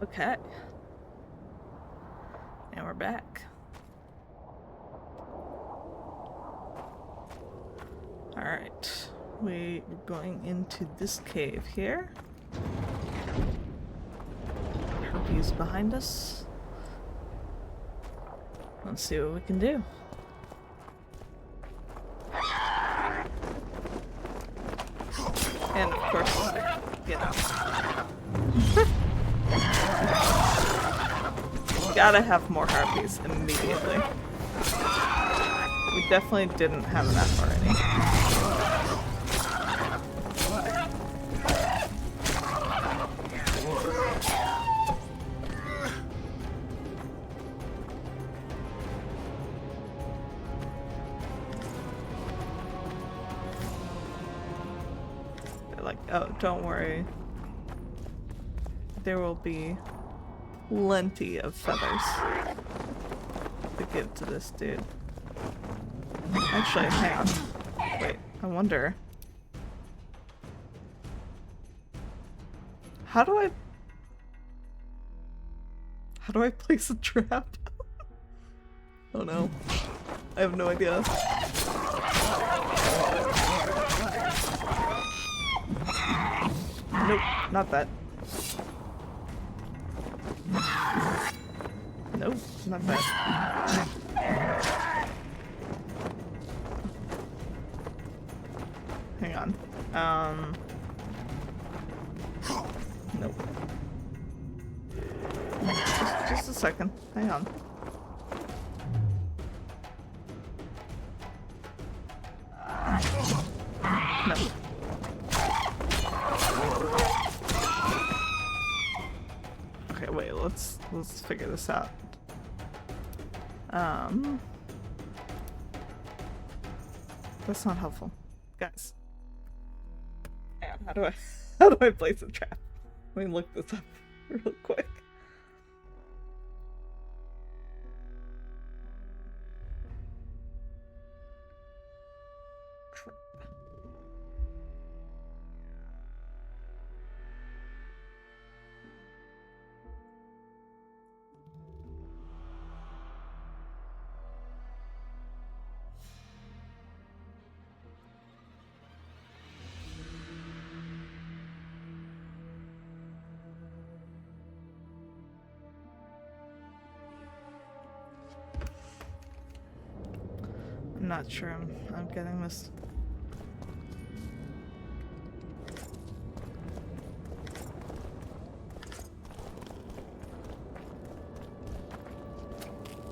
Okay. And we're back. Alright. We're going into this cave here. Harpies behind us. Let's see what we can do. And of course, get out. Gotta have more harpies immediately. We definitely didn't have enough already. They're like, oh, don't worry. There will be plenty of feathers to give to this dude. Actually, hang on. Wait, I wonder. How do I place a trap? Oh no. I have no idea. Nope, not that. Nope, not that. Hang on. Nope. Just a second. Hang on. No. Okay, wait, let's figure this out. That's not helpful. Guys. Hang on, how do I place a trap? Let me look this up real quick. Trap. I'm not sure I'm getting this.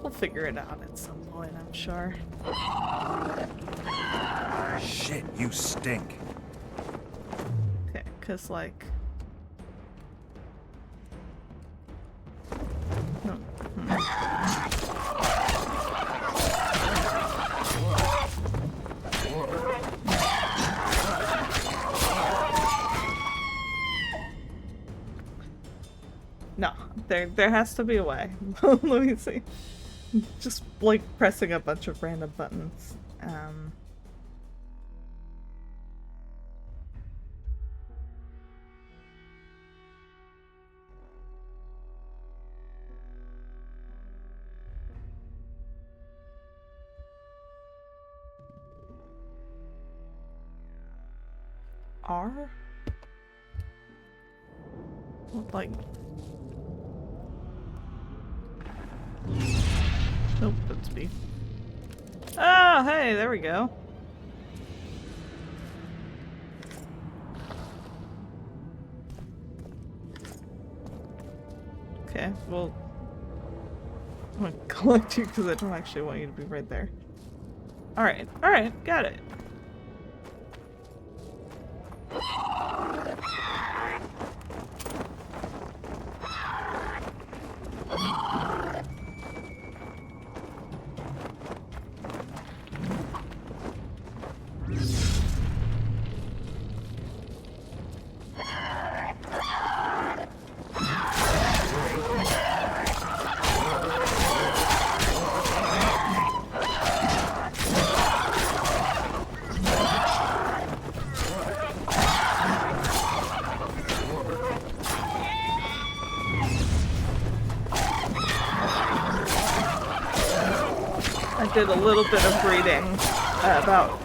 We'll figure it out at some point, I'm sure. Shit, you stink. Okay, 'cause like... No. No, there has to be a way. Let me see. Just like pressing a bunch of random buttons. R? What, like... Nope, that's B. Ah, hey, there we go. Okay, well... I'm gonna collect you because I don't actually want you to be right there. Alright, got it. I did a little bit of reading about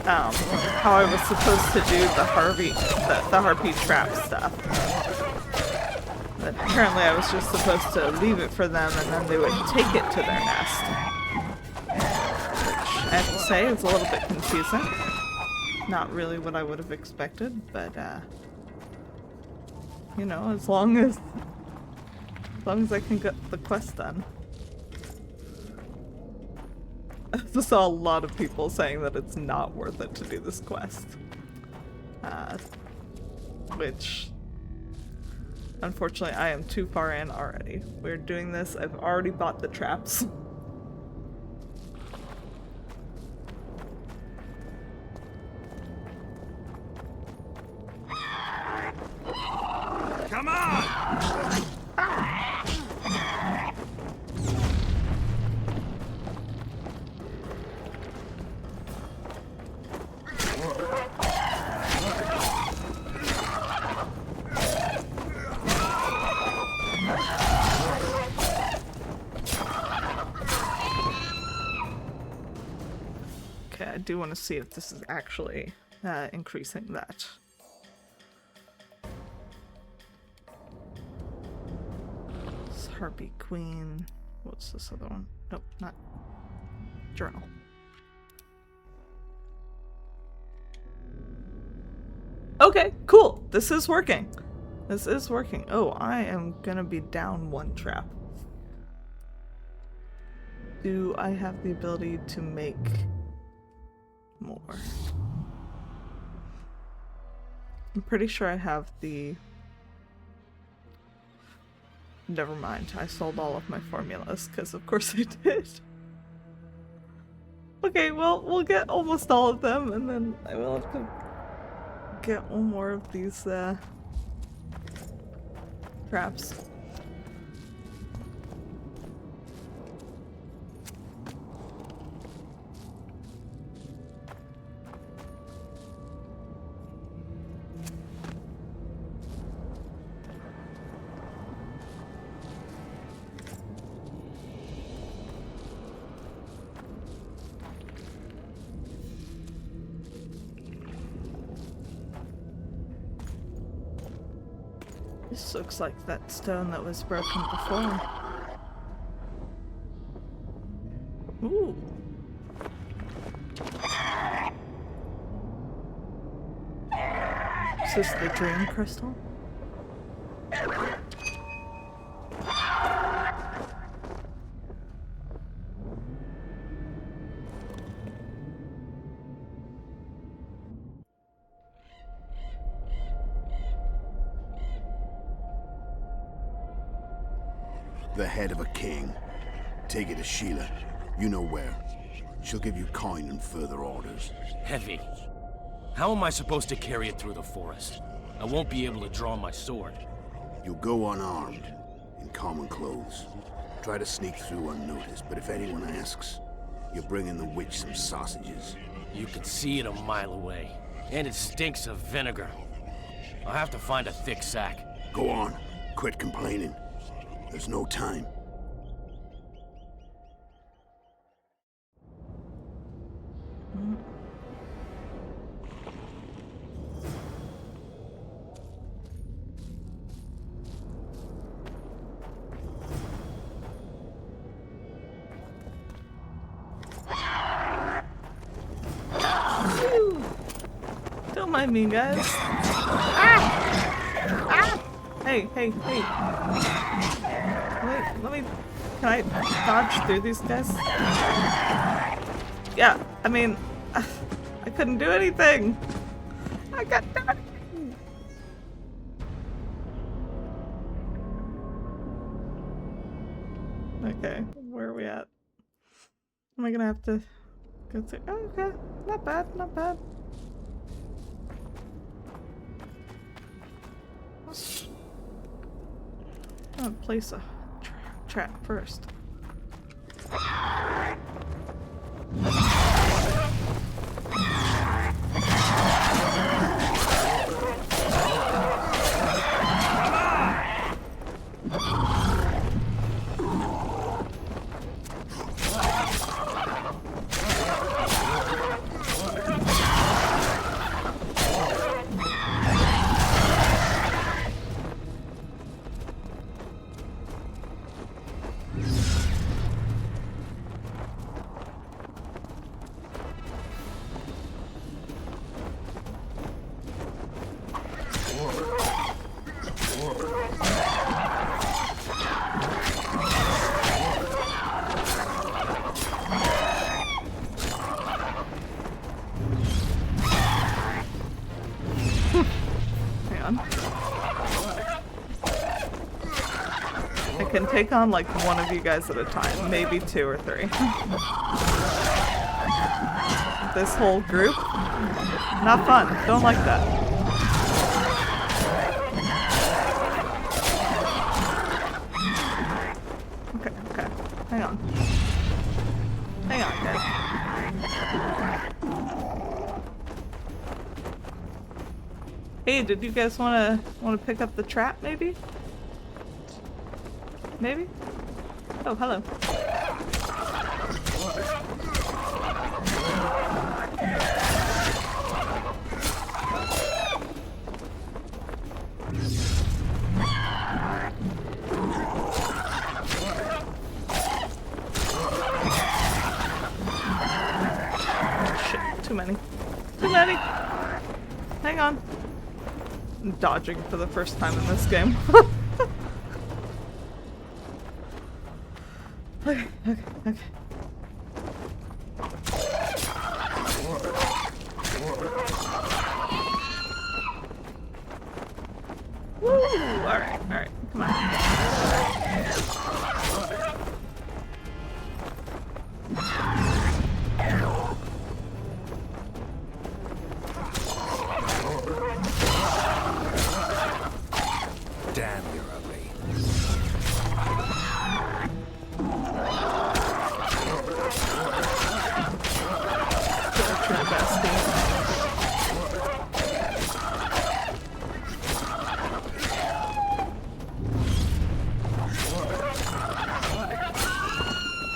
how I was supposed to do the harpy trap stuff. But apparently I was just supposed to leave it for them and then they would take it to their nest. Which I have to say is a little bit confusing. Not really what I would have expected, but you know, as long as I can get the quest done. I saw a lot of people saying that it's not worth it to do this quest. Which, unfortunately, I am too far in already. We're doing this, I've already bought the traps. Come on! Okay, I do want to see if this is actually increasing that. This Harpy Queen. What's this other one? Nope, not journal. Okay, cool. This is working. This is working. Oh, I am gonna be down one trap. Do I have the ability to make more? I'm pretty sure I have the... Never mind, I sold all of my formulas, because of course I did. Okay, well, we'll get almost all of them, and then I will have to get one more of these, traps. This looks like that stone that was broken before. Ooh. Is this the dream crystal? The head of a king. Take it to Sheila. You know where. She'll give you coin and further orders. Heavy. How am I supposed to carry it through the forest? I won't be able to draw my sword. You'll go unarmed, in common clothes. Try to sneak through unnoticed, but if anyone asks, you're bringing the witch some sausages. You can see it a mile away, and it stinks of vinegar. I'll have to find a thick sack. Go on. Quit complaining. There's no time. Don't mind me, guys. Ah! Ah! Hey, hey, hey. Let me... Can I dodge through these guys? Yeah, I mean... I couldn't do anything! I got nothing! Okay, where are we at? Am I gonna have to go through? Oh, okay, not bad, not bad. I'm gonna place a trap first. take on like one of you guys at a time, maybe 2 or 3. This whole group, not fun. Don't like that. Okay, okay. Hang on. Hang on, guys. Hey, did you guys wanna pick up the trap maybe? Maybe? Oh, hello. Shit, too many. Too many! Hang on. I'm dodging for the first time in this game. Okay, okay, okay. Woo! Alright, alright, come on. Damn, you're ugly.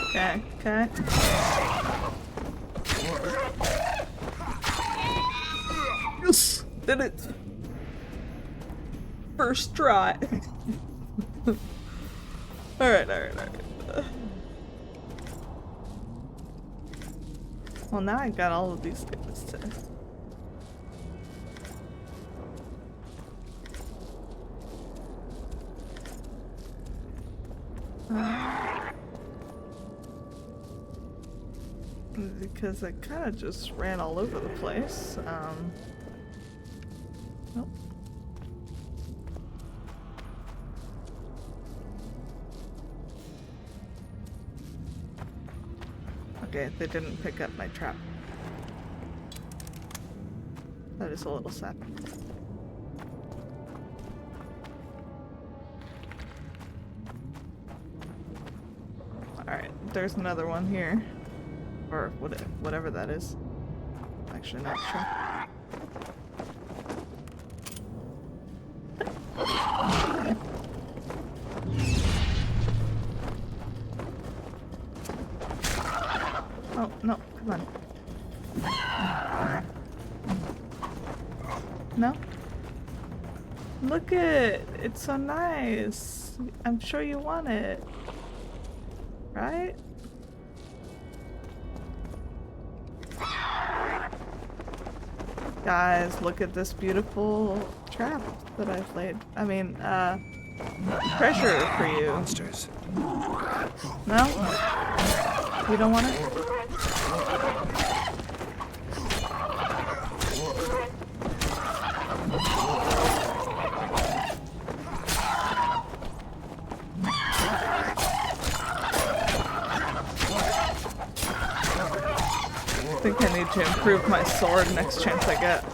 Okay, okay. Yes! Did it! First try. Alright, alright, alright. Well, now I got all of these things to... because I kind of just ran all over the place. Nope. Okay, they didn't pick up my trap. That is a little sad. Alright, there's another one here. Or whatever that is. Actually, not sure. Oh, no, come on. No? Look it! It's so nice! I'm sure you want it. Right? Guys, look at this beautiful trap that I've laid. I mean, treasure for you. Monsters. No? You don't want it? I think I need to improve my sword next chance I get.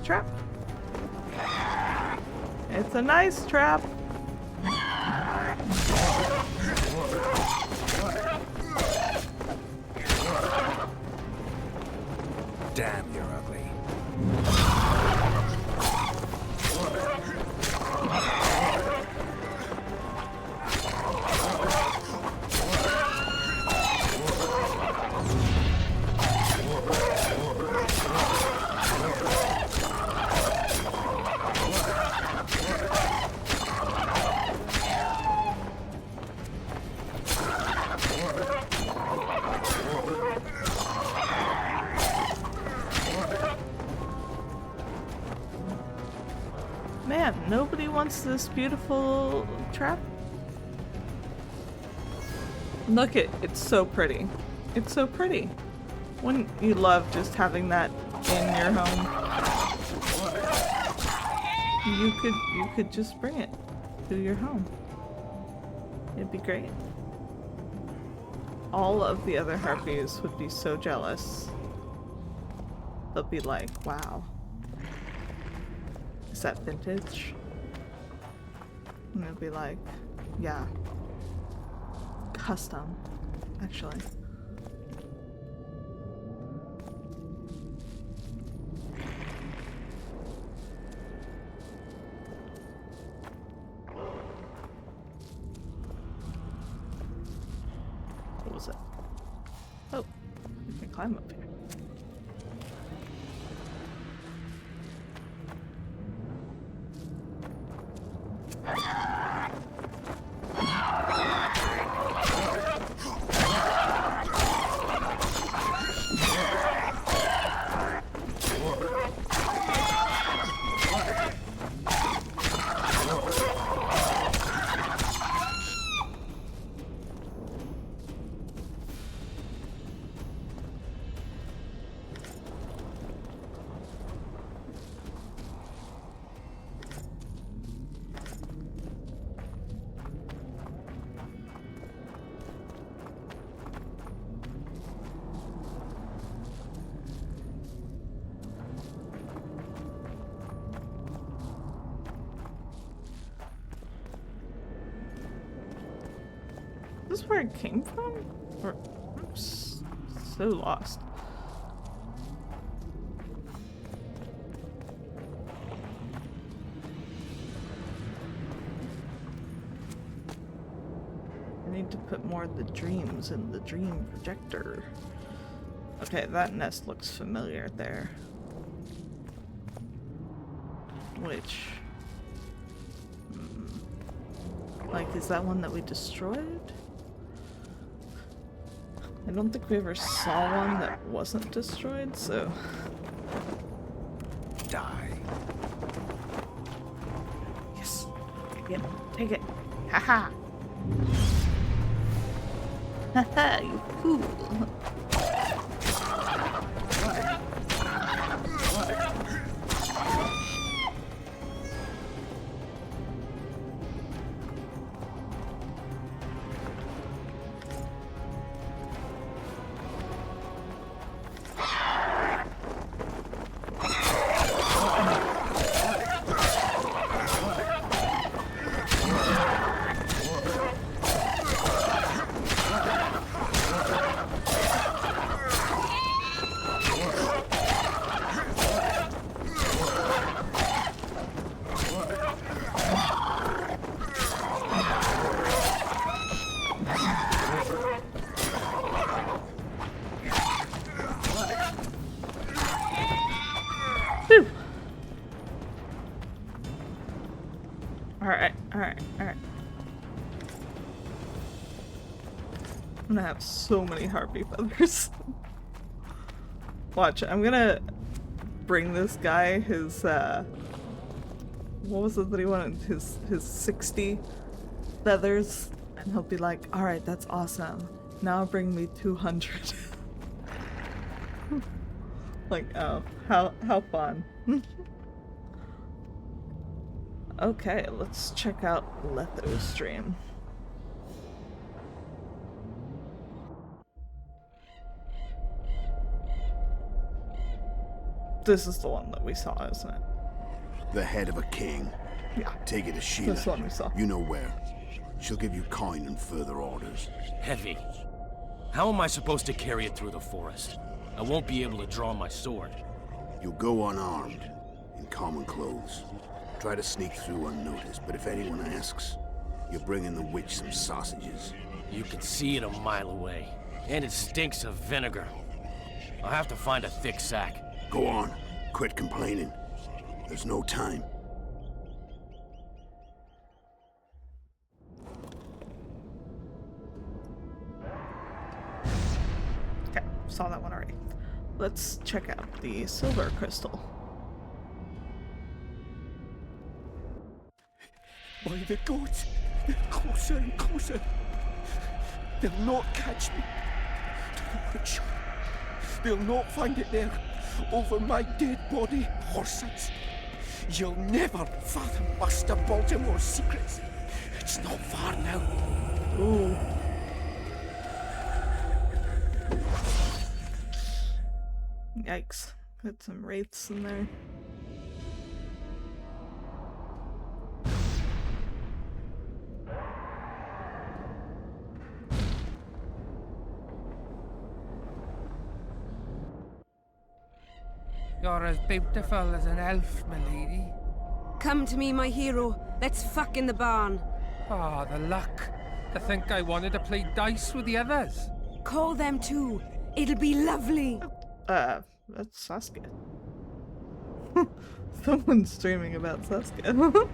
trap. It's a nice trap. Damn, you're ugly. Man, nobody wants this beautiful trap. Look it's so pretty. It's so pretty. Wouldn't you love just having that in your home? You could just bring it to your home. It'd be great. All of the other harpies would be so jealous. They'll be like, wow. Is that vintage? And it'll be like, yeah. Custom, actually. What was it? Oh, you can climb up here. Is this where it came from? Or I'm so lost. I need to put more of the dreams in the dream projector. Okay, that nest looks familiar there. Which... like, is that one that we destroyed? I don't think we ever saw one that wasn't destroyed, so... Die. Yes! Take it! Take it! Haha! Haha, you fool! Alright. I'm gonna have so many harpy feathers. Watch, I'm gonna bring this guy his, what was it that he wanted? His 60 feathers. And he'll be like, alright, that's awesome. Now bring me 200. Like, oh, how fun. Okay, let's check out Letho's stream. This is the one that we saw, isn't it? The head of a king. Yeah. Take it to Sheila. This one we saw. You know where. She'll give you coin and further orders. Heavy. How am I supposed to carry it through the forest? I won't be able to draw my sword. You'll go unarmed, in common clothes. Try to sneak through unnoticed, but if anyone asks, you're bringing the witch some sausages. You can see it a mile away, and it stinks of vinegar. I'll have to find a thick sack. Go on. Quit complaining. There's no time. Okay, saw that one already. Let's check out the silver crystal. By the gods, they're closer and closer. They'll not catch me. To the witch. They'll not find it there, over my dead body, horsets. You'll never fathom Master Baltimore's secrets. It's not far now. Ooh. Yikes. Got some wraiths in there. You're as beautiful as an elf, my lady. Come to me, my hero. Let's fuck in the barn. Ah, the luck. To think I wanted to play dice with the others. Call them too. It'll be lovely. That's Sasuke. Someone's streaming about Sasuke.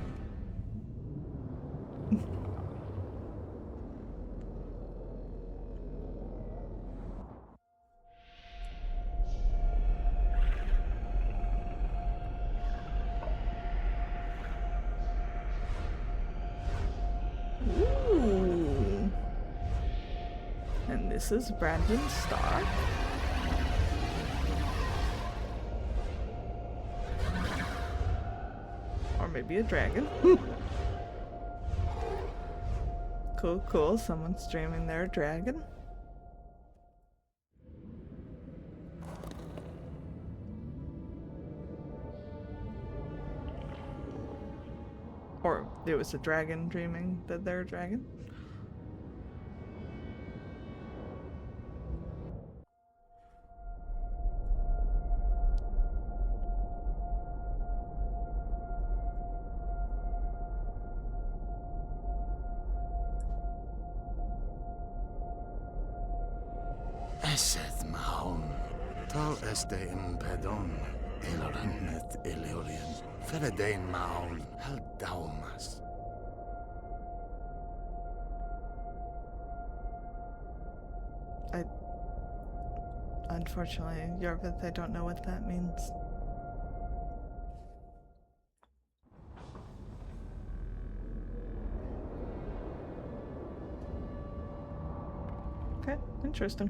Ooh. And this is Brandon Stark. Or maybe a dragon. Cool, cool. Someone's streaming their dragon. Or there was a dragon dreaming that they're a dragon. Esed mahon, tal este in pedon, ilorannet ilorian, feredain mahon, hal daumas. Unfortunately, Yorvith, I don't know what that means. Okay, interesting.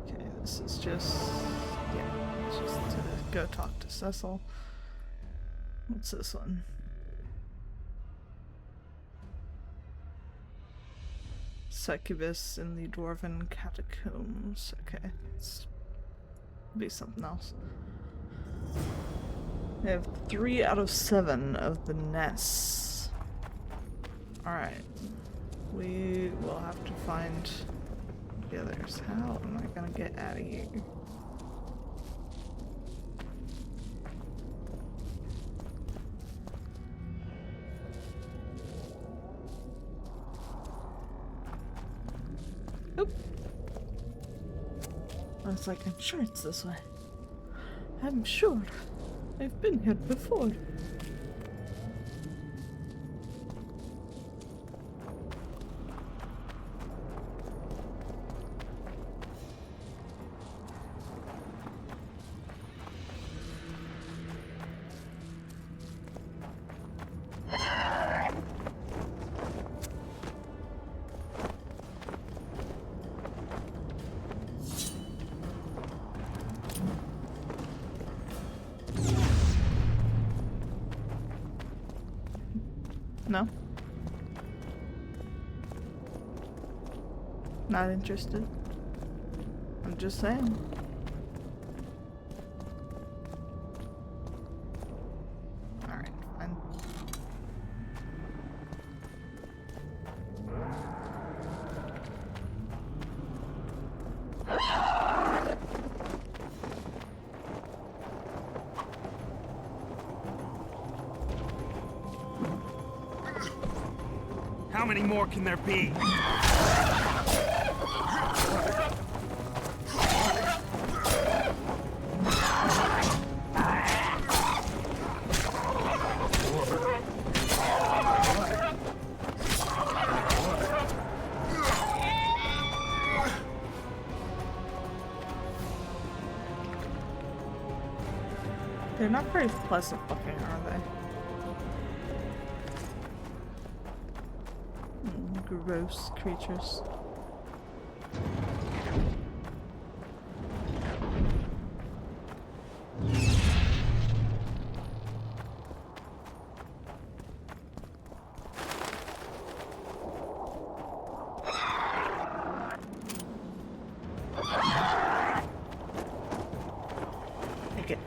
Okay, this is just, yeah, it's just to go talk to Cecil. What's this one? Succubus in the Dwarven Catacombs. Okay, let's be something else. We have 3 out of 7 of the nests. Alright. We will have to find the others. How am I gonna get out of here? Oop. I was like, I'm sure it's this way. I'm sure. I've been here before. No? Not interested? I'm just saying. Alright, fine. How many more can there be? They're not very pleasant looking, are they? Gross creatures. Take it.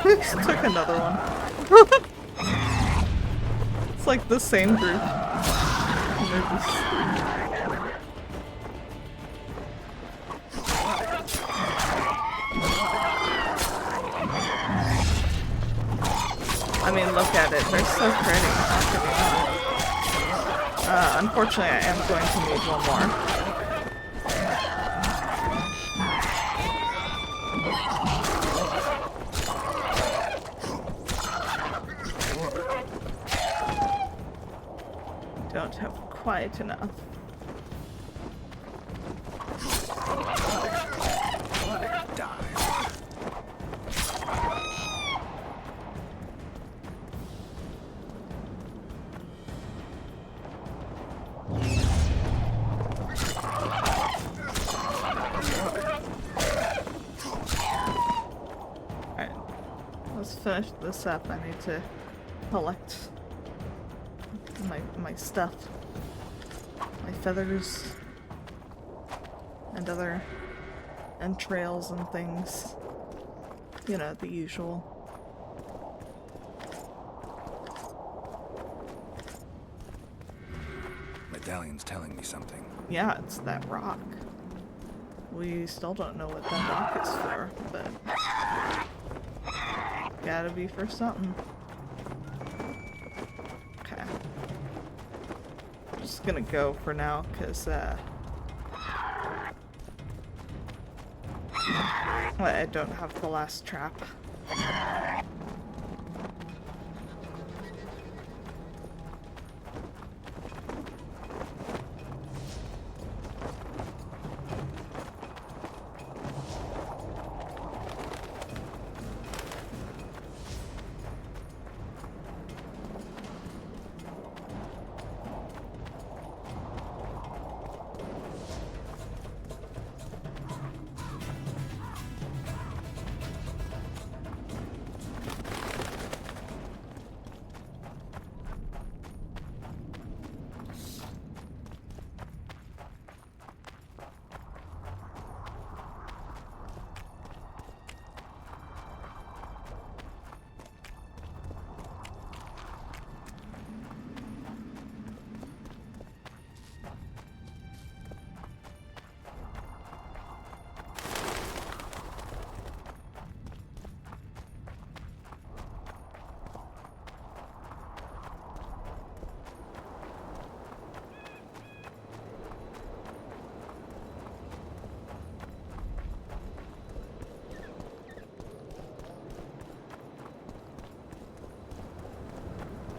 Just took another one. It's like the same group. And they're just... I mean, look at it. They're so pretty. Unfortunately, I am going to need one more. Don't have quite enough. Alright, let's finish this up. I need to collect my stuff. My feathers and other entrails and things. You know, the usual. Medallion's telling me something. Yeah, it's that rock. We still don't know what that rock is for, but gotta be for something. Okay. I'm just gonna go for now, because I don't have the last trap.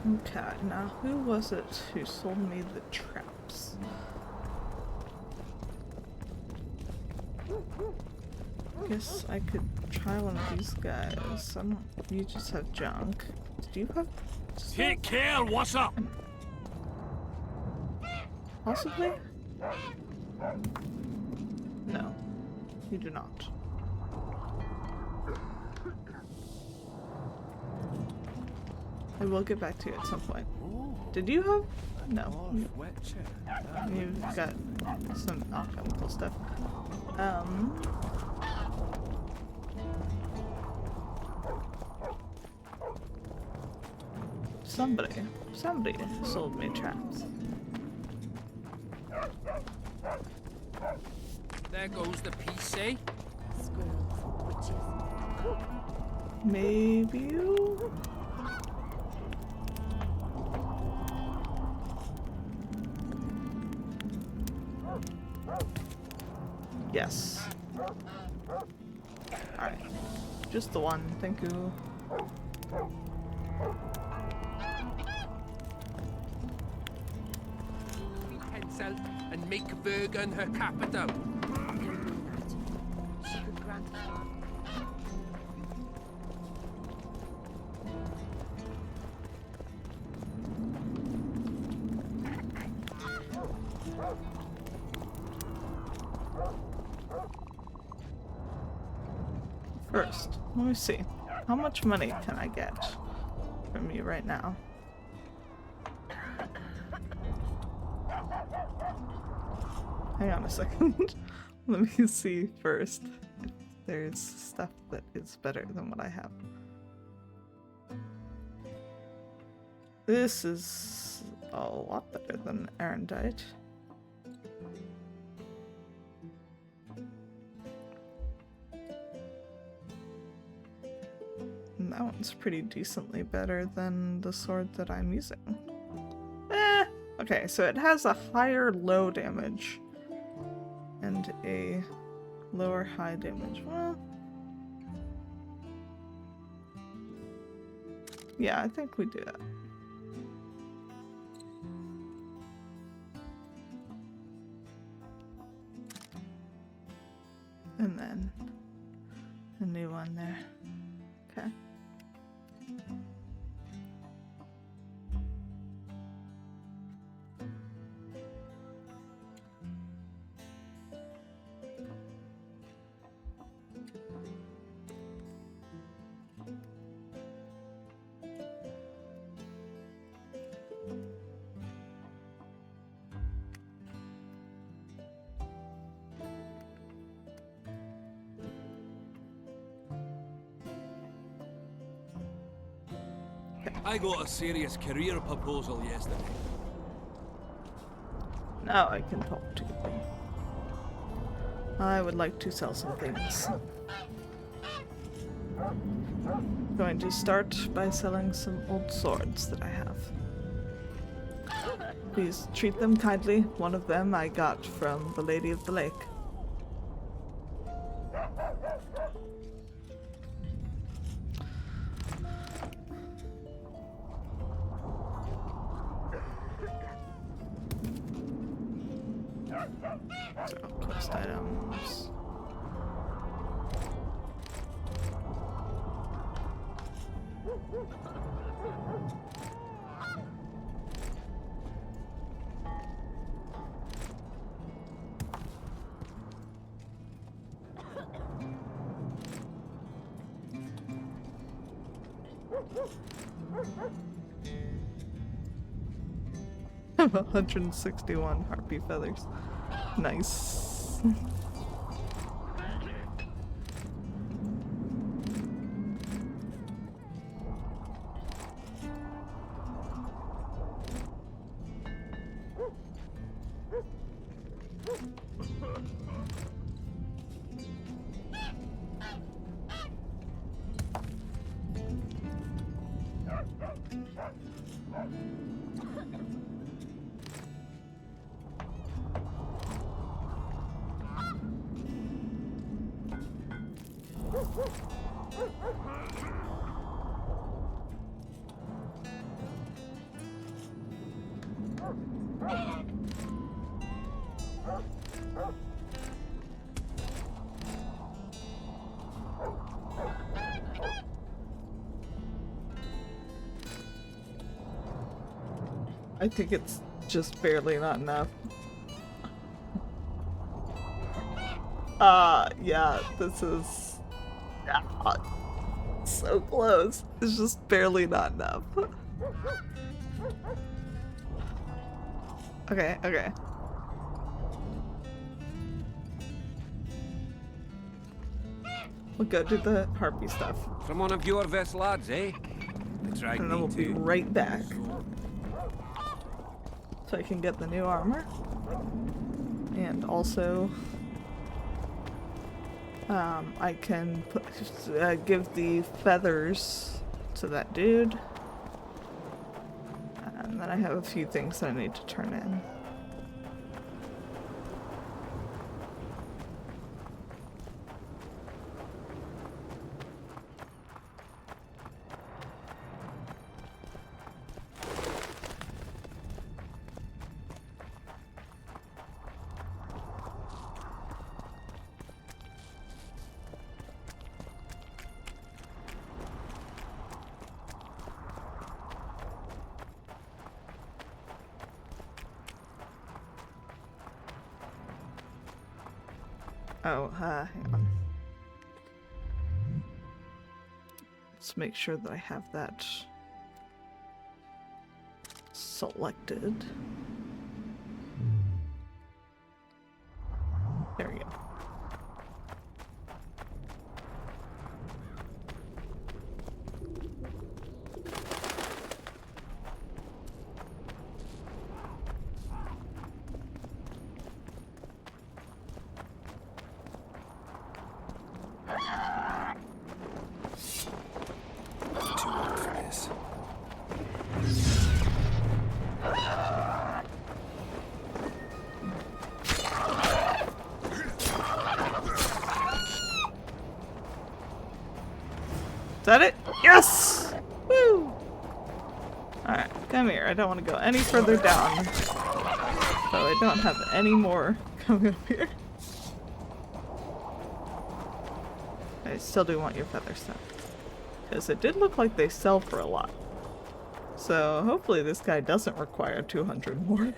Okay, now who was it who sold me the traps? Guess I could try one of these guys. You just have junk. Did you have stuff? Take care, what's up? Possibly? No, you do not. I will get back to you at some point. Did you have? No. You've got some alchemical stuff. Somebody sold me traps. There goes the PC. Squirrels, witches. Maybe you? Yes. Alright. Just the one, thank you. Pencil and make Vergen her capital. She could grant First, let me see. How much money can I get from you right now? Hang on a second. Let me see first if there's stuff that is better than what I have. This is a lot better than Arendite. And that one's pretty decently better than the sword that I'm using. Okay, so it has a higher low damage and a lower high damage. Well, yeah, I think we do that. And then a new one there. Okay. I got a serious career proposal yesterday. Now I can talk to you. I would like to sell some things. Going to start by selling some old swords that I have. Please treat them kindly. One of them I got from the Lady of the Lake. So, quest items. I have 161 harpy feathers. Nice. I think it's just barely not enough. Yeah, this is so close. It's just barely not enough. Okay, okay. We'll go do the harpy stuff. From one of your vest lads, eh? They tried And then we'll me be too. right back. So I can get the new armor. And also I can put, give the feathers to that dude. And then I have a few things that I need to turn in. Oh, hang on. Let's make sure that I have that selected. There we go. Too old for this. Is that it? Yes! Woo! Alright, come here. I don't want to go any further down. So I don't have any more coming up here. I still do want your feather stuff. Because it did look like they sell for a lot. So hopefully this guy doesn't require 200 more.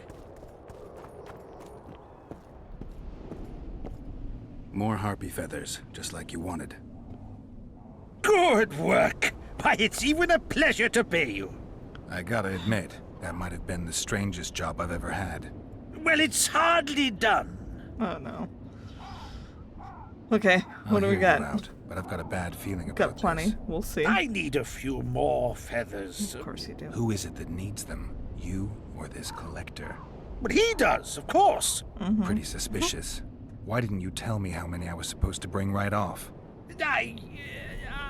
More harpy feathers, just like you wanted. Good work! Why, it's even a pleasure to pay you. I gotta admit, that might have been the strangest job I've ever had. Well, it's hardly done. Oh no. Okay, I'll what do we hear got? you out, but I've got a bad feeling about Got plenty. this. We'll see. I need a few more feathers. Of course you do. Who is it that needs them? You or this collector? But he does, of course. Pretty suspicious. Why didn't you tell me how many I was supposed to bring right off?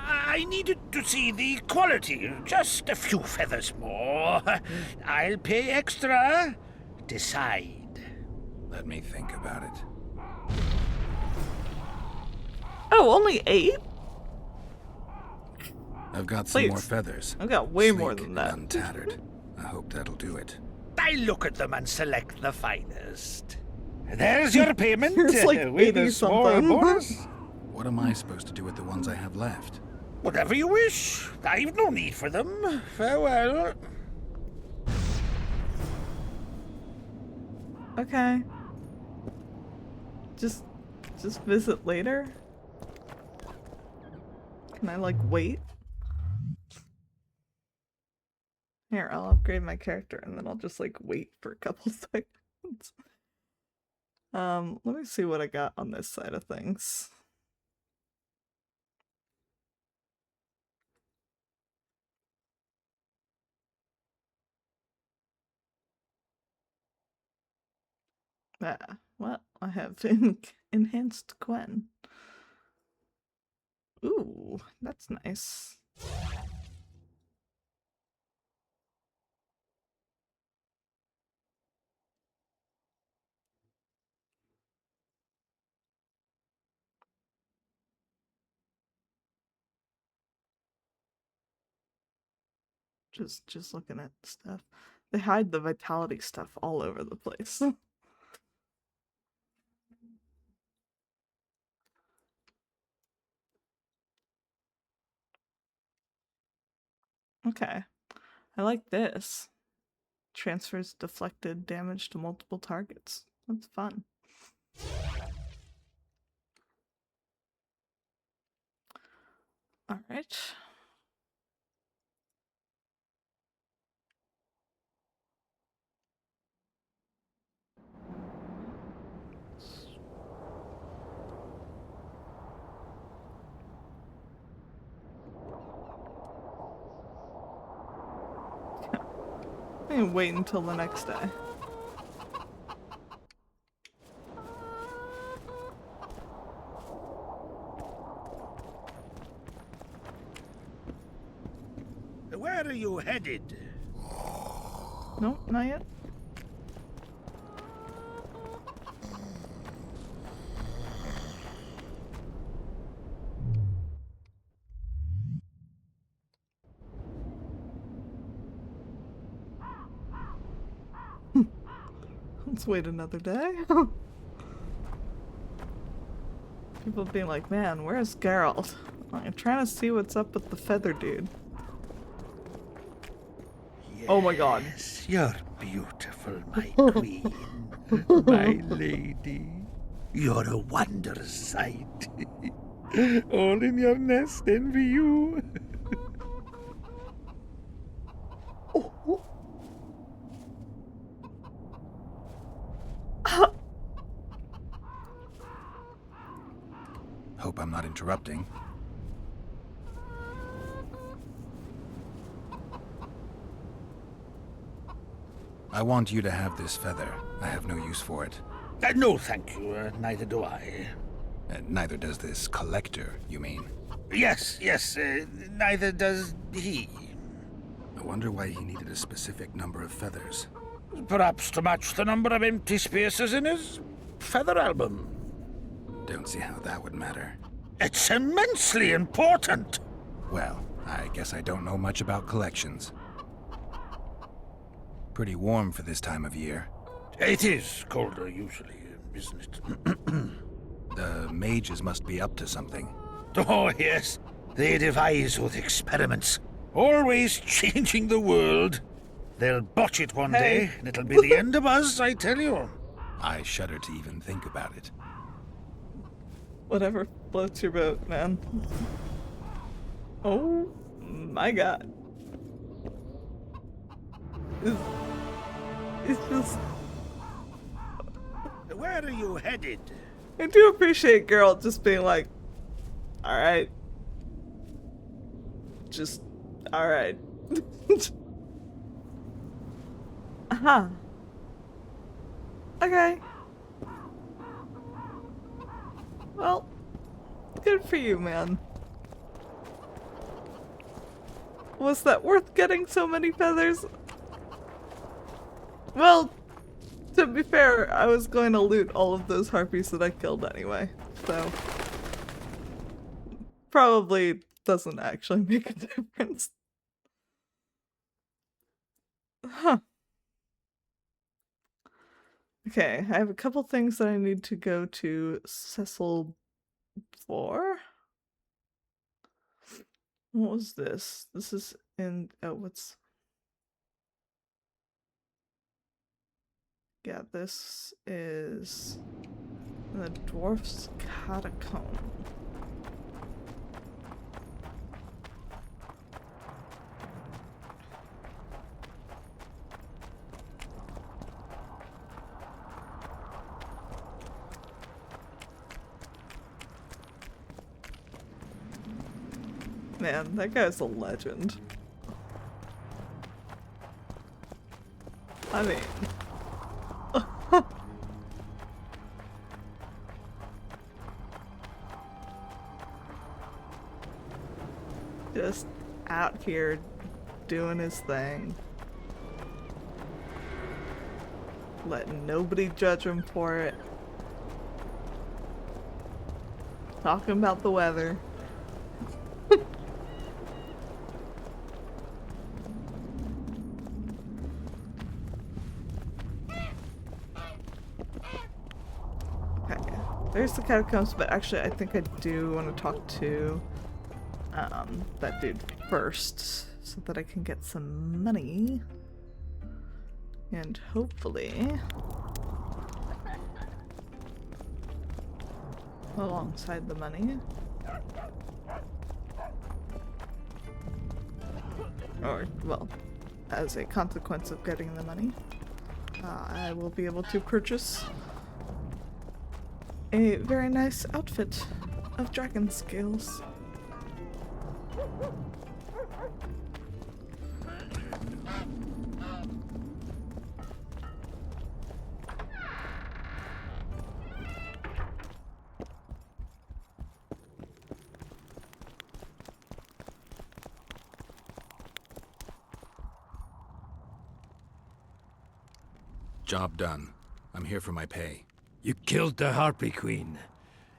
I needed to see the quality. Just a few feathers more. I'll pay extra. Decide. Let me think about it. Oh, only 8? I've got some more Please. feathers. I've got way more Sleek than that. and untattered. I hope that'll do it. I look at them and select the finest. There's your payment. Here's like with 80 a small something. bonus. What am I supposed to do with the ones I have left? Whatever you wish. I've no need for them. Farewell. Okay. Just visit later? Can I like wait? Here, I'll upgrade my character and then I'll just like wait for a couple seconds. Let me see what I got on this side of things. Well, I have enhanced Gwen. Ooh, that's nice. Just looking at stuff. They hide the vitality stuff all over the place. Okay. I like this. Transfers deflected damage to multiple targets. That's fun. All right. And wait until the next day. Where are you headed? Nope, not yet. Let's wait another day. People being like, man, where's Geralt? I'm trying to see what's up with the feather dude. Oh my god. Yes, you're beautiful, my queen. My lady. You're a wondrous sight. All in your nest envy you. Hope I'm not interrupting. I want you to have this feather. I have no use for it. No, thank you. Neither do I. Neither does this collector, you mean? Yes, neither does he. I wonder why he needed a specific number of feathers. Perhaps to match the number of empty spaces in his feather album. Don't see how that would matter. It's immensely important. Well, I guess I don't know much about collections. Pretty warm for this time of year. It is colder usually, isn't it? The mages must be up to something. Oh, yes. They devise with experiments. Always changing the world. They'll botch it one day, and it'll be the end of us, I tell you. I shudder to even think about it. Whatever floats your boat, man. Oh my god. It's just... Where are you headed? I do appreciate Geralt just being like, alright. Just, alright. Uh-huh. Okay. Well, good for you, man. Was that worth getting so many feathers? Well, to be fair, I was going to loot all of those harpies that I killed anyway, so probably doesn't actually make a difference. Huh. Okay, I have a couple things that I need to go to Cecil for. What was this? This is in, oh, what's... Yeah, this is in the Dwarf's Catacomb. Man, that guy's a legend. I mean... just out here doing his thing. Letting nobody judge him for it. Talking about the weather. There's the catacombs, but actually I think I do want to talk to that dude first so that I can get some money. And hopefully, alongside the money, or, well, as a consequence of getting the money, I will be able to purchase a very nice outfit of dragon scales. Job done. I'm here for my pay. You killed the Harpy Queen.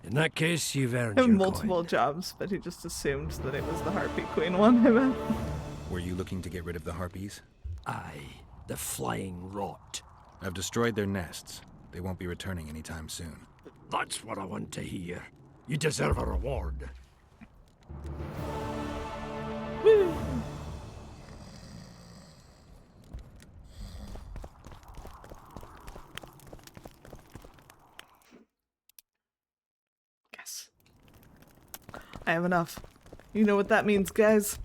In that case, you've earned I have your multiple coin. jobs, but he just assumed that it was the Harpy Queen one, I bet. Were you looking to get rid of the harpies? Aye, the flying rot. I've destroyed their nests. They won't be returning anytime soon. That's what I want to hear. You deserve a reward. Woo! Yes. I have enough. You know what that means, guys.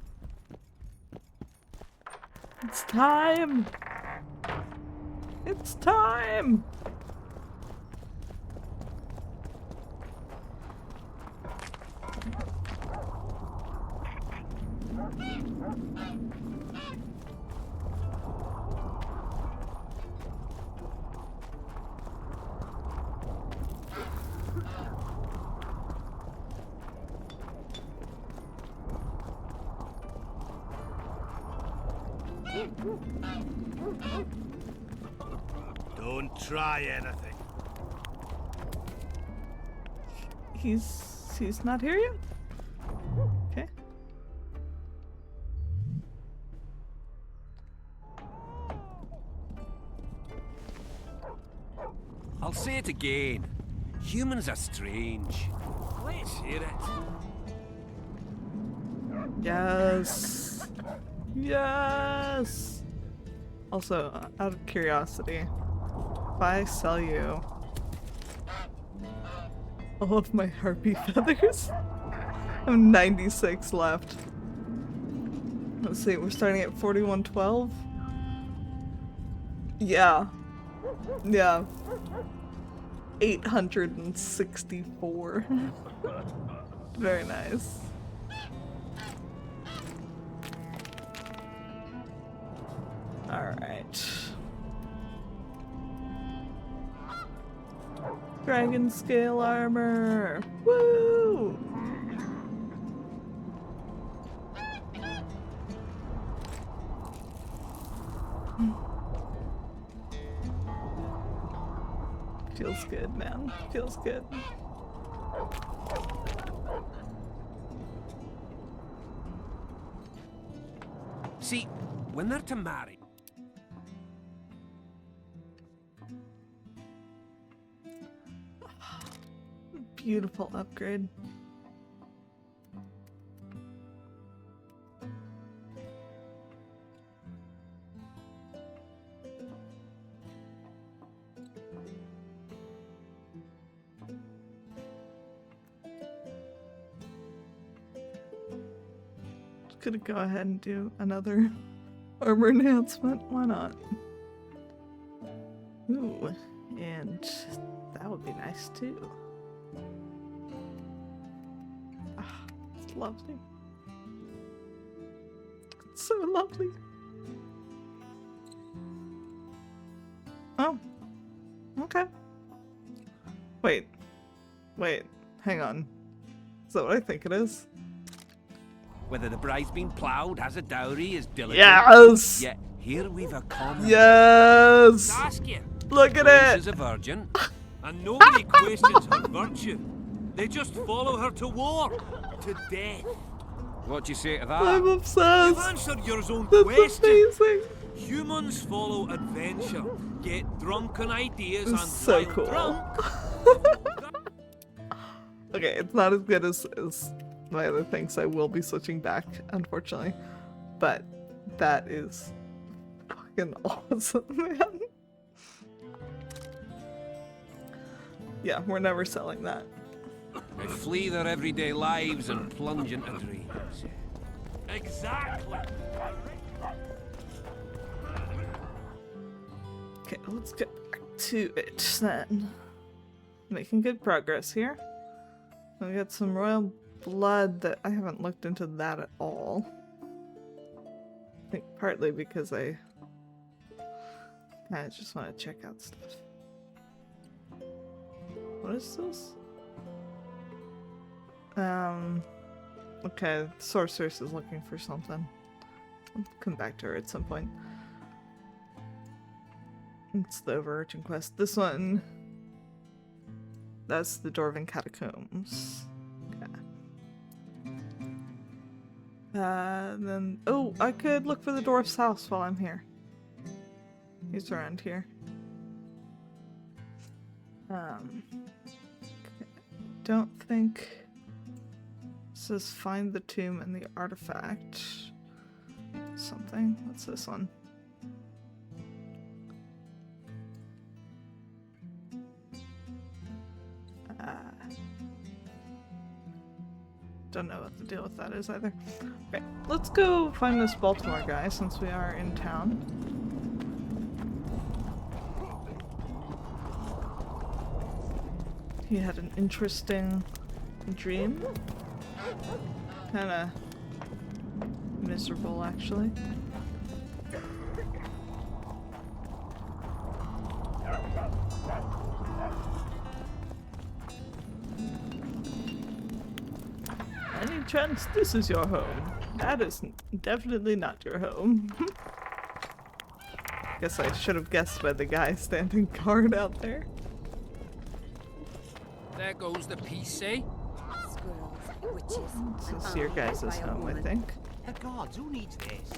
It's time! It's time! Don't try anything. He's not here yet? Okay. I'll say it again. Humans are strange. Let's hear it. Yes. Yes. Also, out of curiosity, if I sell you all of my harpy feathers, I have 96 left. Let's see, we're starting at 4112. Yeah. Yeah. 864. Very nice. Alright. Dragon scale armor! Woo! Feels good, man. Feels good. See, when they're to marry, Beautiful upgrade. Just gonna go ahead and do another armor enhancement. Why not? Ooh, and that would be nice too. Ah, it's lovely. It's so lovely. Oh. Okay. Wait. Wait. Hang on. Is that what I think it is? whether the bride's been ploughed, has a dowry, is diligent. Yes! Yet here we've a common. Yes! Ask you. Look at Grace it! is a virgin, and nobody questions her virtue. They just follow her to war, to death. What do you say to that? I'm obsessed. You've answered your own That's question. amazing. Humans follow adventure, get drunk on ideas, It's and so while cool. drunk, Okay, it's not as good as my other things. I will be switching back, unfortunately. But that is fucking fucking awesome, man. Yeah, we're never selling that. They flee their everyday lives and plunge into dreams. Exactly. Okay, let's get back to it then. Making good progress here. We got some royal blood that I haven't looked into that at all. I think partly because I just want to check out stuff. What is this? Okay, Sorceress is looking for something. I'll come back to her at some point. It's the overarching quest. This one, that's the Dwarven Catacombs. Okay. Then, oh, I could look for the dwarf's house while I'm here. He's around here. Okay. Don't think. It says find the tomb and the artifact. Something. What's this one? Don't know what the deal with that is either. Okay, let's go find this Baltimore guy since we are in town. He had an interesting dream. Kinda miserable, actually. Any chance this is your home? That is definitely not your home. Guess I should have guessed by the guy standing guard out there. There goes the PC. Squirrels, witches. This is your guys' home, I think. Gods, who needs this?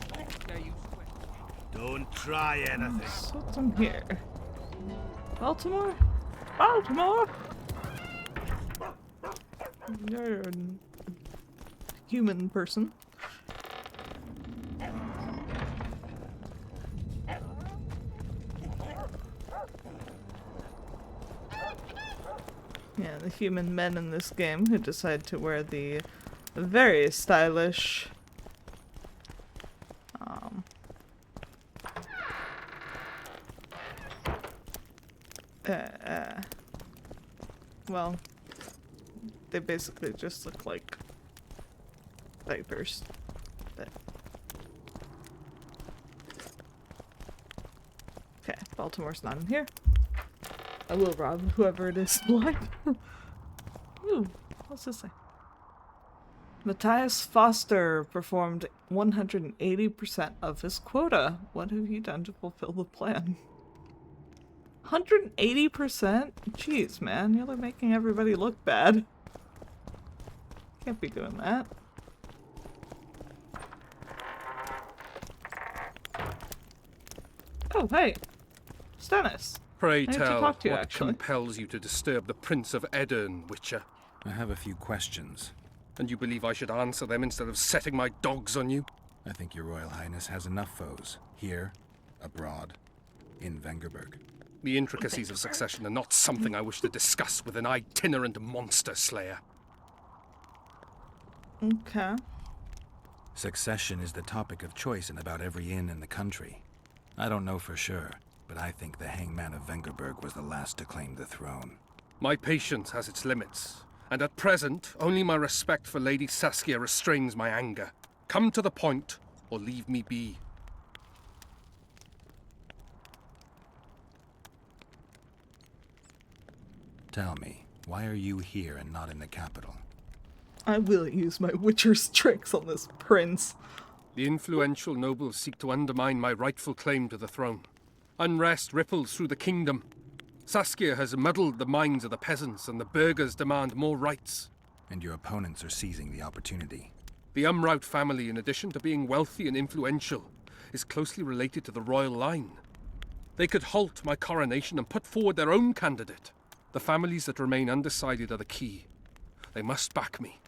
Don't try anything. What's in here? Baltimore? Baltimore! You're a human person. Yeah, the human men in this game who decide to wear the very stylish well, they basically just look like diapers. But okay, Baltimore's not in here. I will rob whoever it is blind. Ooh, what's this say? Matthias Foster performed 180% of his quota. What have you done to fulfill the plan? 180%? Jeez, man, you're making everybody look bad. Can't be doing that. Oh, hey. Stannis. Pray I need to tell, talk to you, what actually. compels you to disturb the Prince of Edirn, Witcher? I have a few questions. And you believe I should answer them instead of setting my dogs on you? I think your Royal Highness has enough foes. Here, abroad, in Vengerberg. The intricacies of succession are not something I wish to discuss with an itinerant monster slayer. Okay. Succession is the topic of choice in about every inn in the country. I don't know for sure, but I think the Hangman of Vengerberg was the last to claim the throne. My patience has its limits, and at present, only my respect for Lady Saskia restrains my anger. Come to the point, or leave me be. Tell me, why are you here and not in the capital? I will use my Witcher's tricks on this prince. The influential nobles seek to undermine my rightful claim to the throne. Unrest ripples through the kingdom. Saskia has muddled the minds of the peasants, and the burghers demand more rights. And your opponents are seizing the opportunity. The Umraut family, in addition to being wealthy and influential, is closely related to the royal line. They could halt my coronation and put forward their own candidate. The families that remain undecided are the key. They must back me.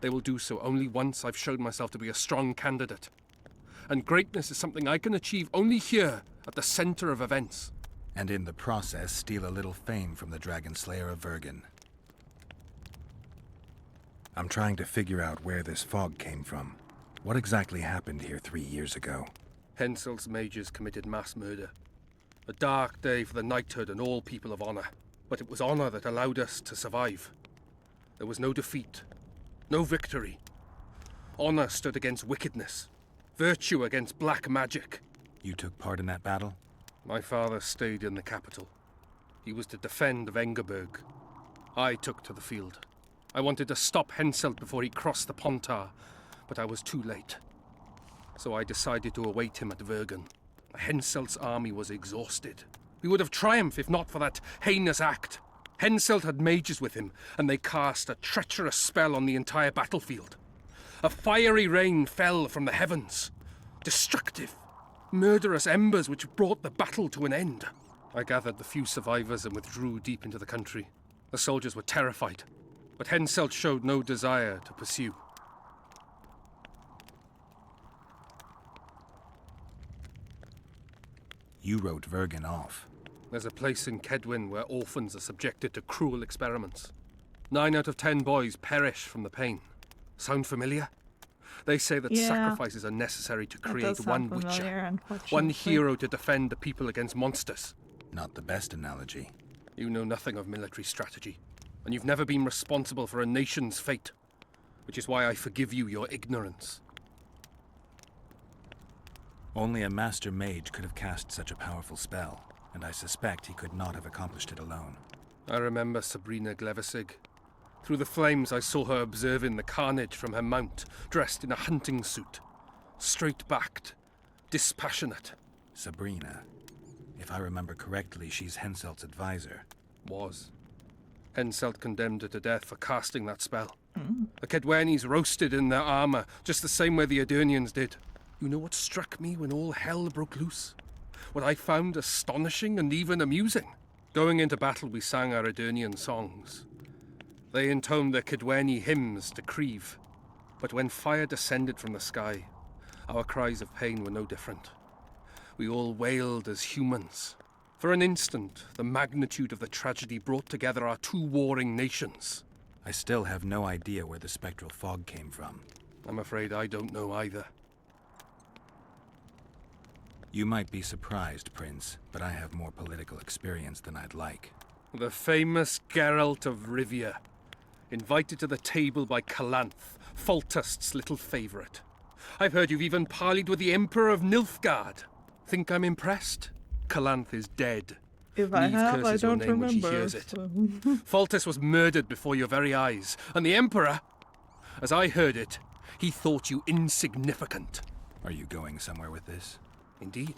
They will do so only once I've shown myself to be a strong candidate. and greatness is something I can achieve only here, at the center of events. And in the process, steal a little fame from the Dragon Slayer of Vergen. I'm trying to figure out where this fog came from. What exactly happened here 3 years ago? Henselt's mages committed mass murder. A dark day for the knighthood and all people of honor. But it was honor that allowed us to survive. There was no defeat, no victory. Honor stood against wickedness, virtue against black magic. You took part in that battle? My father stayed in the capital. He was to defend Vengerberg. I took to the field. I wanted to stop Henselt before he crossed the Pontar, but I was too late. So I decided to await him at Vergen. Henselt's army was exhausted. We would have triumphed if not for that heinous act. Henselt had mages with him, and they cast a treacherous spell on the entire battlefield. A fiery rain fell from the heavens. Destructive, murderous embers which brought the battle to an end. I gathered the few survivors and withdrew deep into the country. The soldiers were terrified, but Henselt showed no desire to pursue. You wrote Vergen off. There's a place in Kedwin where orphans are subjected to cruel experiments. 9 out of 10 boys perish from the pain. Sound familiar? They say that sacrifices are necessary to create one witcher, one hero to defend the people against monsters. Not the best analogy. You know nothing of military strategy, and you've never been responsible for a nation's fate, which is why I forgive you your ignorance. Only a master mage could have cast such a powerful spell, and I suspect he could not have accomplished it alone. I remember Sabrina Glevesig. Through the flames I saw her observing the carnage from her mount, dressed in a hunting suit. Straight-backed, dispassionate. Sabrina. If I remember correctly, she's Henselt's advisor. Was. Henselt condemned her to death for casting that spell. The Kedwenis roasted in their armor, just the same way the Adernians did. You know what struck me when all hell broke loose? What I found astonishing and even amusing? Going into battle, we sang our Adernian songs. They intoned their Kedweni hymns to Creve. But when fire descended from the sky, our cries of pain were no different. We all wailed as humans. For an instant, the magnitude of the tragedy brought together our two warring nations. I still have no idea where the spectral fog came from. I'm afraid I don't know either. You might be surprised, Prince, but I have more political experience than I'd like. The famous Geralt of Rivia, invited to the table by Calanth, Foltest's little favorite. I've heard you've even parleyed with the Emperor of Nilfgaard. Think I'm impressed? Calanth is dead. If I have, I don't remember. When she hears it. Foltest was murdered before your very eyes, and the Emperor, as I heard it, he thought you insignificant. Are you going somewhere with this? Indeed.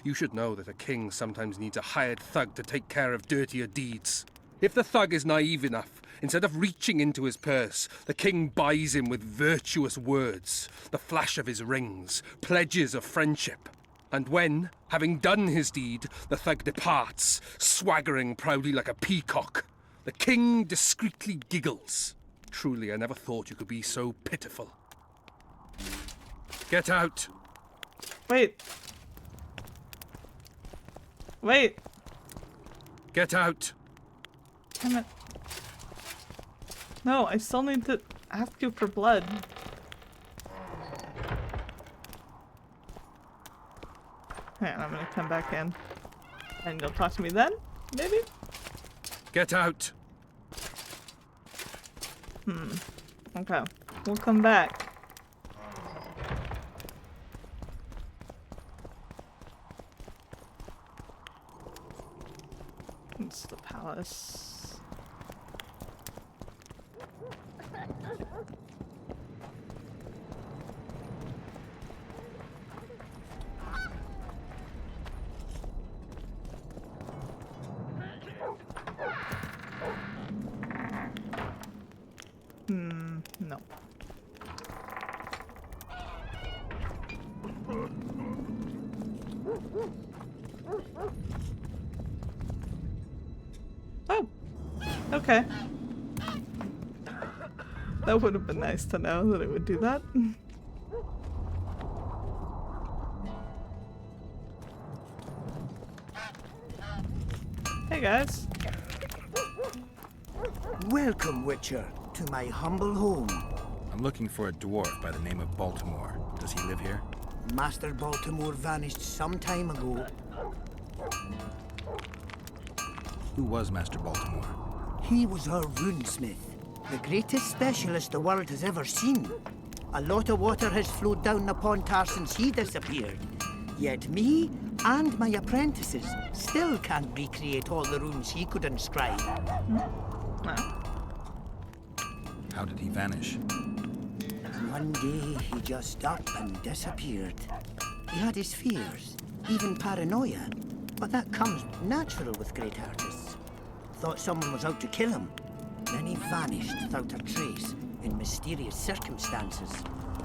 You should know that a king sometimes needs a hired thug to take care of dirtier deeds. If the thug is naive enough, instead of reaching into his purse, the king buys him with virtuous words, the flash of his rings, pledges of friendship. And when, having done his deed, the thug departs, swaggering proudly like a peacock, the king discreetly giggles. Truly, I never thought you could be so pitiful. Get out! Wait. Wait. Get out! Damn it. No, I still need to ask you for blood. Hang on, I'm gonna come back in. And you'll talk to me then? Maybe? Get out! Okay. We'll come back. It's the palace. No. Oh, okay. That would have been nice to know that it would do that. Hey guys. Welcome, Witcher, to my humble home. I'm looking for a dwarf by the name of Baltimore. Does he live here? Master Baltimore vanished some time ago. Who was Master Baltimore? He was our runesmith, the greatest specialist the world has ever seen. A lot of water has flowed down upon Tar since he disappeared. Yet me and my apprentices still can't recreate all the runes he could inscribe. How did he vanish? One day he just up and disappeared. He had his fears, even paranoia, but that comes natural with great artists. Thought someone was out to kill him. Then he vanished without a trace in mysterious circumstances.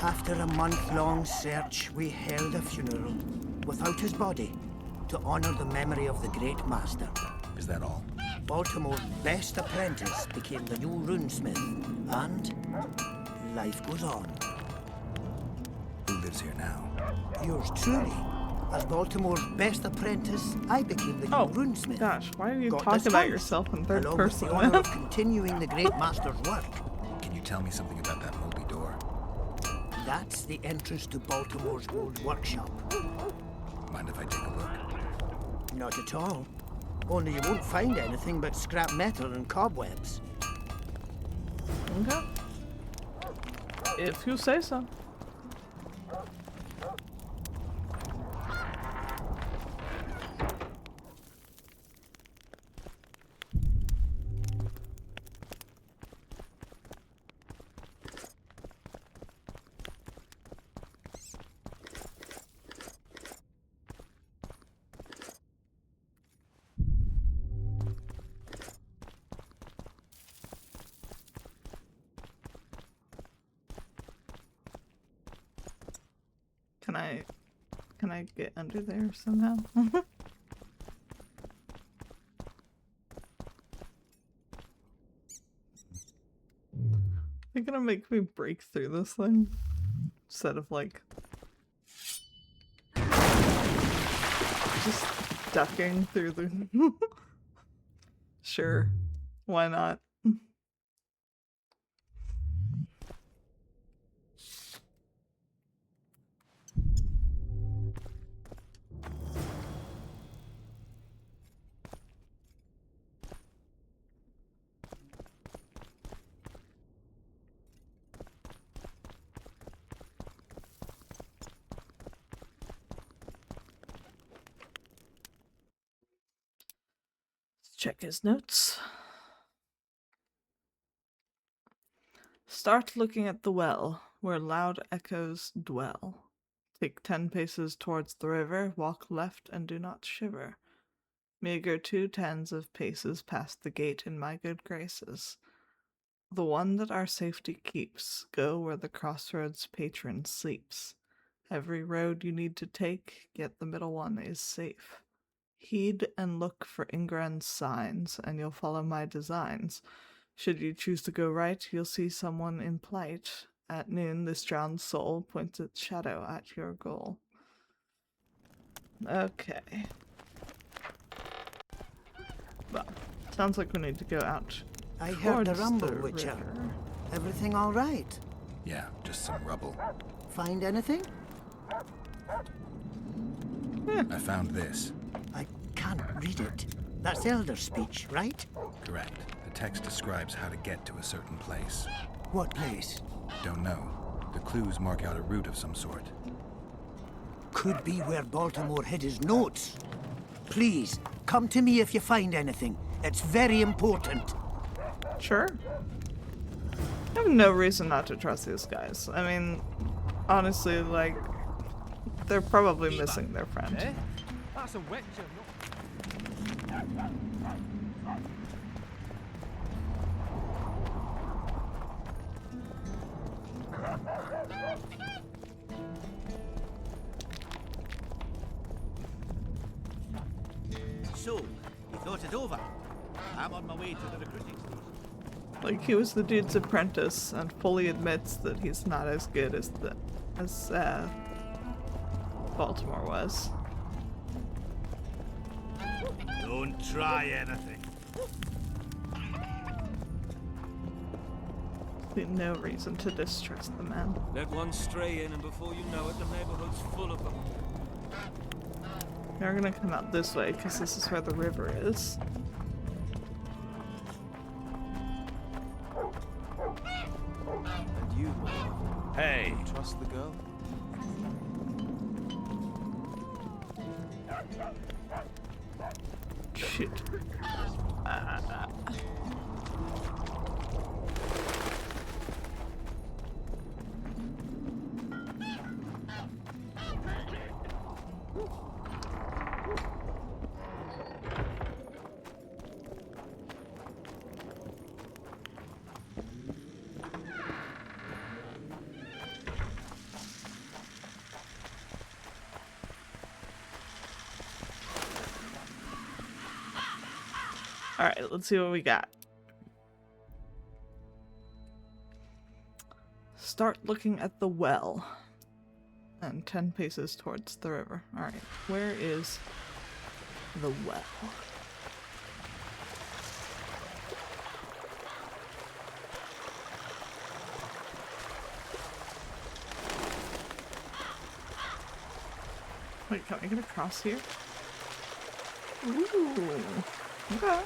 After a month-long search, we held a funeral without his body to honor the memory of the great master. Is that all? Baltimore's best apprentice became the new runesmith, and life goes on. Who lives here now? Yours truly. As Baltimore's best apprentice, I became the new runesmith. Gosh, why are you Got talking this about done, yourself in third along person? with the honor of continuing the great master's work. Can you tell me something about that moldy door? That's the entrance to Baltimore's old workshop. Mind if I take a look? Not at all. Only you won't find anything but scrap metal and cobwebs. Okay. If you say so. Can I get under there somehow? They're gonna make me break through this thing instead of like just ducking through the Sure, why not? Check his notes. Start looking at the well, where loud echoes dwell. Take 10 paces towards the river, walk left and do not shiver. Meager 2 tens of paces past the gate in my good graces. The one that our safety keeps, go where the crossroads patron sleeps. Every road you need to take, yet the middle one is safe. Heed and look for Ingran's signs, and you'll follow my designs. Should you choose to go right, you'll see someone in plight. At noon, this drowned soul points its shadow at your goal. Okay. Well, sounds like we need to go out. I heard the towards rumble, the Witcher. river. Everything all right? Yeah, just some rubble. Find anything? I found this. I can't read it. That's Elder speech, right? Correct. The text describes how to get to a certain place. What place? Don't know. The clues mark out a route of some sort. Could be where Baltimore hid his notes. Please, come to me if you find anything. It's very important. Sure. I have no reason not to trust these guys. I mean, honestly, like, they're probably missing their friend. Eh? That's a Witcher, So, you thought it over? I'm on my way to the recruiting station. Like, he was the dude's apprentice and fully admits that he's not as good as Baltimore was. Don't try anything. No reason to distrust the man. Let one stray in, and before you know it, the neighborhood's full of them. They're gonna come out this way, because this is where the river is. And you, Hey! trust the girl? Shit. Alright, let's see what we got. Start looking at the well. And 10 paces towards the river. Alright, where is the well? Wait, can I get across here? Ooh, okay.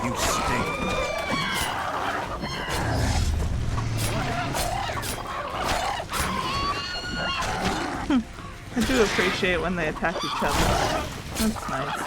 You stink. I do appreciate when they attack each other. That's nice.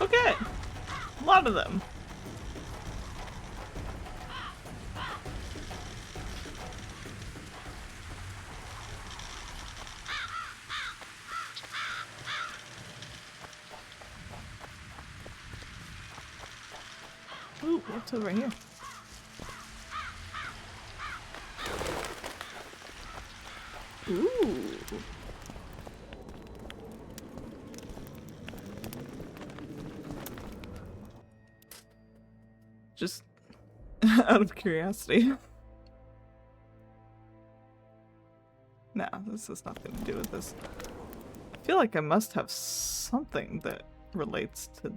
Okay, a lot of them. Ooh, what's over here? Ooh. Just out of curiosity. No, this has nothing to do with this. I feel like I must have something that relates to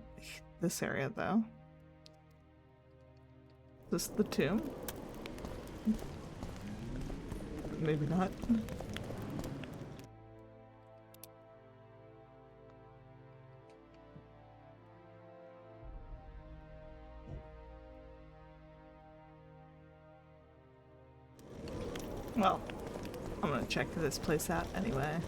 this area, though. Is this the tomb? Maybe not. Well, I'm gonna check this place out anyway.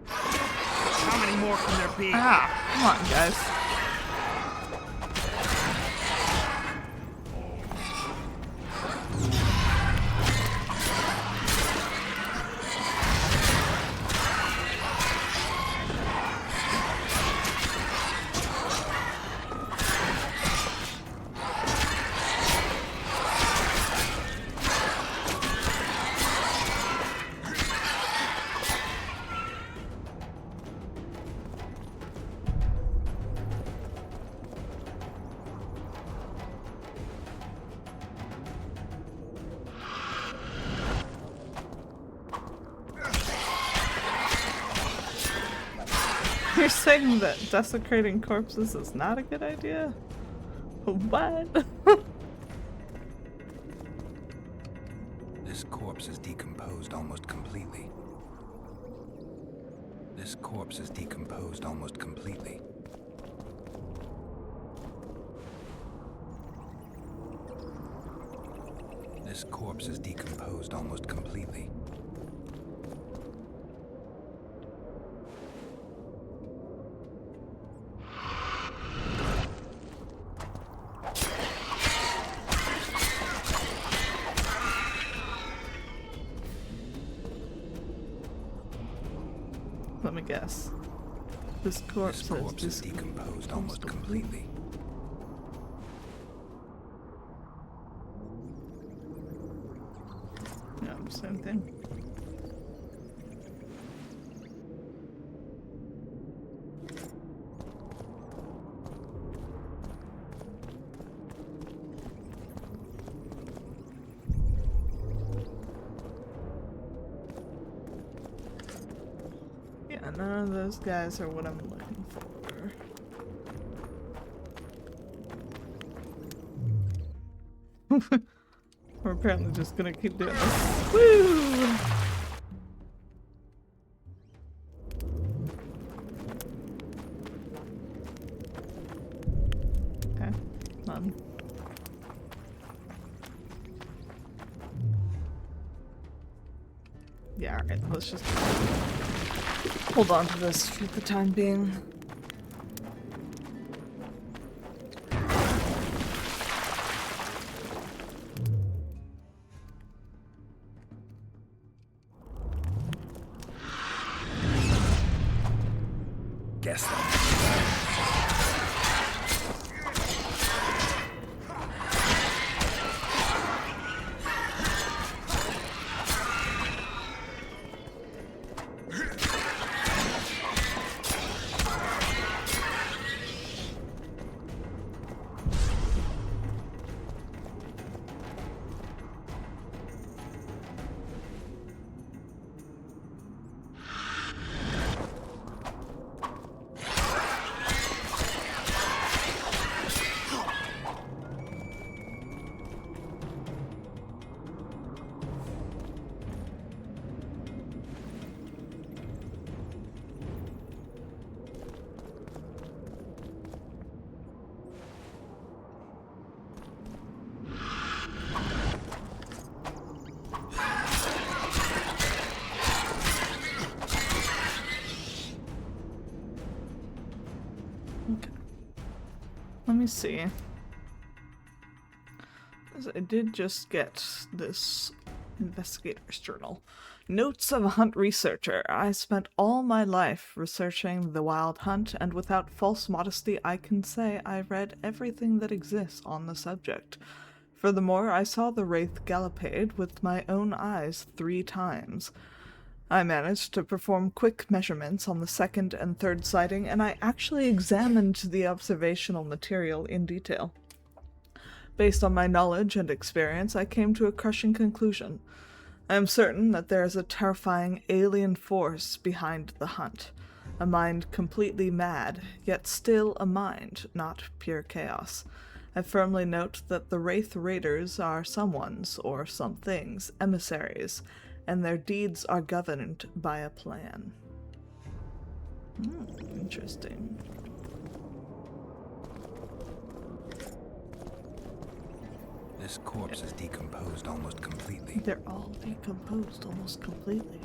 How many more can there be? Ah, come on, guys. You're saying that desecrating corpses is not a good idea? What? This corpse is decomposed almost completely. This corpse is decomposed almost completely. This corpse is decomposed almost completely. Let me guess. This corpse is decomposed almost completely. Yeah, same thing. Yeah, none of those guys are what I'm looking for. We're apparently just gonna keep doing this. Woo! Okay, none. Yeah, alright, let's just hold on to this for the time being. Guess that. Let me see. I did just get this investigator's journal. Notes of a hunt researcher. I spent all my life researching the wild hunt, and without false modesty I can say I read everything that exists on the subject. Furthermore, I saw the wraith gallopade with my own eyes 3 times. I managed to perform quick measurements on the second and third sighting, and I actually examined the observational material in detail. Based on my knowledge and experience, I came to a crushing conclusion. I am certain that there is a terrifying alien force behind the hunt. A mind completely mad, yet still a mind, not pure chaos. I firmly note that the Wraith Raiders are someone's, or something's, emissaries, and their deeds are governed by a plan. Interesting. This corpse is decomposed almost completely. They're all decomposed almost completely.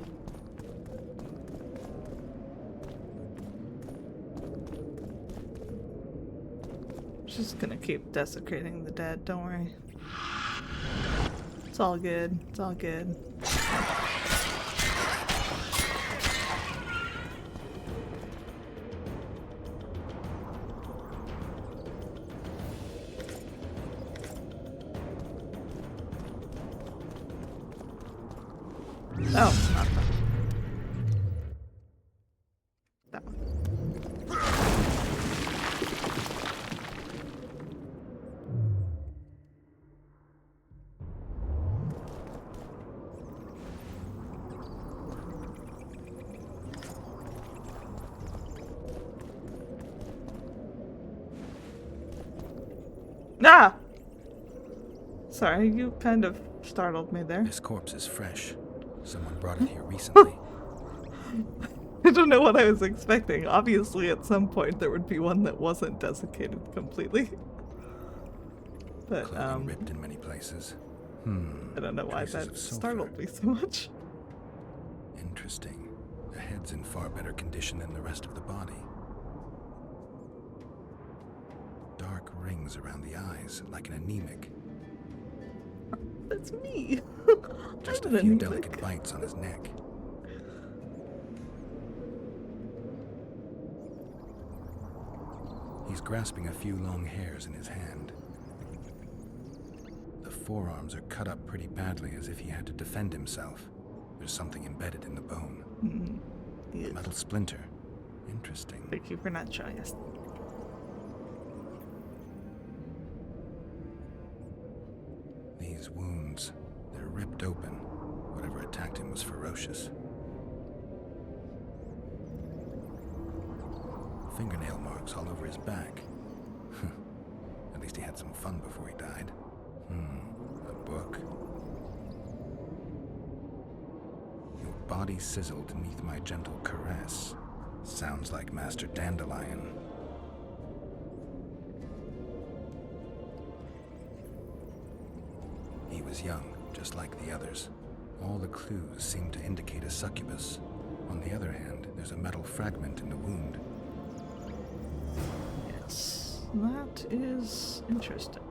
Just gonna keep desecrating the dead, don't worry. It's all good. It's all good. Oh, not that. That one. Ah! Sorry, you kind of startled me there. This corpse is fresh. Someone brought it here recently. I don't know what I was expecting. Obviously, at some point, there would be one that wasn't desiccated completely. But, Clothing ripped in many places. I don't know why that startled me so much. Interesting. The head's in far better condition than the rest of the body. Dark rings around the eyes, like an anemic. That's me. Just a few delicate bites on his neck. He's grasping a few long hairs in his hand. The forearms are cut up pretty badly, as if he had to defend himself. There's something embedded in the bone. Yes. A metal splinter. Interesting. Thank you for not showing us. These wounds, they're ripped open. Whatever attacked him was ferocious. Fingernail marks all over his back. At least he had some fun before he died. A book. Your body sizzled beneath my gentle caress. Sounds like Master Dandelion. He was young, just like the others. All the clues seem to indicate a succubus. On the other hand, there's a metal fragment in the wound. Yes, that is interesting.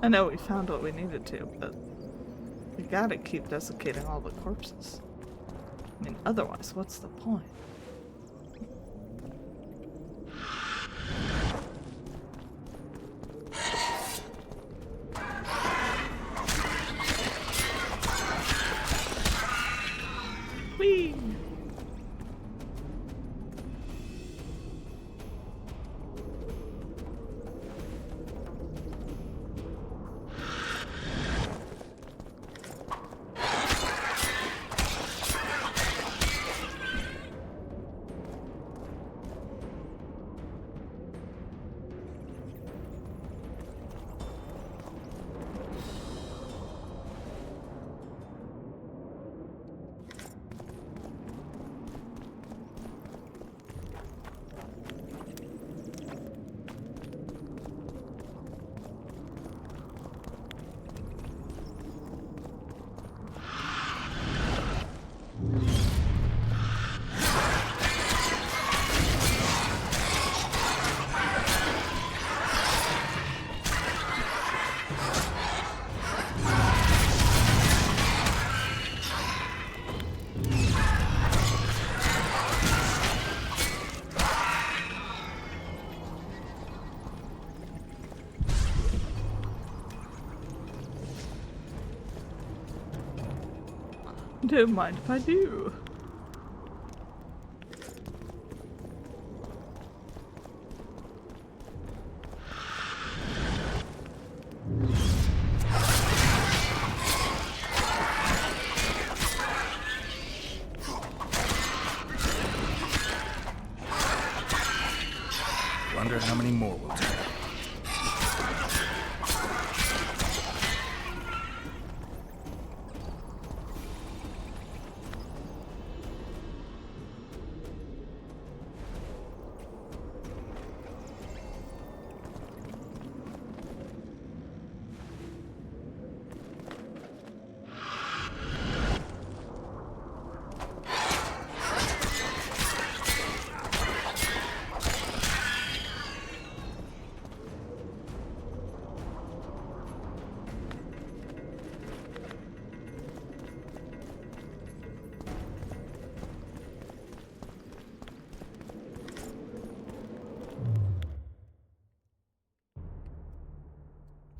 I know we found what we needed to, but we gotta keep desiccating all the corpses. I mean, otherwise, what's the point? Whee! Don't mind if I do. Wonder how many more will take.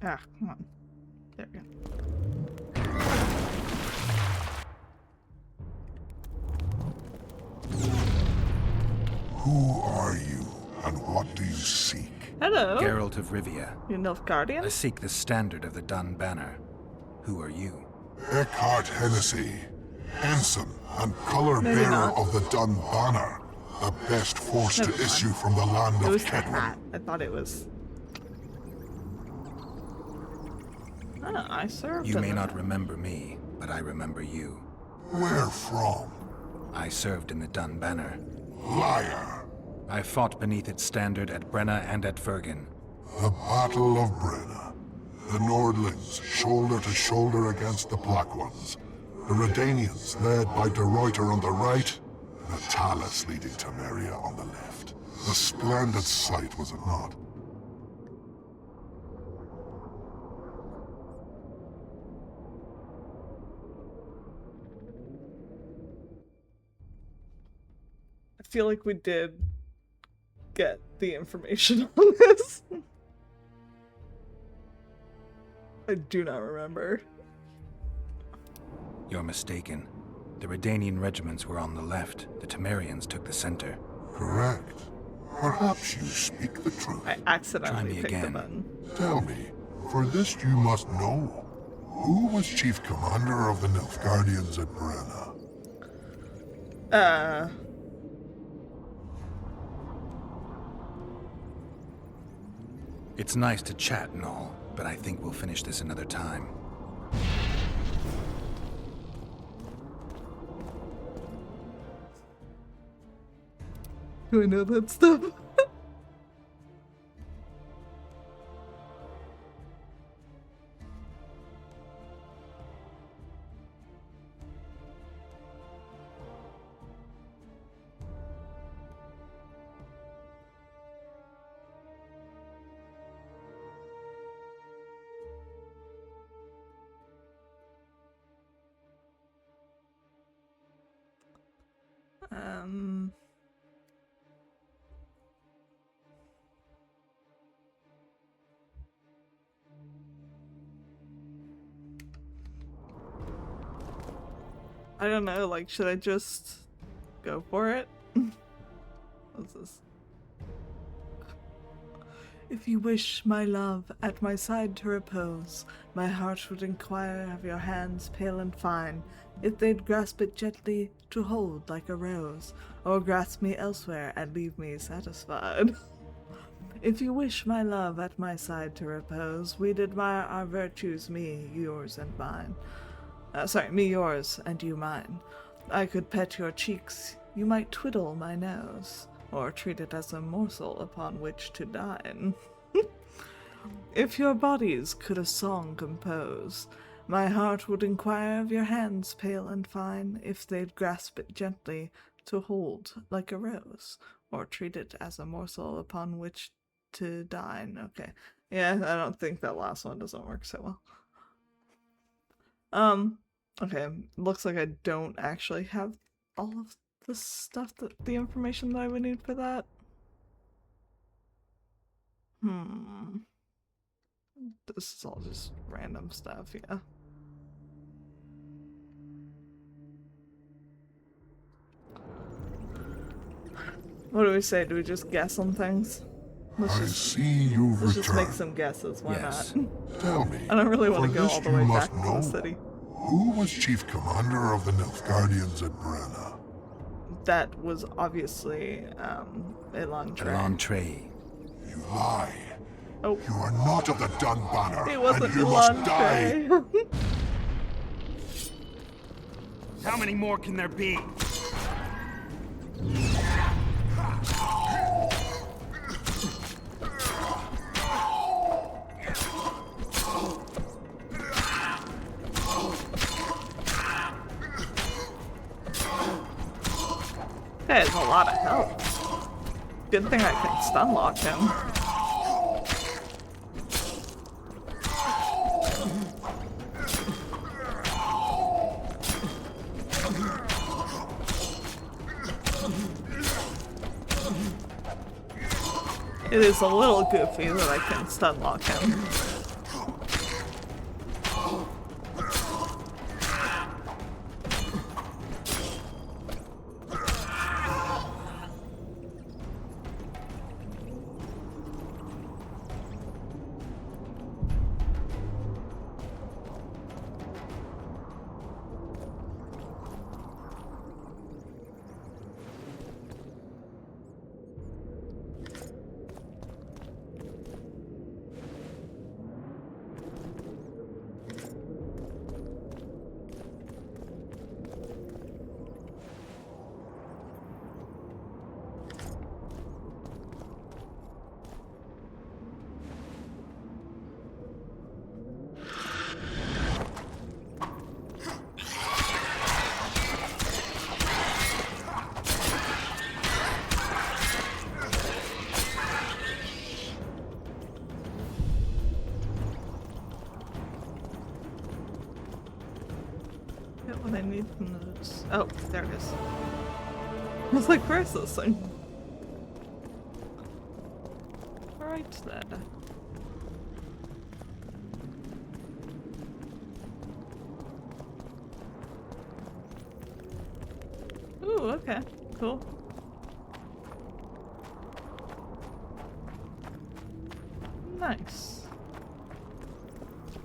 Ah, come on. There we go. Who are you, and what do you seek? Hello. Geralt of Rivia. You Nilfgaardian? I seek the standard of the Dun Banner. Who are you? Eckhart Hennessy, ensign and color-bearer of the Dun Banner, the best force to issue from the land It of was the Kedwin. hat. I thought it was... Oh, I served You in may the not hat. remember me, but I remember you. Where from? I served in the Dun Banner. Liar. I fought beneath its standard at Brenna and at Vergen. The Battle of Brenna. The Nordlings, shoulder to shoulder against the Black Ones. The Redanians, led by De Ruyter on the right, the Talus leading Temeria on the left. A splendid sight, was it not? I feel like we did get the information on this. I do not remember. You're mistaken. The Redanian regiments were on the left. The Temerians took the center. Correct. Perhaps you speak the truth. I accidentally Try me picked again. the button. Tell me, for this you must know. Who was chief commander of the Nilfgaardians at Brenna? It's nice to chat and all, but I think we'll finish this another time. Do I know that stuff? I don't know, like, should I just go for it? What's this? If you wish, my love, at my side to repose, my heart would inquire of your hands pale and fine, if they'd grasp it gently to hold like a rose, or grasp me elsewhere and leave me satisfied. If you wish, my love, at my side to repose, we'd admire our virtues, me, yours, and mine. Me yours, and you mine. I could pet your cheeks, you might twiddle my nose, or treat it as a morsel upon which to dine. If your bodies could a song compose, my heart would inquire of your hands pale and fine, if they'd grasp it gently to hold like a rose, or treat it as a morsel upon which to dine. Okay. Yeah, I don't think that last one doesn't work so well. Okay, looks like I don't actually have all of the stuff the information that I would need for that. This is all just random stuff, yeah. What do we say? Do we just guess on things? I see you've Let's just make returned. some guesses, why Yes. not? Tell me, I don't really want for to go this all the you way must back to know. the city. Who was chief commander of the Nilfgaardians at Brenna? That was obviously Elantre. Elantre. You lie. Oh. You are not of the Dun Banner, It wasn't and you must die. Elantre. How many more can there be? That is a lot of help. Good thing I can stun lock him. It is a little goofy that I can stun lock him. Oh, there it is. I was like, where's this thing? Right then. Ooh, okay. Cool. Nice.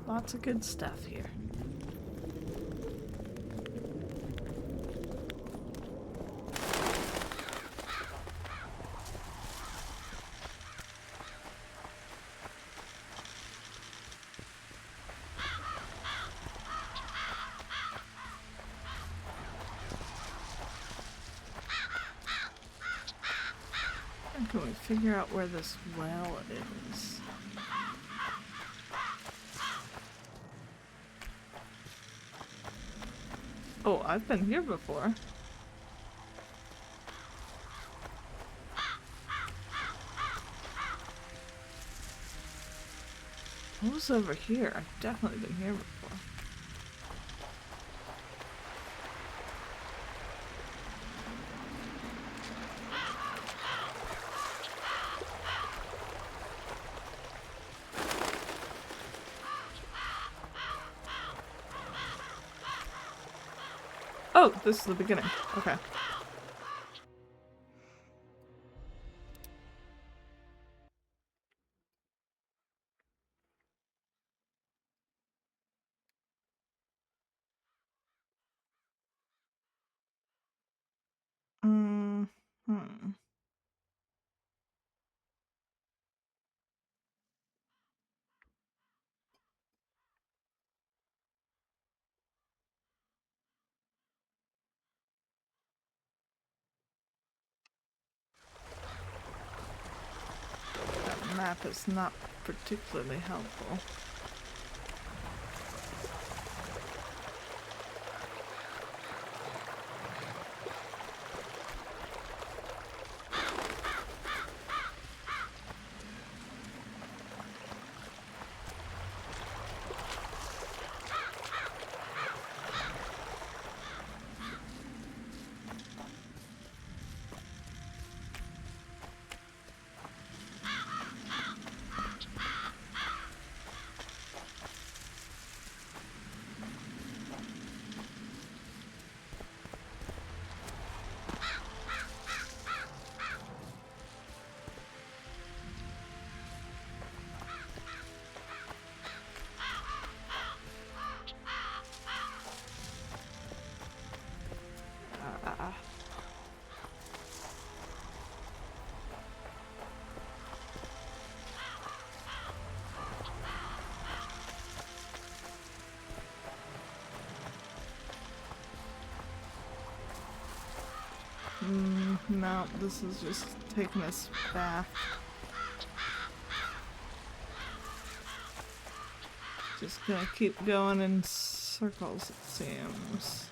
Lots of good stuff here. Can we figure out where this well is? Oh, I've been here before. What was over here? I've definitely been here before. Oh, this is the beginning. Okay. Hmm. That map is not particularly helpful. No, this is just taking us back. Just gonna keep going in circles, it seems.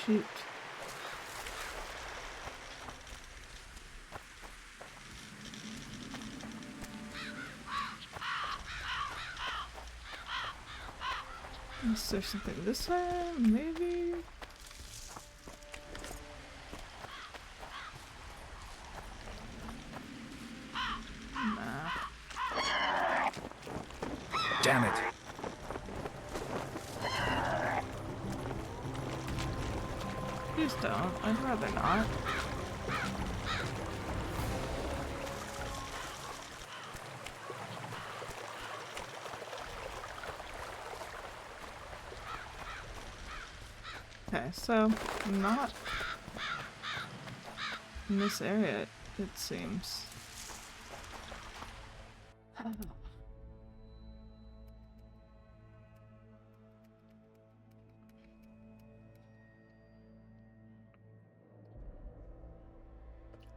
Shoot. Is there something this way? Maybe? Nah. Damn it. Please don't. I'd rather not. Okay, so not in this area, it seems.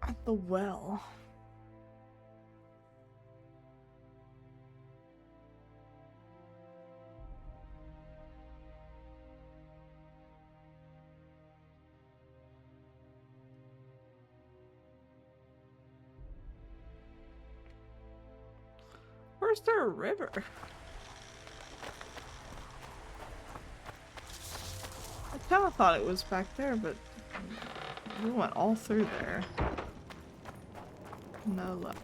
At the well. Where's there a river? kind of thought it was back there, but we went all through there. No luck.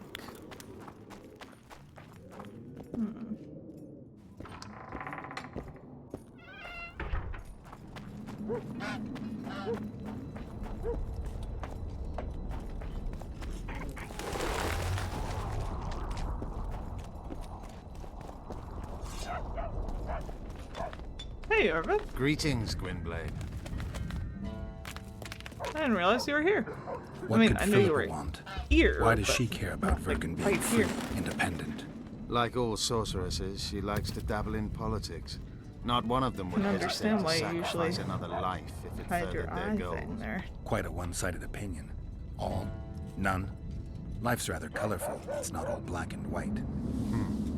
Hey, Irvin. Greetings, Gwynblade. I didn't realize you were here. What I mean, could I knew you were Philippa want? here. Why does but she care about like, Vergen being right free, here. independent? Like all sorceresses, she likes to dabble in politics. Not one of them would I can hesitate understand to why you sacrifice usually another life if it hide your furthered their eye goals. thing there. Quite a one-sided opinion. All? None? Life's rather colorful. It's not all black and white.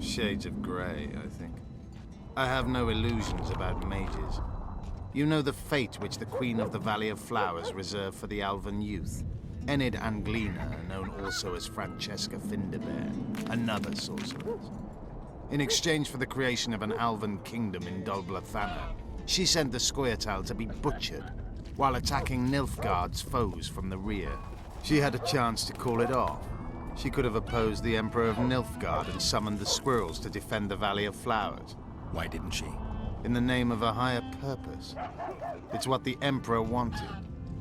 Shades of grey, I think. I have no illusions about mages. You know the fate which the Queen of the Valley of Flowers reserved for the Alvan youth. Enid Anglina, known also as Francesca Finderbear, another sorceress. In exchange for the creation of an Alvan kingdom in Dol Blathanna, she sent the Scoia'tael to be butchered while attacking Nilfgaard's foes from the rear. She had a chance to call it off. She could have opposed the Emperor of Nilfgaard and summoned the squirrels to defend the Valley of Flowers. Why didn't she? In the name of a higher purpose. It's what the Emperor wanted.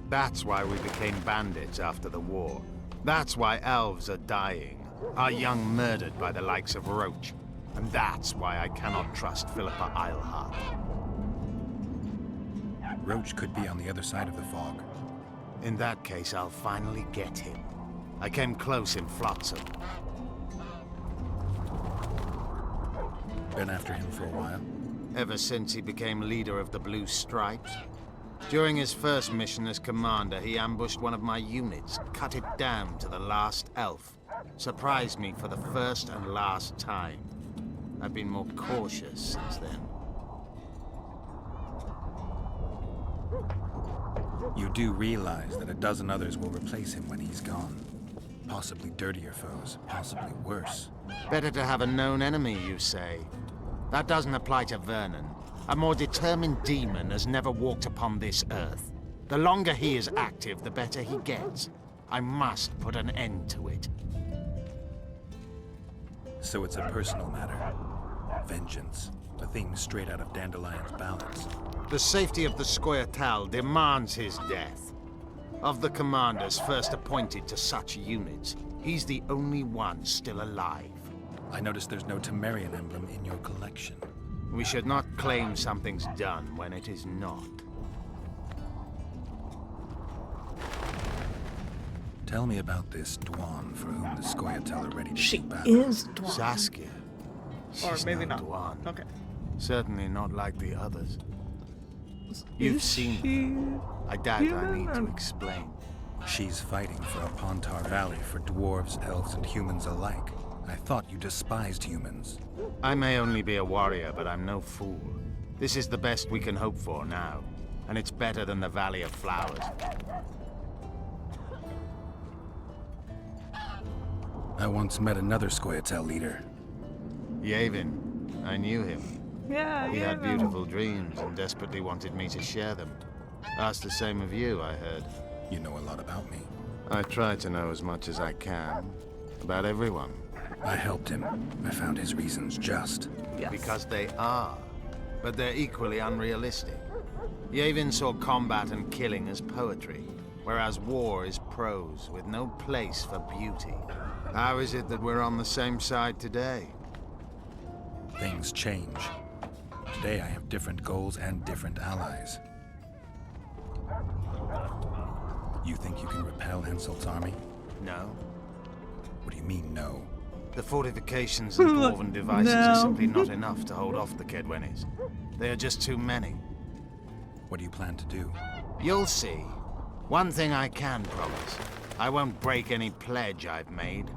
That's why we became bandits after the war. That's why elves are dying, our young murdered by the likes of Roach. And that's why I cannot trust Philippa Eilhart. Roach could be on the other side of the fog. In that case, I'll finally get him. I came close in Flotsam. Been after him for a while? Ever since he became leader of the Blue Stripes. During his first mission as commander, he ambushed one of my units, cut it down to the last elf. Surprised me for the first and last time. I've been more cautious since then. You do realize that a dozen others will replace him when he's gone. Possibly dirtier foes, possibly worse. Better to have a known enemy, you say. That doesn't apply to Vernon. A more determined demon has never walked upon this earth. The longer he is active, the better he gets. I must put an end to it. So it's a personal matter. Vengeance. A theme straight out of Dandelion's ballads. The safety of the Scoia'tael demands his death. Of the commanders first appointed to such units, he's the only one still alive. I noticed there's no Temerian emblem in your collection. We should not claim something's done when it is not. Tell me about this Dwan for whom the Scoia'tael are ready to She do battle. is Dwan. Saskia. Or She's maybe no not. Dwan. Okay. Certainly not like the others. You've Is seen she her. I doubt I need to human? explain. She's fighting for Apontar Valley for dwarves, elves, and humans alike. I thought you despised humans. I may only be a warrior, but I'm no fool. This is the best we can hope for now, and it's better than the Valley of Flowers. I once met another Scoia'tael leader. Yavin. I knew him. Yeah, He yeah. had beautiful dreams and desperately wanted me to share them. Asked the same of you, I heard. You know a lot about me. I try to know as much as I can. About everyone. I helped him. I found his reasons just. Yes. Because they are. But they're equally unrealistic. Yavin saw combat and killing as poetry, whereas war is prose with no place for beauty. How is it that we're on the same side today? Things change. Today I have different goals and different allies. You think you can repel Henselt's army? No. What do you mean, no? The fortifications and dwarven devices are No. simply not enough to hold off the Kedwenis. They are just too many. What do you plan to do? You'll see. One thing I can promise. I won't break any pledge I've made.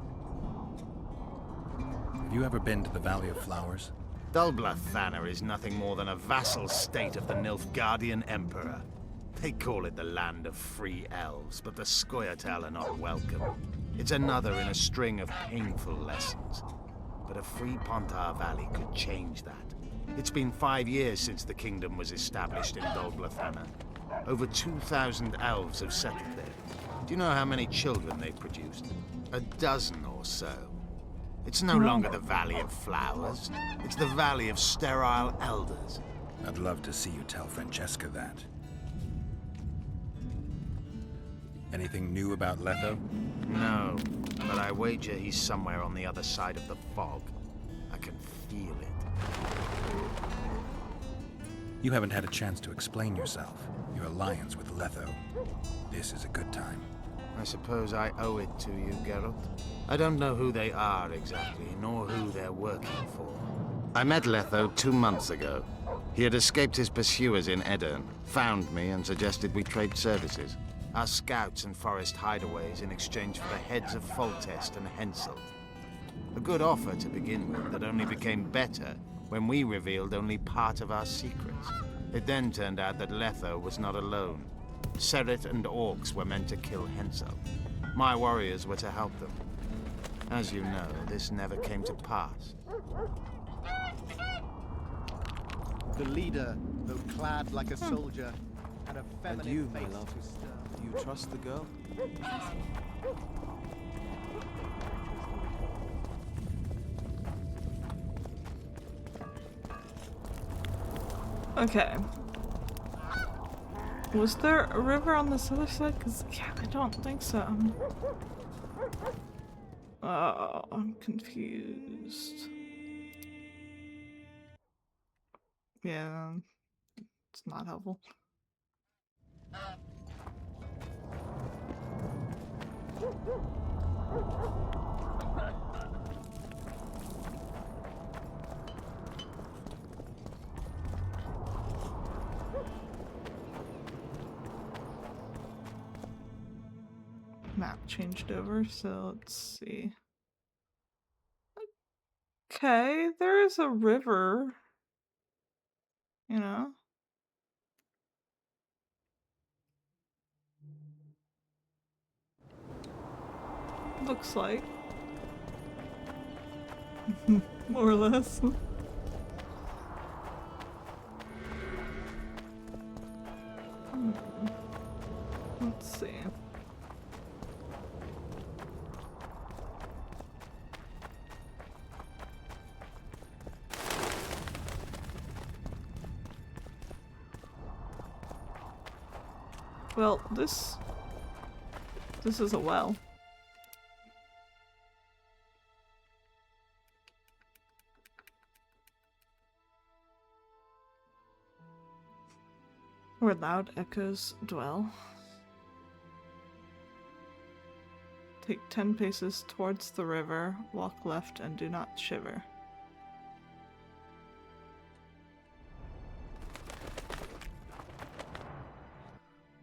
Have you ever been to the Valley of Flowers? Dol Blathanna is nothing more than a vassal state of the Nilfgaardian Emperor. They call it the land of free elves, but the Scoia'tael are not welcome. It's another in a string of painful lessons. But a free Pontar Valley could change that. It's been 5 years since the kingdom was established in Dol Blathanna. Over 2,000 elves have settled there. Do you know how many children they've produced? A dozen or so. It's no longer the Valley of Flowers. It's the Valley of Sterile Elders. I'd love to see you tell Francesca that. Anything new about Letho? No, but I wager he's somewhere on the other side of the fog. I can feel it. You haven't had a chance to explain yourself. Your alliance with Letho. This is a good time. I suppose I owe it to you, Geralt. I don't know who they are exactly, nor who they're working for. I met Letho 2 months ago. He had escaped his pursuers in Edirn, found me and suggested we trade services. Our scouts and forest hideaways in exchange for the heads of Foltest and Henselt. A good offer to begin with that only became better when we revealed only part of our secrets. It then turned out that Letho was not alone. Seret and orcs were meant to kill Henselt. My warriors were to help them. As you know, this never came to pass. The leader, though clad like a soldier, had a feminine face to stir. Do you trust the girl? Okay. Was there a river on this other side? Because, yeah, I don't think so. Oh, I'm confused. Yeah, it's not helpful. Map changed over, so let's see. Okay, there is a river. You know? Looks like. More or less. Let's see. Well, this is a well. Where loud echoes dwell. Take 10 paces towards the river, walk left and do not shiver.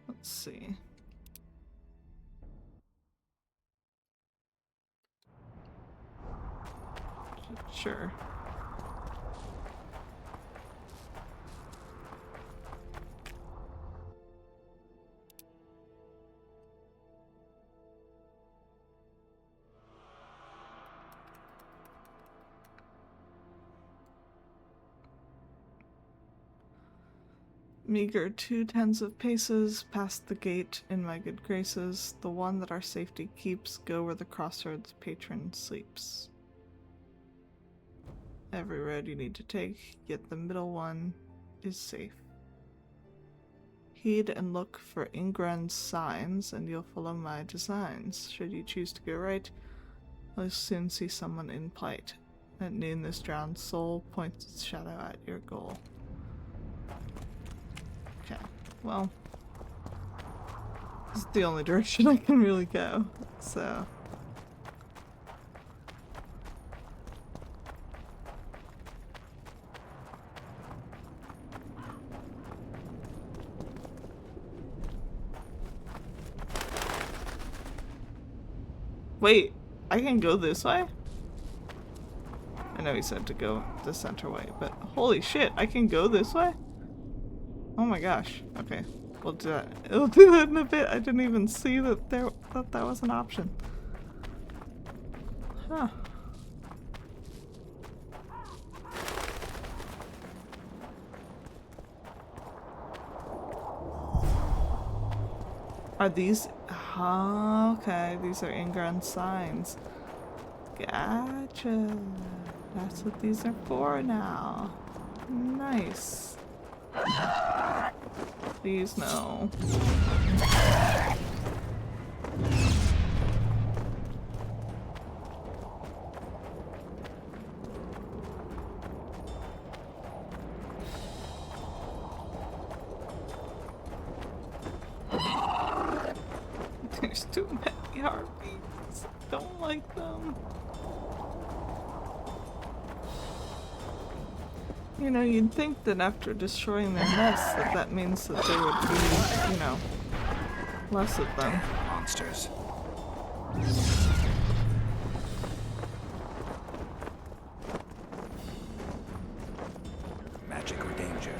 Let's see. Sure. Meager 2/10 of paces past the gate in my good graces, the one that our safety keeps, go where the crossroads patron sleeps. Every road you need to take, yet the middle one is safe. Heed and look for Ingran's signs, and you'll follow my designs. Should you choose to go right, you'll soon see someone in plight. At noon, this drowned soul points its shadow at your goal. Okay, well, this is the only direction I can really go, so... Wait, I can go this way? I know he said to go the center way, but holy shit, I can go this way? Oh my gosh. Okay, we'll do that. We'll do that in a bit. I didn't even see that that was an option. Huh. Are these... Oh, okay, these are Ingran signs. Gotcha. That's what these are for now. Nice. Please no. There's too many harpies. Don't like them. You know, you'd think that after destroying their nests that means that there would be, you know, less of them. Monsters. Magic or danger?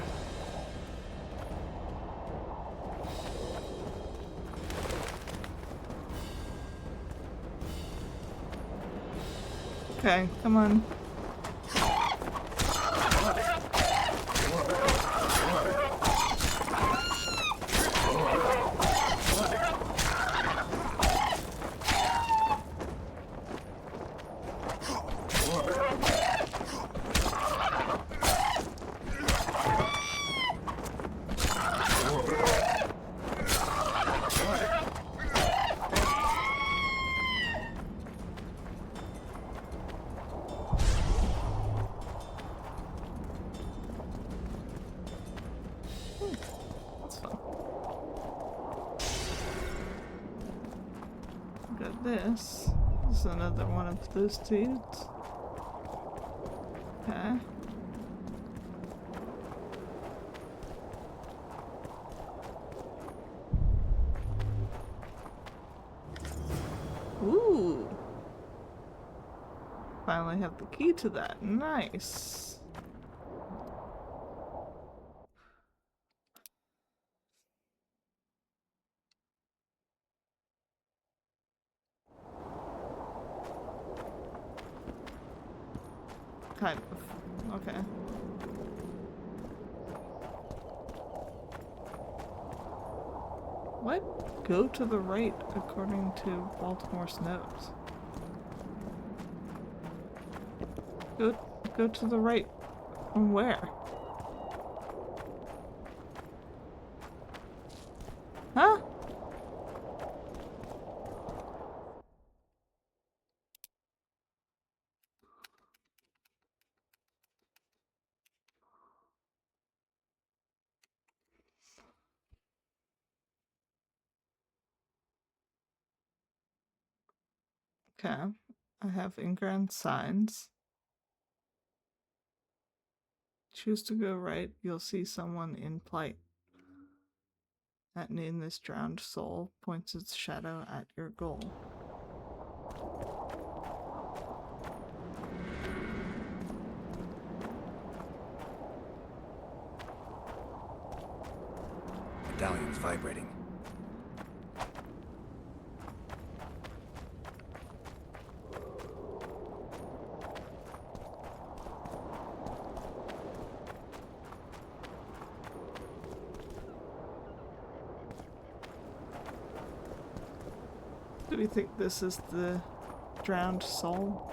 Okay, come on. This is another one of those dudes. Okay. Ooh. Finally have the key to that. Nice. Kind of. Okay. What? Go to the right, according to Baltimore's notes. Go to the right. From where? Huh? Okay, I have Ingran signs. Choose to go right, you'll see someone in plight. That name, this drowned soul points its shadow at your goal. Medallion's vibrating. Do we think this is the drowned soul?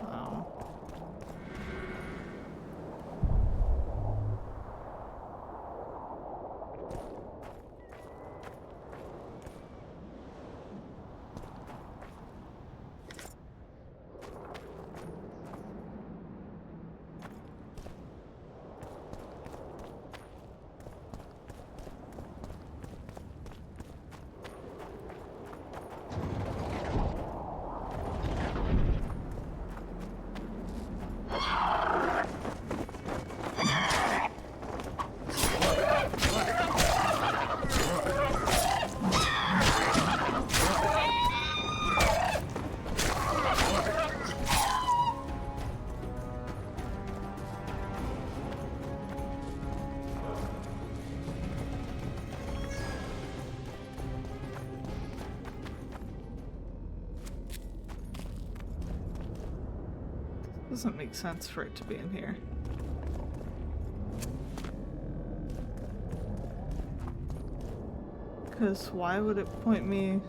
Doesn't make sense for it to be in here. Because why would it point me...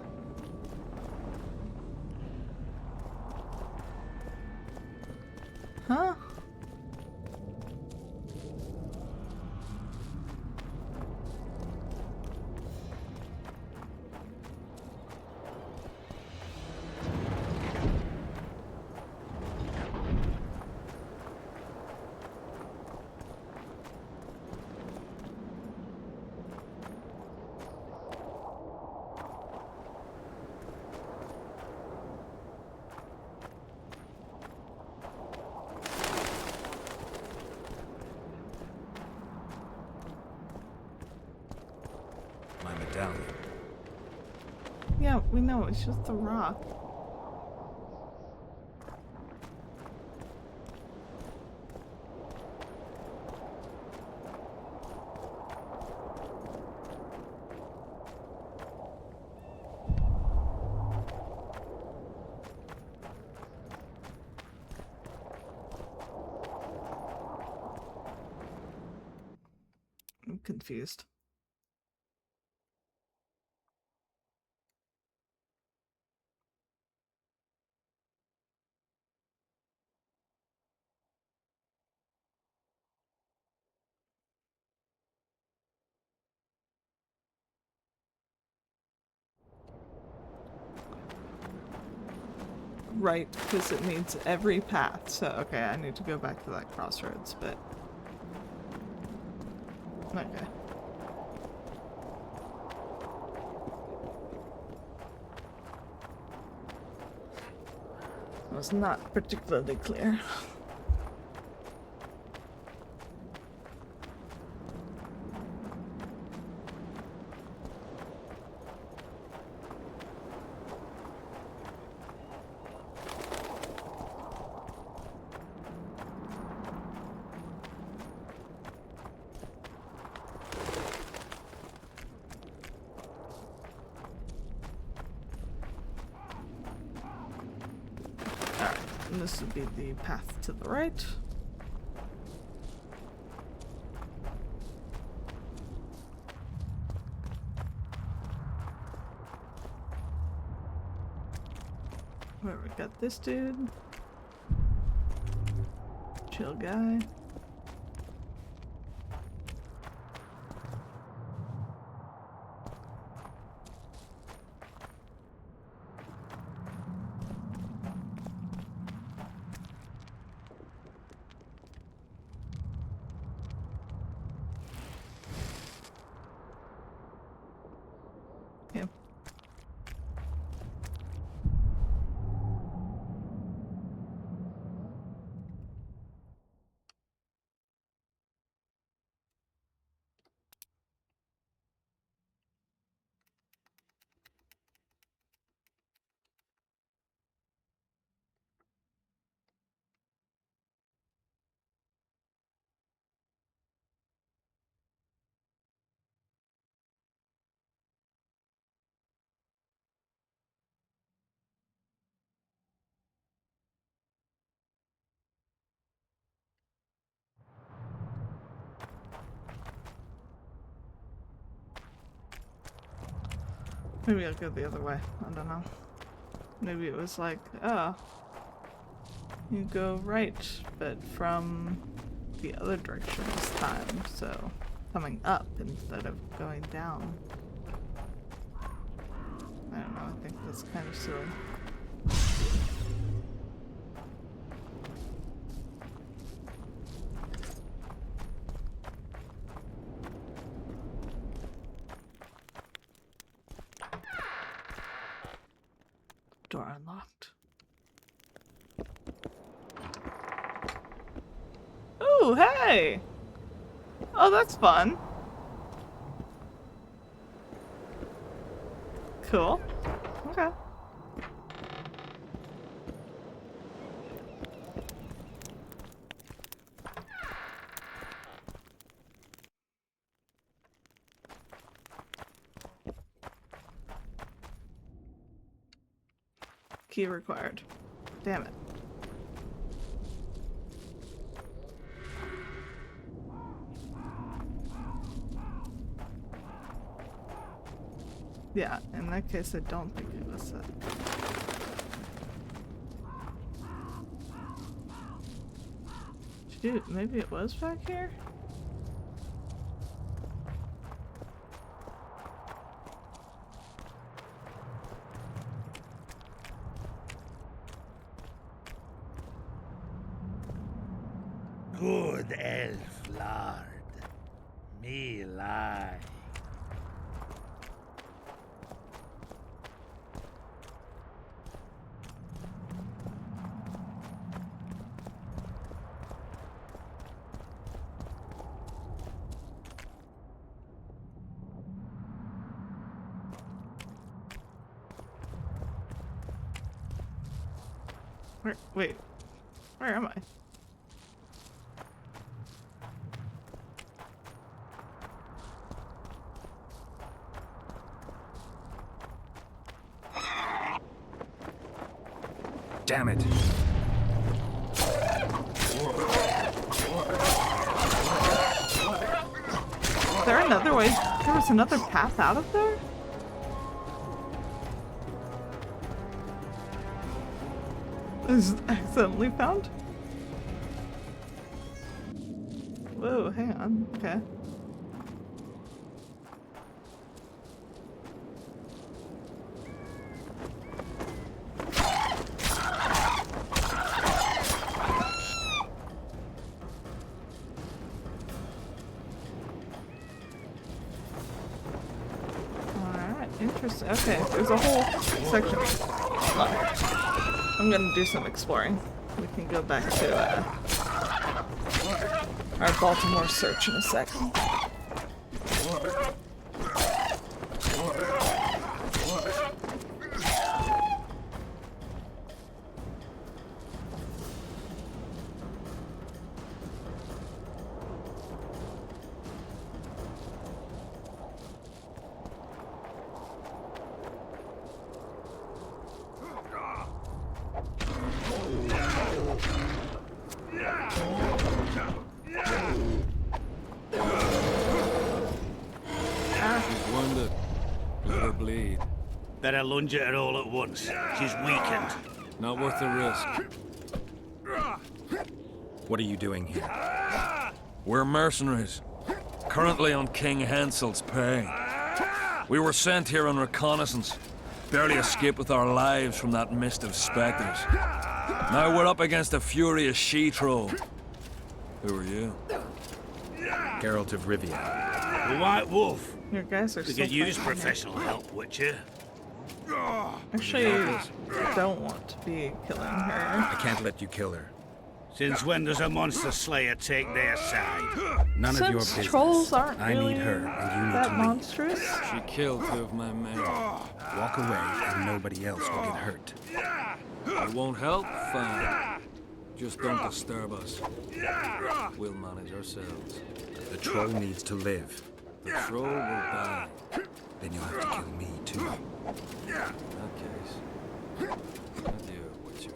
Huh? My medallion. Yeah, we know, it's just a rock. I'm confused. Right, because it needs every path. So, okay, I need to go back to that crossroads, but... Okay. It was not particularly clear. And this would be the path to the right. Where we got this dude. Chill guy. Maybe I'll go the other way. I don't know. Maybe it was like, oh, you go right, but from the other direction this time, so coming up instead of going down. I don't know, I think that's kind of silly. Door unlocked. Ooh, hey! Oh, that's fun. Cool. Okay. Key required. Damn it. Yeah, in that case, I don't think it was it. Shoot, maybe it was back here? Good elf lord. Me lie. Wait, where am I? Damn it. Is there another way? There was another path out of there? Is accidentally found? Whoa, hang on. Okay. Alright, interesting. Okay, there's a whole section. I'm gonna do some exploring. We can go back to our Baltimore search in a second. Better lunge at her all at once. She's weakened. Not worth the risk. What are you doing here? We're mercenaries, currently on King Hansel's pay. We were sent here on reconnaissance, barely escaped with our lives from that mist of specters. Now we're up against a furious she-troll. Who are you? Geralt of Rivia. The White Wolf. Your guys are We so could use funny. professional help, Witcher. Actually, I don't want to be killing her. I can't let you kill her. Since when does a monster slayer take their side? None of your Since business. trolls aren't I really need her, and you need that to leave. monstrous. She killed 2 of my men. Walk away, and nobody else will get hurt. It won't help? Fine. Just don't disturb us. We'll manage ourselves. The troll needs to live. The troll will die. Then you'll have to kill me, too. In that case, adieu, Witcher.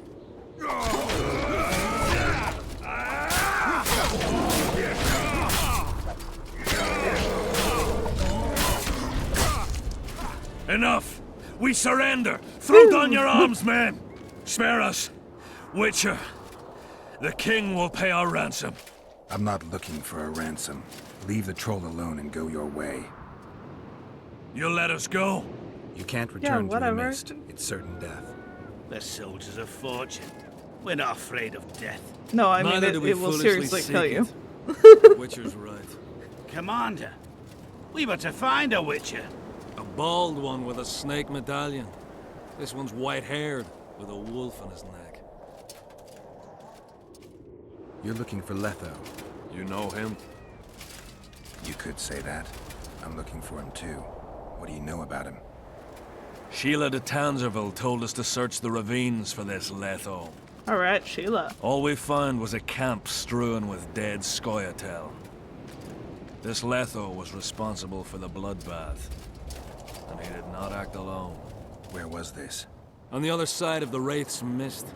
Enough! We surrender! Throw down your arms, men! Spare us! Witcher, the king will pay our ransom. I'm not looking for a ransom. Leave the troll alone and go your way. You'll let us go? You can't return to your whatever. mist. It's certain death. The soldiers of fortune. We're not afraid of death. No, I mean Neither it, do we it will foolishly seriously seek kill you. it. Witcher's right. Commander, we were to find a Witcher. A bald one with a snake medallion. This one's white-haired, with a wolf on his neck. You're looking for Letho. You know him? You could say that. I'm looking for him, too. What do you know about him? Sheila de Tanserville told us to search the ravines for this Letho. Alright, Sheila. All we found was a camp strewn with dead Scoia'tael. This Letho was responsible for the bloodbath. And he did not act alone. Where was this? On the other side of the Wraith's mist.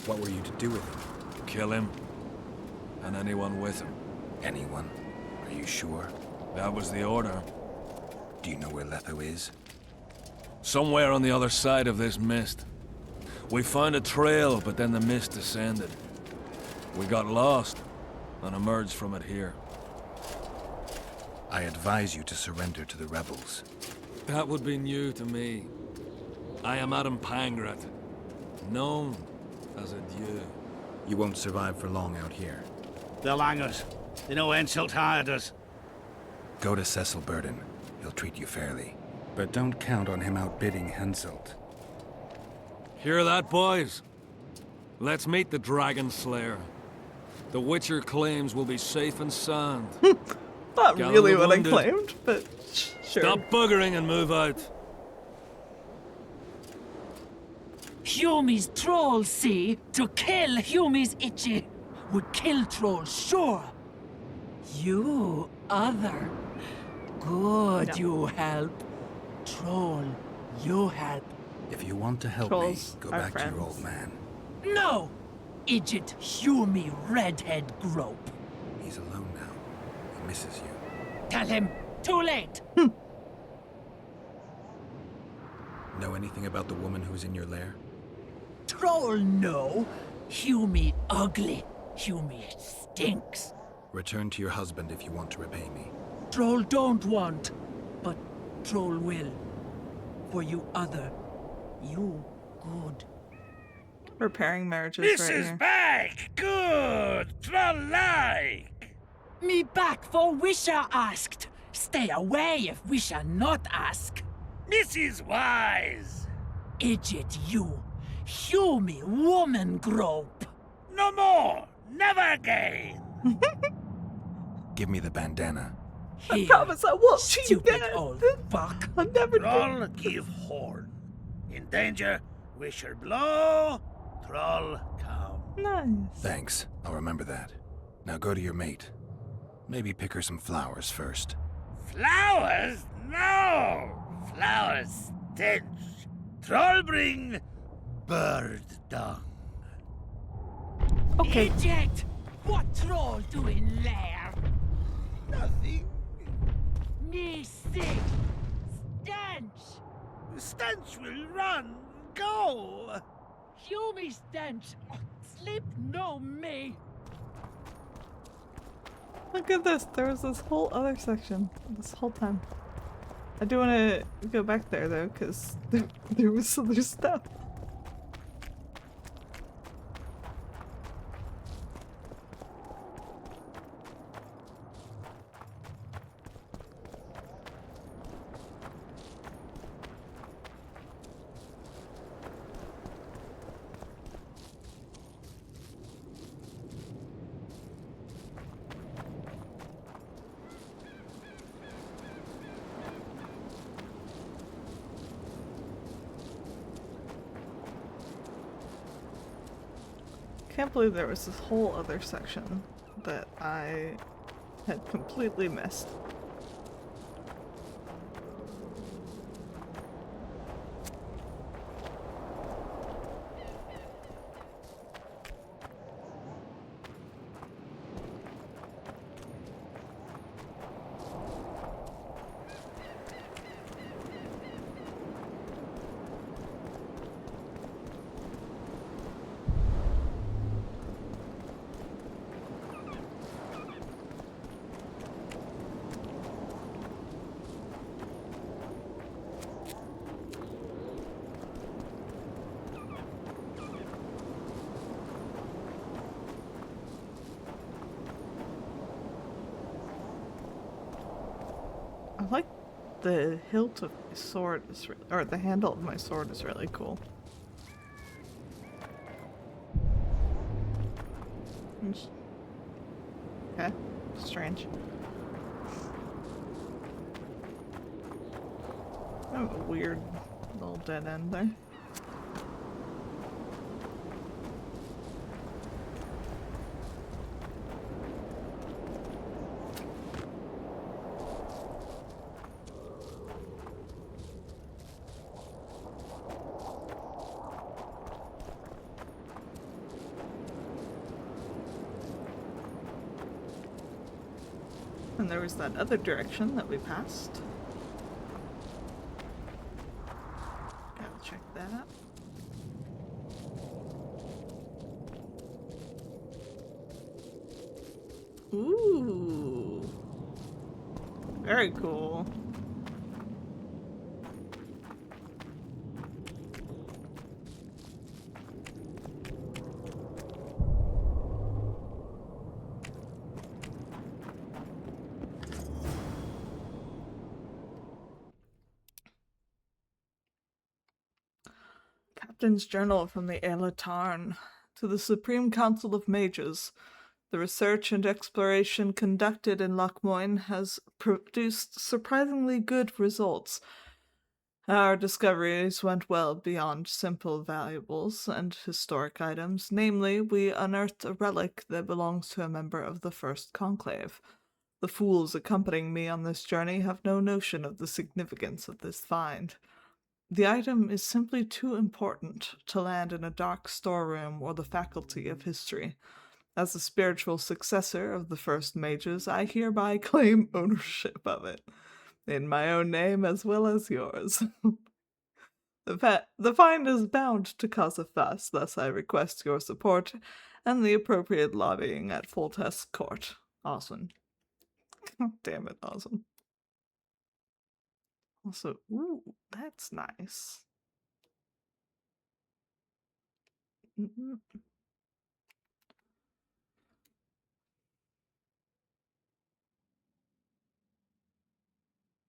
What were you to do with him? Kill him. And anyone with him. Anyone? Are you sure? That was the order. Do you know where Letho is? Somewhere on the other side of this mist. We found a trail, but then the mist descended. We got lost and emerged from it here. I advise you to surrender to the rebels. That would be new to me. I am Adam Pangrat, known as a Dieu. You won't survive for long out here. They'll hang us. They know Henselt hired us. Go to Cecil Burden. He'll treat you fairly. But don't count on him outbidding Henselt. Hear that, boys? Let's meet the Dragon Slayer. The Witcher claims we'll be safe and sound. Not Gather really the what I wounded. claimed, but sure. Stop buggering and move out. Humi's trolls, see? To kill Humi's itchy. Would kill trolls, sure. You, other. Good, No. you help. Troll, you help. If you want to help Trolls me, go are back to your friends. old man. No! Idjit Humi redhead grope. He's alone now. He misses you. Tell him, too late. Know anything about the woman who's in your lair? Troll, no. Humi ugly. Humi stinks. Return to your husband if you want to repay me. Troll don't want, but Troll will. For you other, you good. Repairing marriages This right is here. back! Good! Troll-like! Me back for Wisha asked. Stay away if Wisha not ask. Mrs. Wise! Idjit you. Humi woman grope. No more! Never again! Give me the bandana. I Here, promise I won't cheat stupid again. old fuck. I'll never do. Troll give horn. In danger, wisher blow, troll come. Nice. Thanks. I'll remember that. Now go to your mate. Maybe pick her some flowers first. Flowers? No! Flowers stench. Troll bring bird dung. Okay. Eject! What troll doing there? Nothing. Me sick. Stench! Stench will run. Go! Humi stench. Sleep no me. Look at this. There was this whole other section this whole time. I do want to go back there though, because there was other stuff. Can't believe there was this whole other section that I had completely missed. I like the hilt of my sword, or the handle of my sword is really cool. Okay, strange. I have a weird little dead end there. And there was that other direction that we passed. check that out. Ooh. Very cool. Captain's Journal from the Tarn. To the Supreme Council of Mages. The research and exploration conducted in Lochmoin has produced surprisingly good results. Our discoveries went well beyond simple valuables and historic items. Namely, we unearthed a relic that belongs to a member of the First Conclave. The fools accompanying me on this journey have no notion of the significance of this find. The item is simply too important to land in a dark storeroom or the faculty of history. As the spiritual successor of the first mages, I hereby claim ownership of it, in my own name as well as yours. The find is bound to cause a fuss, thus I request your support and the appropriate lobbying at Foltest Court. Awesome. Damn it, awesome. Also, ooh, that's nice.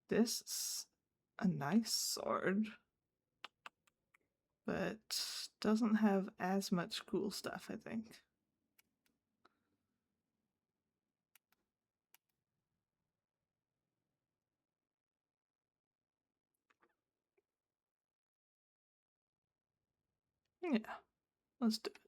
This is a nice sword, but doesn't have as much cool stuff, I think. Yeah, let's do it.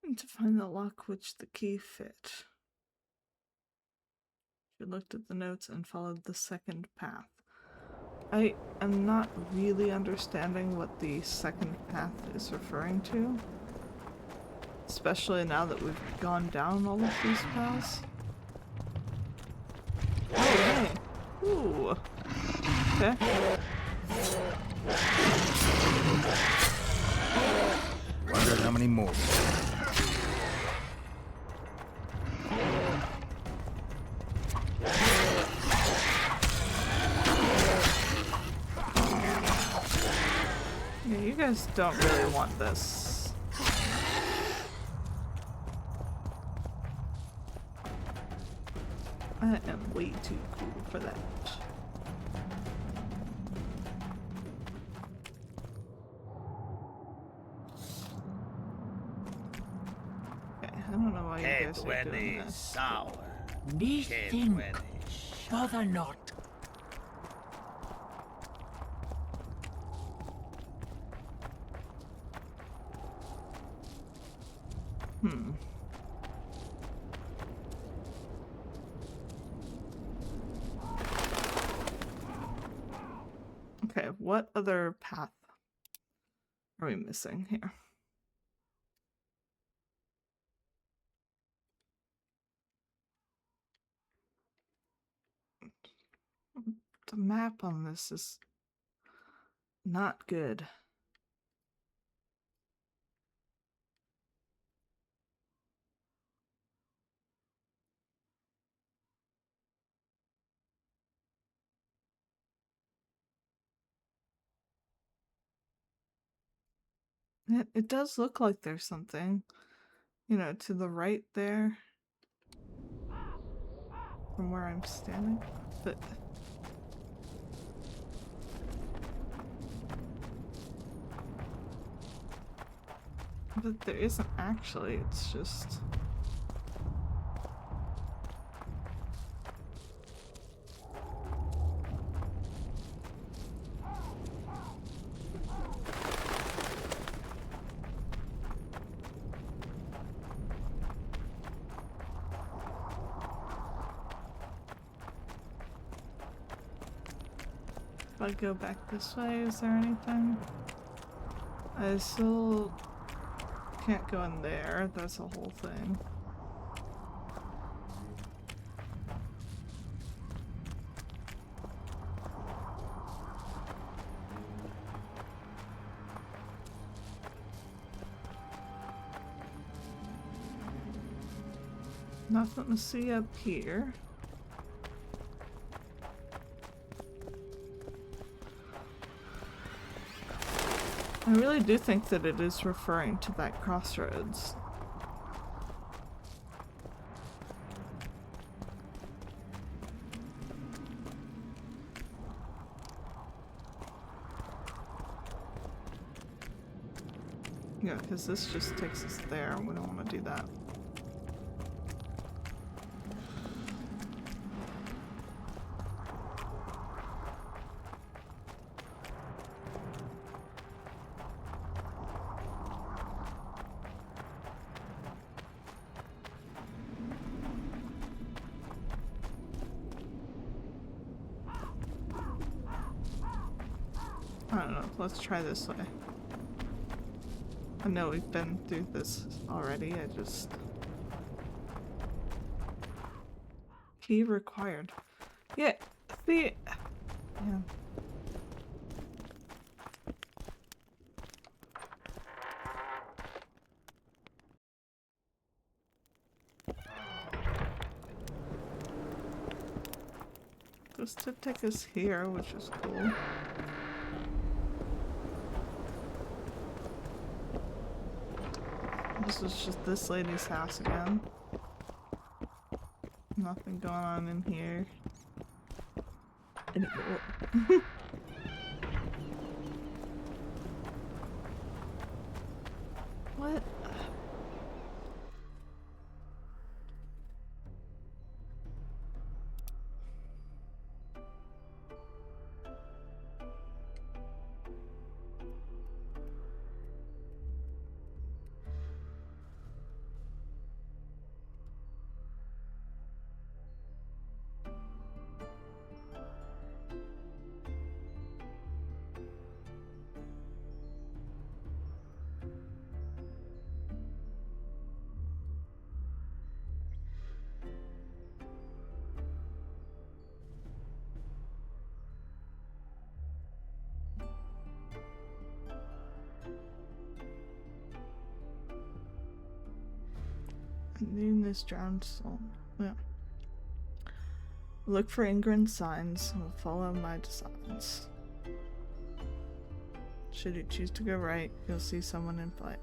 And to find the lock which the key fit. She looked at the notes and followed the second path. I am not really understanding what the second path is referring to. Especially now that we've gone down all of these paths. Oh, hey. Ooh. Okay. Wonder how many more. Yeah, you guys don't really want this. I am way too cool for that. Okay, I don't know why you guys are doing this. Sour. Me think. Bother not. Okay, what other path are we missing here? The map on this is not good. It does look like there's something, you know, to the right there from where I'm standing, but there isn't actually, it's just... If I go back this way, is there anything? I still can't go in there, that's a whole thing. Nothing to see up here. I really do think that it is referring to that crossroads. Yeah, because this just takes us there, and we don't want to do that. I don't know, let's try this way. I know we've been through this already, I just... Key required. Yeah, see... Yeah. This did take us here, which is cool. This is just this lady's house again. Nothing going on in here anymore. What? Name this drowned soul. Yeah. Look for Ingrid signs and follow my designs. Should you choose to go right, you'll see someone in flight.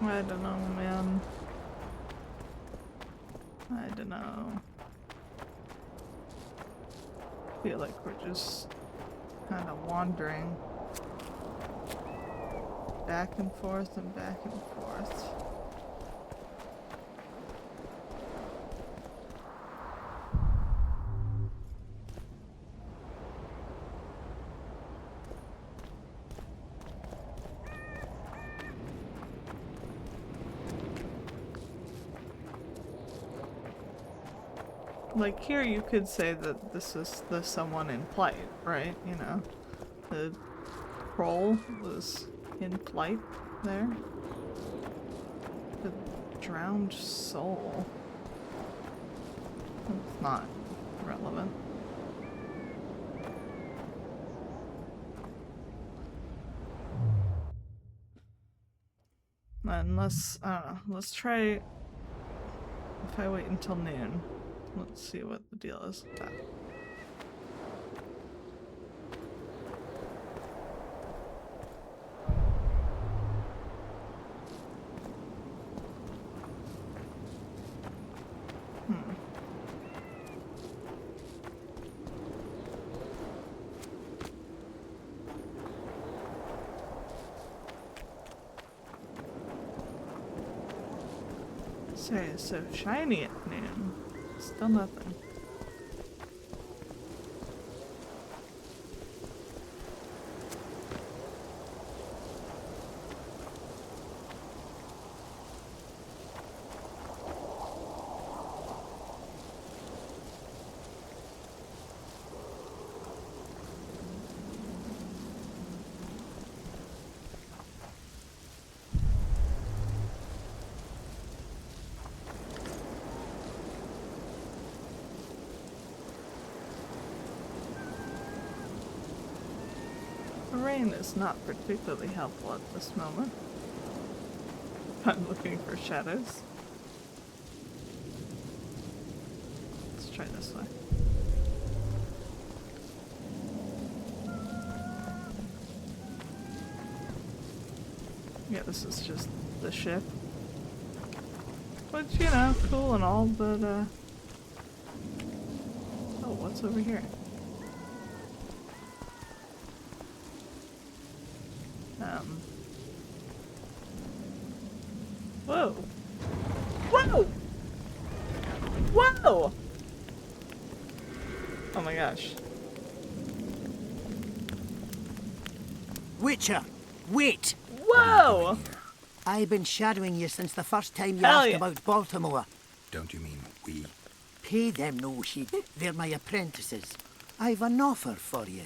I don't know, man. I don't know. I feel like we're just kind of wandering back and forth and back and forth. Like here you could say that this is the someone in plight, right? You know, the troll was in plight there. The drowned soul. It's not relevant. Unless, I don't know, let's try, if I wait until noon. Let's see what the deal is with that. Sorry, it's so shiny at noon. Still nothing. The rain is not particularly helpful at this moment. I'm looking for shadows. Let's try this way. Yeah, this is just the ship. Which, you know, cool and all, but, oh, what's over here? Whoa! Whoa! Whoa! Oh my gosh. Witcher, wait! Whoa! I've been shadowing you since the first time you Hell asked yeah. about Baltimore. Don't you mean we? Pay them no heed. They're my apprentices. I've an offer for you.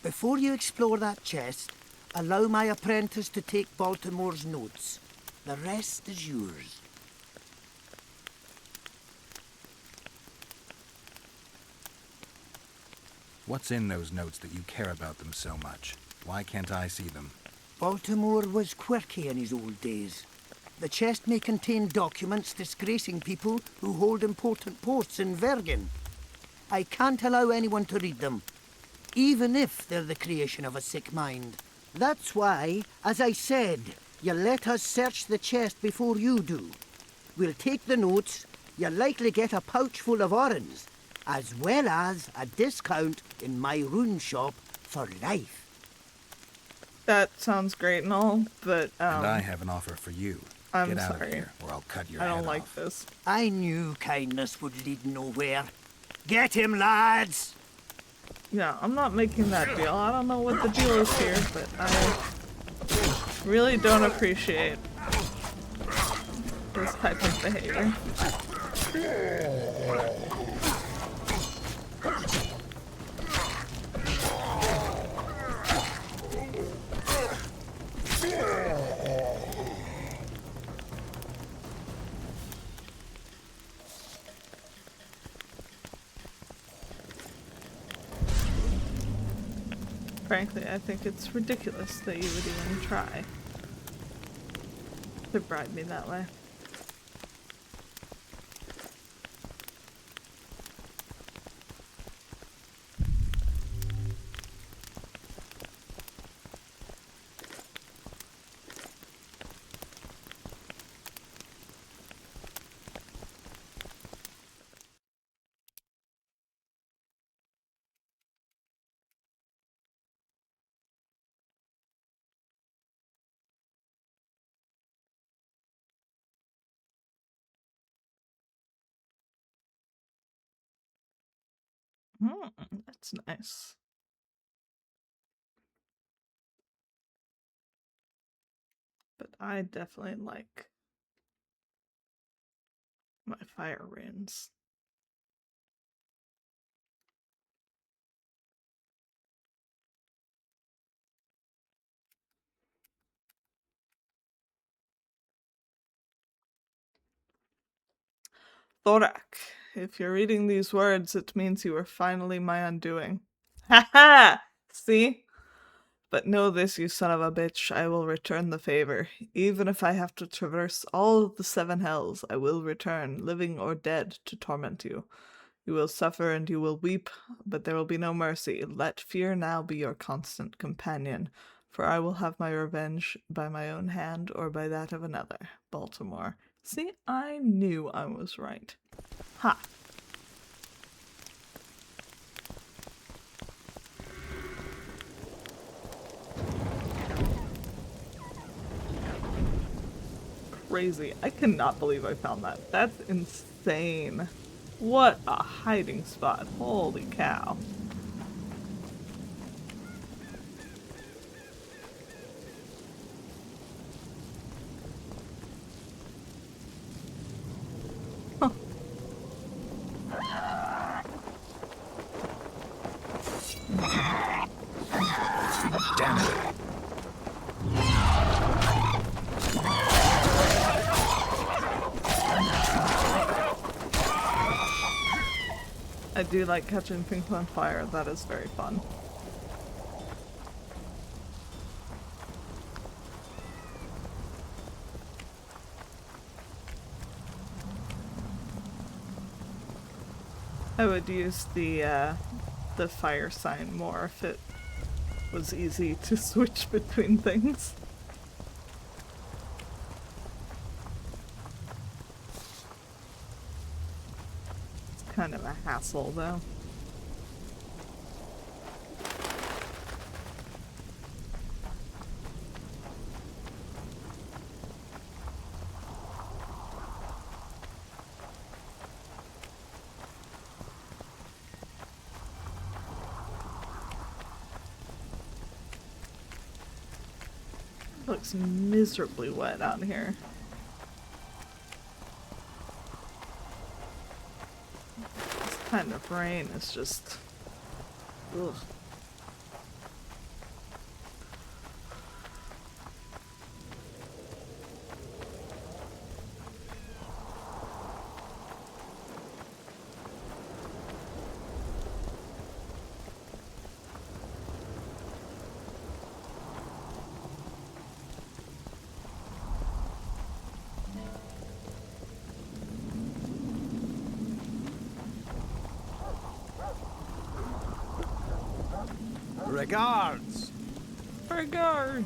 Before you explore that chest, allow my apprentice to take Baltimore's notes. The rest is yours. What's in those notes that you care about them so much? Why can't I see them? Baltimore was quirky in his old days. The chest may contain documents disgracing people who hold important posts in Vergen. I can't allow anyone to read them, even if they're the creation of a sick mind. That's why, as I said, you let us search the chest before you do. We'll take the notes, you'll likely get a pouch full of orange, as well as a discount in my rune shop for life. That sounds great and all, but, And I have an offer for you. I'm Get out sorry. of here, or I'll cut your I head don't like off. this. I knew kindness would lead nowhere. Get him, lads! Yeah, I'm not making that deal. I don't know what the deal is here, but I really don't appreciate this type of behavior. Frankly, I think it's ridiculous that you would even try to bribe me that way. That's nice. But I definitely like my fire runes. Thorak, if you're reading these words, it means you are finally my undoing. Ha ha! See? But know this, you son of a bitch, I will return the favor. Even if I have to traverse all the 7 hells, I will return, living or dead, to torment you. You will suffer and you will weep, but there will be no mercy. Let fear now be your constant companion, for I will have my revenge by my own hand or by that of another. Baltimore. See, I knew I was right. Ha! Crazy. I cannot believe I found that. That's insane. What a hiding spot. Holy cow. Damn it. I do like catching things on fire. That is very fun. I would use the fire sign more if it was easy to switch between things. It's kind of a hassle though. Looks miserably wet out here. This kind of rain is just... ugh. Regards! Regards!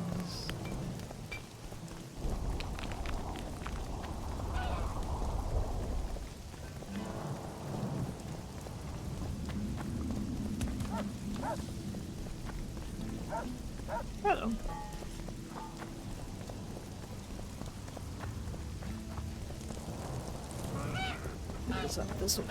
Hello. It's up this way.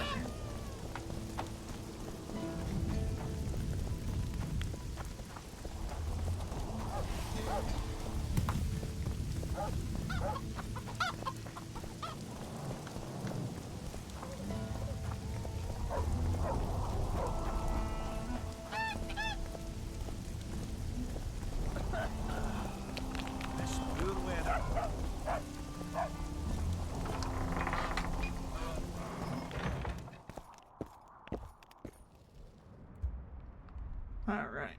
Alright.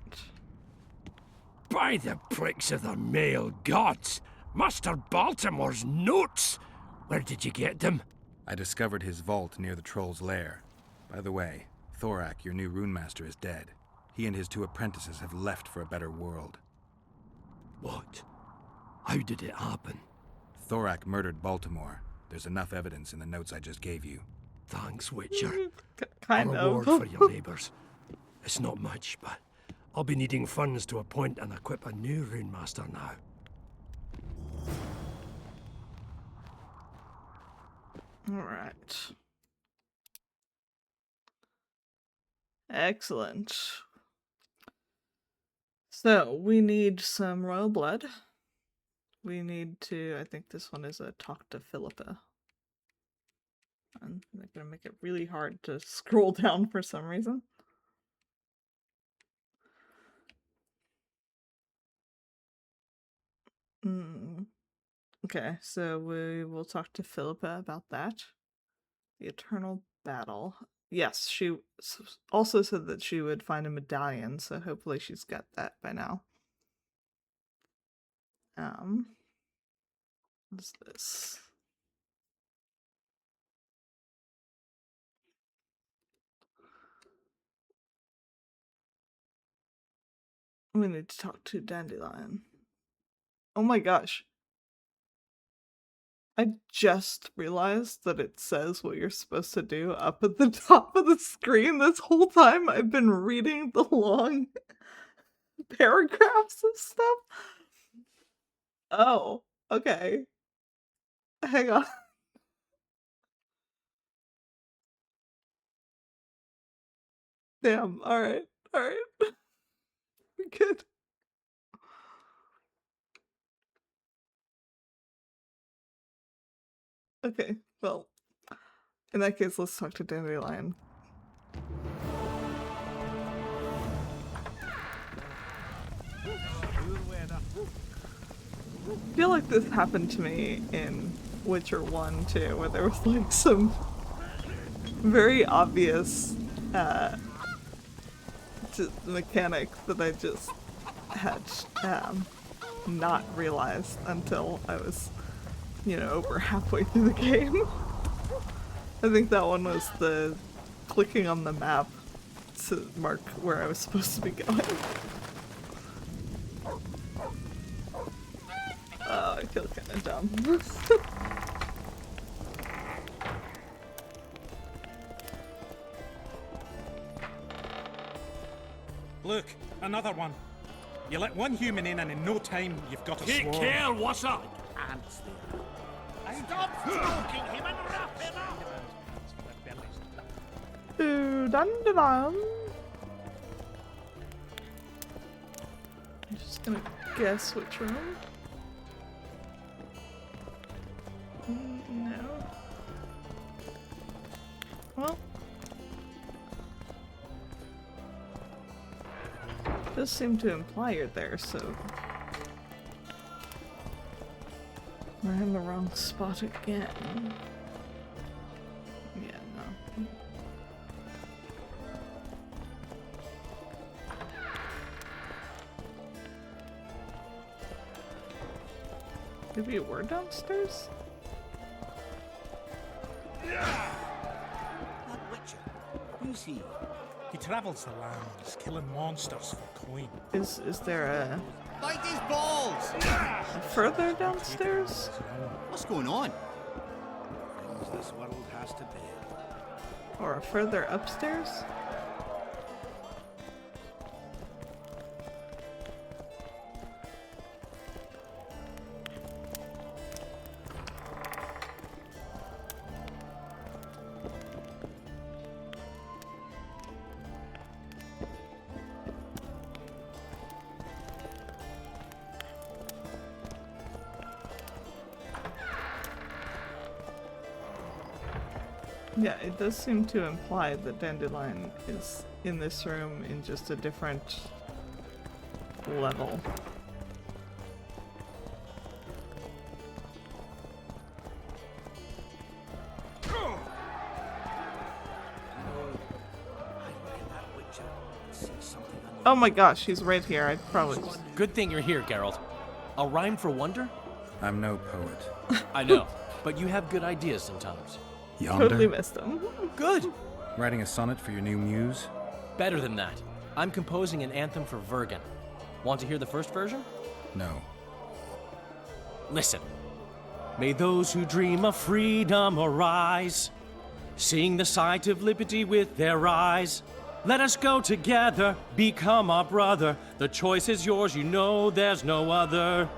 By the pricks of the male gods! Master Baltimore's notes! Where did you get them? I discovered his vault near the troll's lair. By the way, Thorak, your new rune master, is dead. He and his 2 apprentices have left for a better world. What? How did it happen? Thorak murdered Baltimore. There's enough evidence in the notes I just gave you. Thanks, Witcher. Kind a of. reward for your labours. It's not much, but I'll be needing funds to appoint and equip a new rune master now. Alright. Excellent. So, we need some royal blood. We need to, I think this one is a talk to Philippa. And they're gonna make it really hard to scroll down for some reason. Okay, so we will talk to Philippa about that. The eternal battle. Yes, she also said that she would find a medallion, so hopefully she's got that by now. What's this? We need to talk to Dandelion. Oh my gosh. I just realized that it says what you're supposed to do up at the top of the screen. This whole time I've been reading the long paragraphs of stuff. Oh, okay. Hang on. Damn, alright, alright. Good. Okay, well, in that case, let's talk to Dandelion. I feel like this happened to me in Witcher 1 too, where there was like some very obvious mechanic that I just had not realized until I was, over halfway through the game. I think that one was the clicking on the map to mark where I was supposed to be going. Oh, I feel kind of dumb. Look, another one. You let one human in and in no time you've got a Take swarm. care, what's up? Ants there. Stop stroking him and wrap him up! Dandelion. I'm just gonna guess which room. No. Well. Does seem to imply you're there, so we're in the wrong spot again. Yeah, no. Maybe a word downstairs? That Witcher, who's he? He travels the lands, killing monsters for coin. Is there a Bite his balls! further downstairs? What's going on? Things this world has to bear. Or a further upstairs? Yeah, it does seem to imply that Dandelion is in this room in just a different level. Oh my gosh, he's right here. I'd probably just... Good thing you're here, Geralt. A rhyme for wonder? I'm no poet. I know, but you have good ideas sometimes. Yonder? Totally missed him. Good! Writing a sonnet for your new muse? Better than that. I'm composing an anthem for Vergen. Want to hear the first version? No. Listen. May those who dream of freedom arise, seeing the sight of liberty with their eyes. Let us go together, become our brother. The choice is yours, you know there's no other.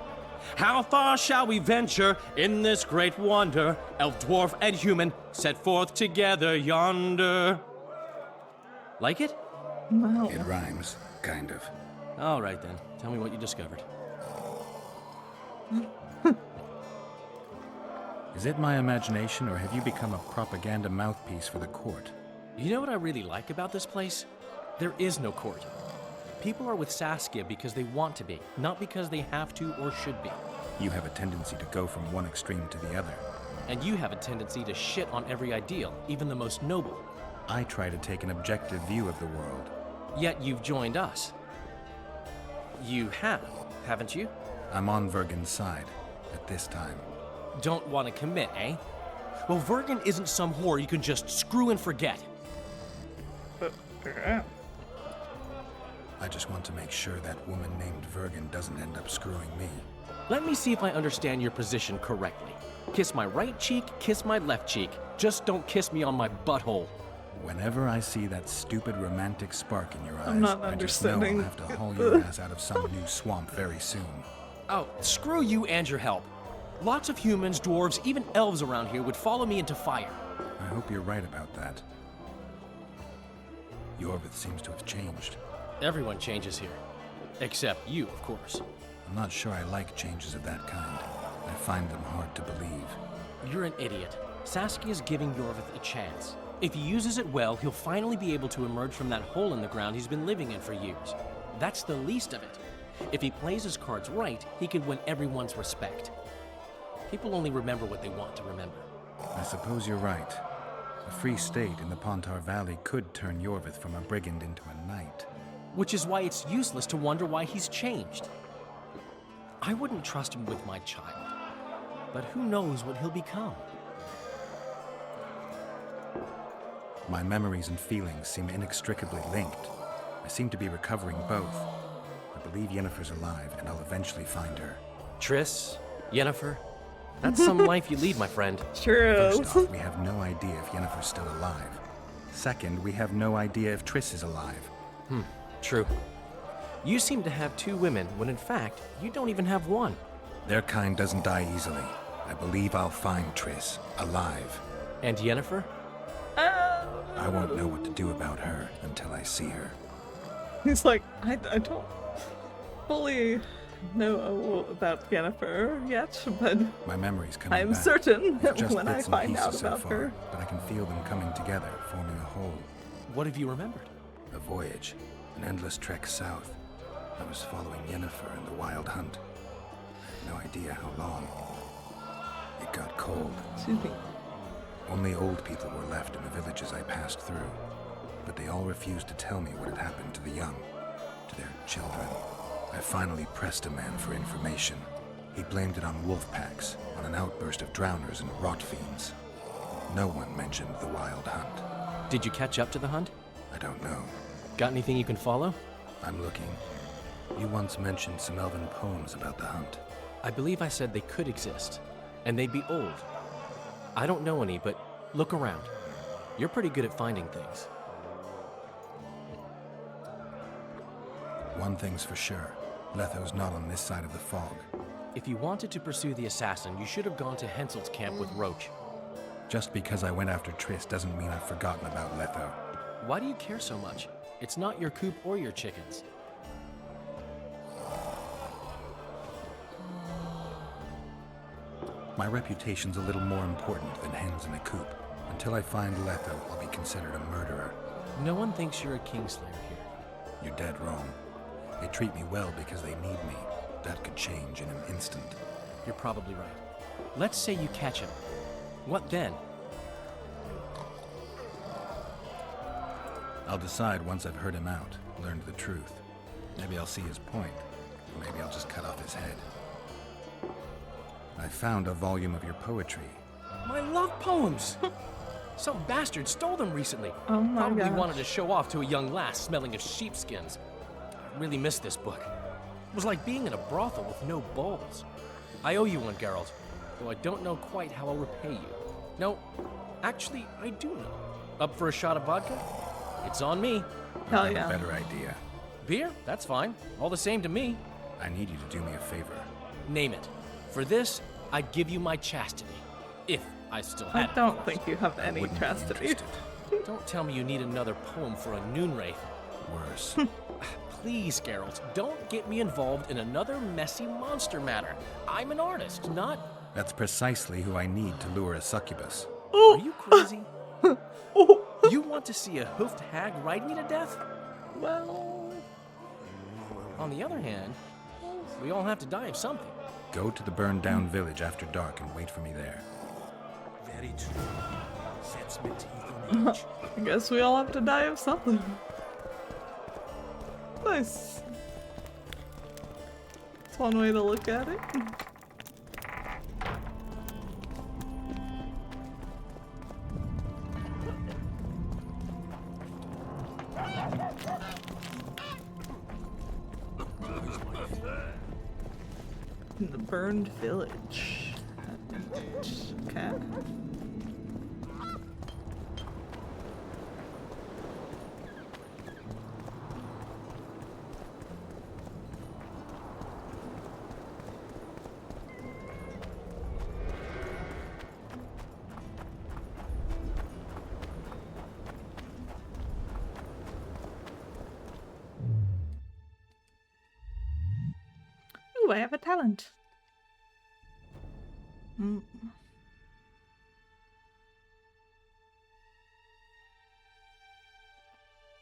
How far shall we venture in this great wonder? Elf, dwarf, and human set forth together yonder. Like it? No. It rhymes, kind of. All right then. Tell me what you discovered. Is it my imagination, or have you become a propaganda mouthpiece for the court? You know what I really like about this place? There is no court. People are with Saskia because they want to be, not because they have to or should be. You have a tendency to go from one extreme to the other. And you have a tendency to shit on every ideal, even the most noble. I try to take an objective view of the world. Yet you've joined us. You have, haven't you? I'm on Vergen's side, at this time. Don't want to commit, eh? Well, Vergen isn't some whore you can just screw and forget. I just want to make sure that woman named Vergen doesn't end up screwing me. Let me see if I understand your position correctly. Kiss my right cheek, kiss my left cheek. Just don't kiss me on my butthole. Whenever I see that stupid romantic spark in your eyes, I'm not I just know I'll understanding. have to haul your ass out of some new swamp very soon. Oh, screw you and your help. Lots of humans, dwarves, even elves around here would follow me into fire. I hope you're right about that. Yorvith seems to have changed. Everyone changes here. Except you, of course. I'm not sure I like changes of that kind. I find them hard to believe. You're an idiot. Saskia's giving Yorvith a chance. If he uses it well, he'll finally be able to emerge from that hole in the ground he's been living in for years. That's the least of it. If he plays his cards right, he can win everyone's respect. People only remember what they want to remember. I suppose you're right. A free state in the Pontar Valley could turn Yorvith from a brigand into a knight. Which is why it's useless to wonder why he's changed. I wouldn't trust him with my child. But who knows what he'll become? My memories and feelings seem inextricably linked. I seem to be recovering both. I believe Yennefer's alive, and I'll eventually find her. Triss, Yennefer, that's some life you lead, my friend. True. First off, we have no idea if Yennefer's still alive. Second, we have no idea if Triss is alive. True. You seem to have two women, when in fact, you don't even have one. Their kind doesn't die easily. I believe I'll find Triss, alive. And Yennefer? I won't know what to do about her until I see her. He's like, I don't fully know about Yennefer yet, but my memory's coming I'm back. certain that Just when I bits and find pieces out so about far, her. but I can feel them coming together, forming a whole. What have you remembered? A voyage, an endless trek south. I was following Yennefer in the Wild Hunt. I have no idea how long. It got cold. Excuse me. Only old people were left in the villages I passed through, but they all refused to tell me what had happened to the young, to their children. I finally pressed a man for information. He blamed it on wolf packs, on an outburst of drowners and rot fiends. No one mentioned the Wild Hunt. Did you catch up to the hunt? I don't know. Got anything you can follow? I'm looking. You once mentioned some elven poems about the hunt. I believe I said they could exist, and they'd be old. I don't know any, but look around. You're pretty good at finding things. One thing's for sure. Letho's not on this side of the fog. If you wanted to pursue the assassin, you should have gone to Henselt's camp with Roach. Just because I went after Triss doesn't mean I've forgotten about Letho. Why do you care so much? It's not your coop or your chickens. My reputation's a little more important than hens in a coop. Until I find Letho, I'll be considered a murderer. No one thinks you're a kingslayer here. You're dead wrong. They treat me well because they need me. That could change in an instant. You're probably right. Let's say you catch him. What then? I'll decide once I've heard him out, learned the truth. Maybe I'll see his point, or maybe I'll just cut off his head. I found a volume of your poetry. My love poems! Some bastard stole them recently. Oh my Probably gosh. wanted to show off to a young lass smelling of sheepskins. I really missed this book. It was like being in a brothel with no balls. I owe you one, Geralt, though I don't know quite how I'll repay you. No, actually, I do know. Up for a shot of vodka? It's on me. Hell I have yeah. a better idea. Beer? That's fine. All the same to me. I need you to do me a favor. Name it. For this, I'd give you my chastity. If I still I had it. don't think you have any wouldn't be chastity. interested. Don't tell me you need another poem for a noon wraith. worse. Please, Geralt, don't get me involved in another messy monster matter. I'm an artist, not... That's precisely who I need to lure a succubus. Are you crazy? You want to see a hoofed hag ride me to death? Well... On the other hand, we all have to die of something. Go to the burned-down village after dark and wait for me there. Very true. Sets my teeth on edge. I guess we all have to die of something. Nice. That's one way to look at it. In the burned village. Okay. Ooh, I have a talent.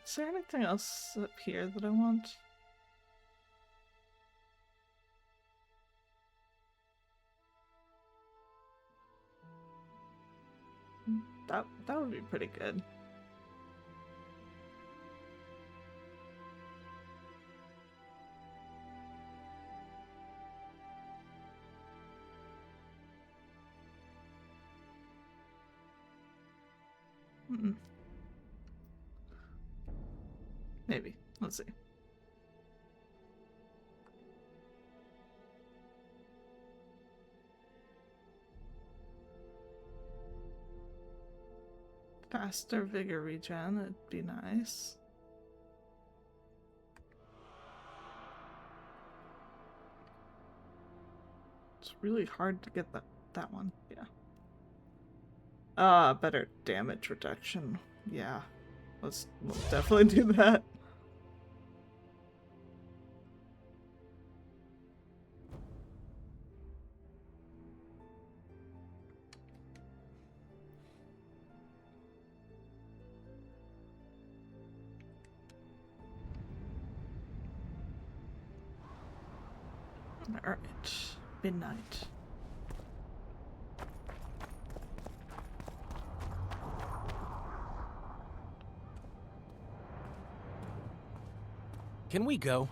Is there anything else up here that I want? That would be pretty good. Maybe. Let's see. Faster vigor regen, it'd be nice. It's really hard to get that one, yeah. Better damage reduction. Yeah. Let's definitely do that. Alright. Midnight. Can we go?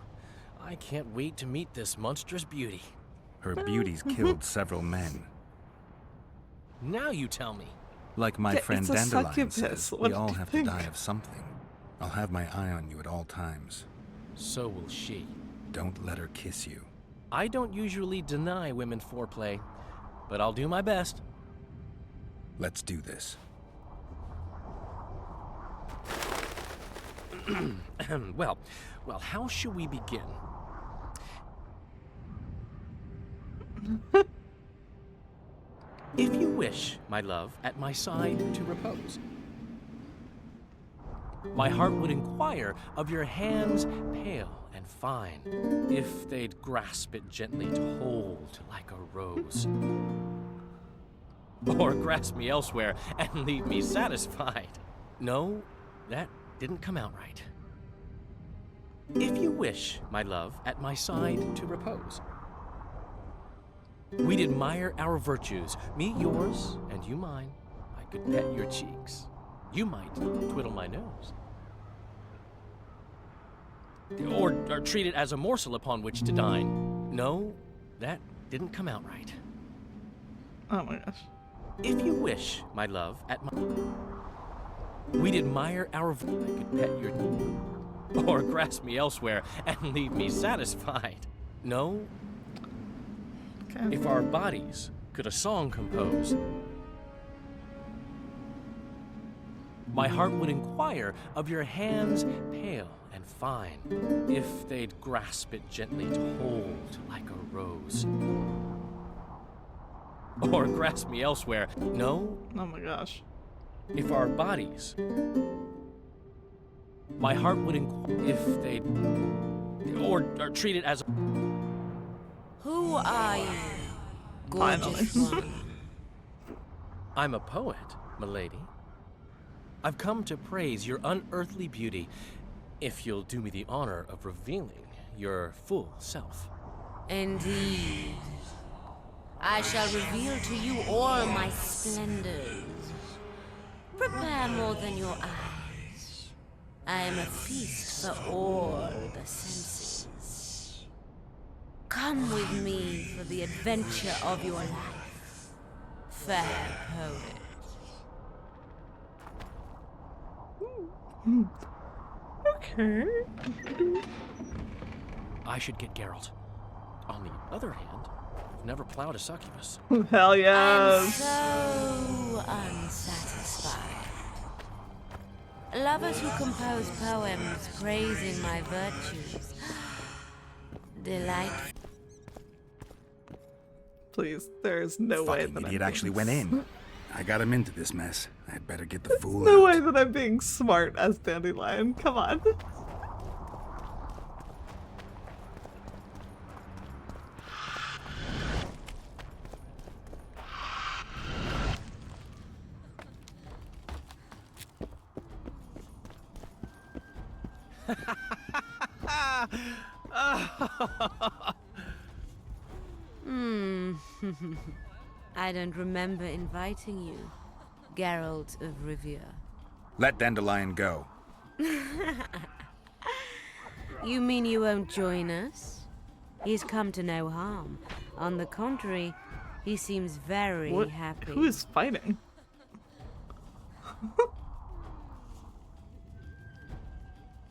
I can't wait to meet this monstrous beauty. Her beauty's killed several men. Now you tell me. Like my friend Dandelion says, we all have to die think? of something. I'll have my eye on you at all times. So will she. Don't let her kiss you. I don't usually deny women foreplay, but I'll do my best. Let's do this. Well, how should we begin? If you wish, my love, at my side to repose, my heart would inquire of your hands pale and fine, if they'd grasp it gently to hold like a rose. Or grasp me elsewhere and leave me satisfied. No, that didn't come out right. If you wish, my love, at my side to repose, we'd admire our virtues, me yours and you mine. I could pet your cheeks. You might twiddle my nose. Or treat it as a morsel upon which to dine. No, that didn't come out right. Oh my gosh. If you wish, my love, at my... we'd admire our... I could pet your... or grasp me elsewhere and leave me satisfied. No. Okay. If our bodies could a song compose, my heart would inquire of your hands pale and fine, if they'd grasp it gently to hold like a rose. Or grasp me elsewhere. No. Oh my gosh. If our bodies My heart would if they or treat it as. Who are you, gorgeous one? I'm a poet, milady. I've come to praise your unearthly beauty, if you'll do me the honor of revealing your full self. Indeed. I shall reveal to you all my splendors. Prepare more than your eyes. I am a feast for all the senses. Come with me for the adventure of your life, fair poet. Okay. I should get Geralt. On the other hand, I've never plowed a succubus. Hell I'm yes. so unsatisfied. Lovers who compose poems praising my virtues. Delightful. Please, there's no way Fucking that idiot I'm actually being went in. I got him into this mess. I'd better get the fool no out. way that I'm being smart as Dandelion. Come on. I don't remember inviting you, Geralt of Rivia. Let Dandelion go. You mean you won't join us? He's come to no harm. On the contrary, he seems very happy. Who is fighting?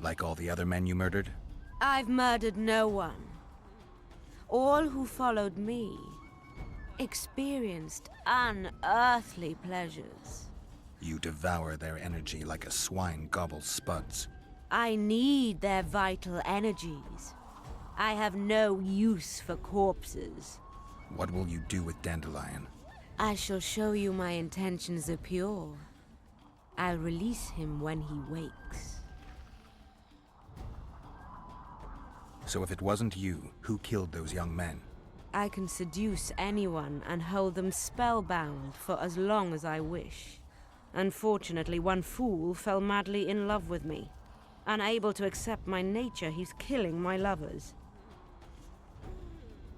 Like all the other men you murdered? I've murdered no one. All who followed me experienced unearthly pleasures. You devour their energy like a swine gobbles spuds. I need their vital energies. I have no use for corpses. What will you do with Dandelion? I shall show you my intentions are pure. I'll release him when he wakes. So if it wasn't you, who killed those young men? I can seduce anyone and hold them spellbound for as long as I wish. Unfortunately, one fool fell madly in love with me. Unable to accept my nature, he's killing my lovers.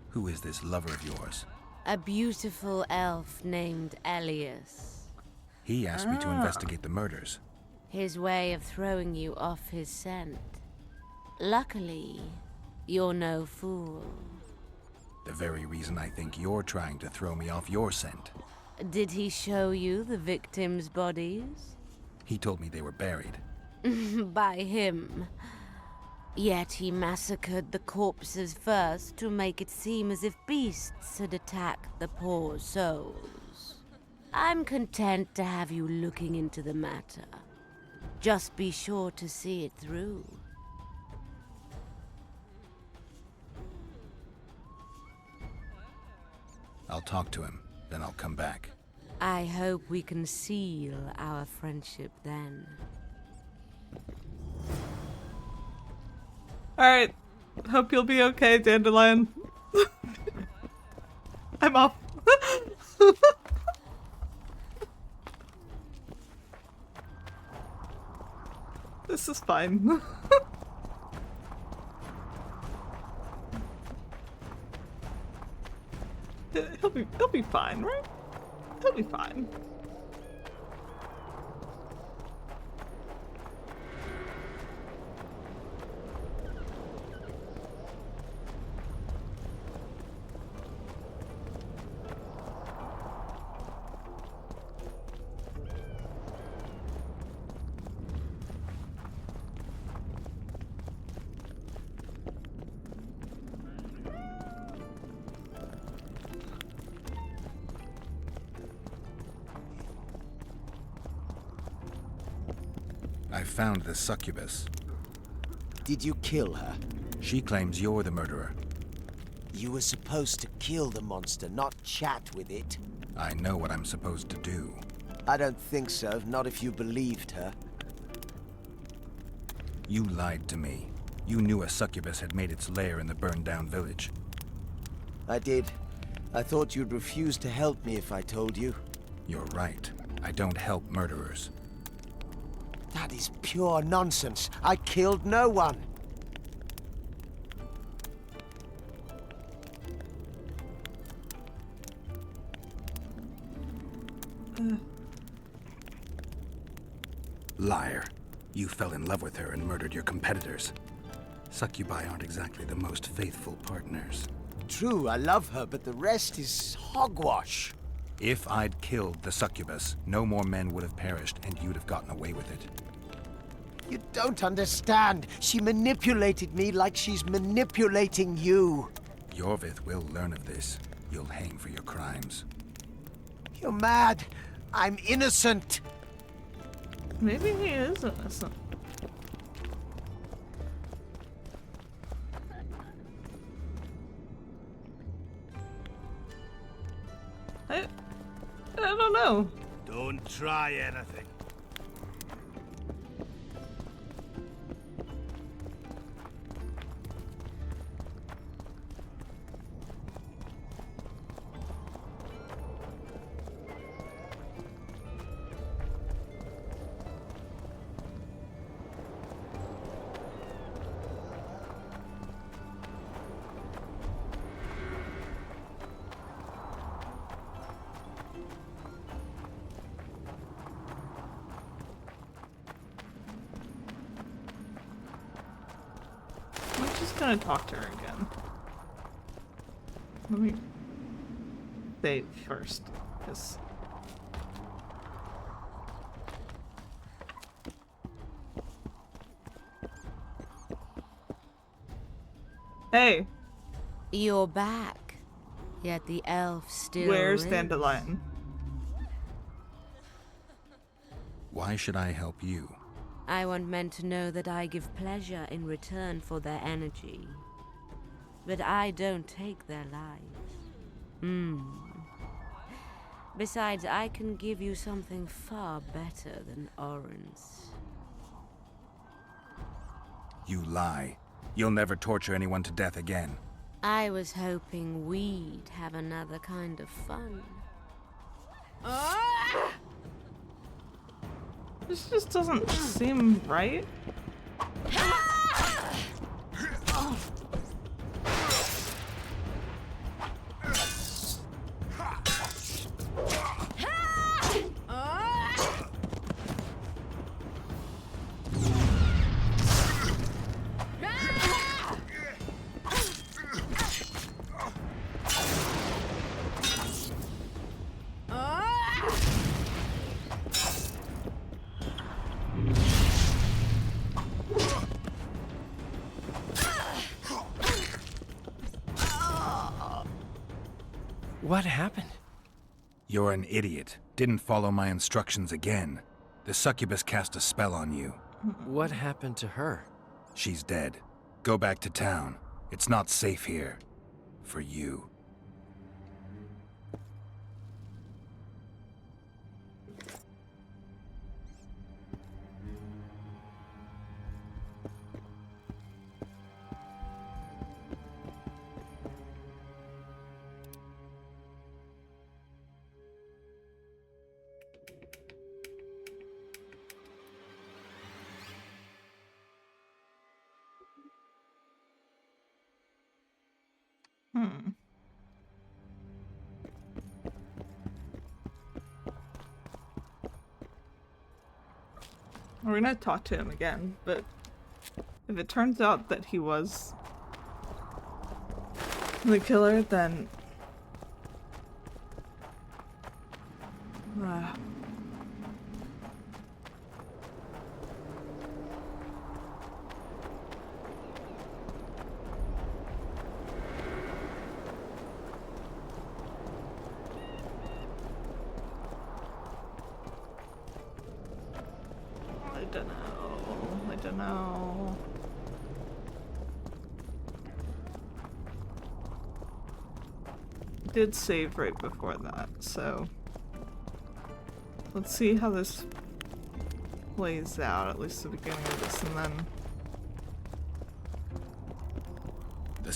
Who is this lover of yours? A beautiful elf named Elias. He asked me to investigate the murders. His way of throwing you off his scent. Luckily, you're no fool. The very reason I think you're trying to throw me off your scent. Did he show you the victims' bodies? He told me they were buried. By him. Yet he massacred the corpses first to make it seem as if beasts had attacked the poor souls. I'm content to have you looking into the matter. Just be sure to see it through. I'll talk to him, then I'll come back. I hope we can seal our friendship then. Alright. Hope you'll be okay, Dandelion. I'm off. This is fine. He'll be fine, right? He'll be fine. I found the succubus. Did you kill her? She claims you're the murderer. You were supposed to kill the monster, not chat with it. I know what I'm supposed to do. I don't think so, not if you believed her. You lied to me. You knew a succubus had made its lair in the burned-down village. I did. I thought you'd refuse to help me if I told you. You're right. I don't help murderers. That is pure nonsense. I killed no one. Liar. You fell in love with her and murdered your competitors. Succubi aren't exactly the most faithful partners. True, I love her, but the rest is hogwash. If I'd killed the succubus, no more men would have perished and you'd have gotten away with it. You don't understand. She manipulated me like she's manipulating you. Yorvith will learn of this. You'll hang for your crimes. You're mad. I'm innocent. Maybe he is innocent. I don't know. Don't try anything. I'm just gonna talk to her again. Let me save first, because hey, you're back. Yet the elf still where's lives. Dandelion? Why should I help you? I want men to know that I give pleasure in return for their energy. But I don't take their lives. Besides, I can give you something far better than Orin's. You lie. You'll never torture anyone to death again. I was hoping we'd have another kind of fun. This just doesn't seem right. What happened? You're an idiot. Didn't follow my instructions again. The succubus cast a spell on you. What happened to her? She's dead. Go back to town. It's not safe here. For you. We're gonna talk to him again, but if it turns out that he was the killer, then I don't know. Did save right before that, so let's see how this plays out, at least the beginning of this, and then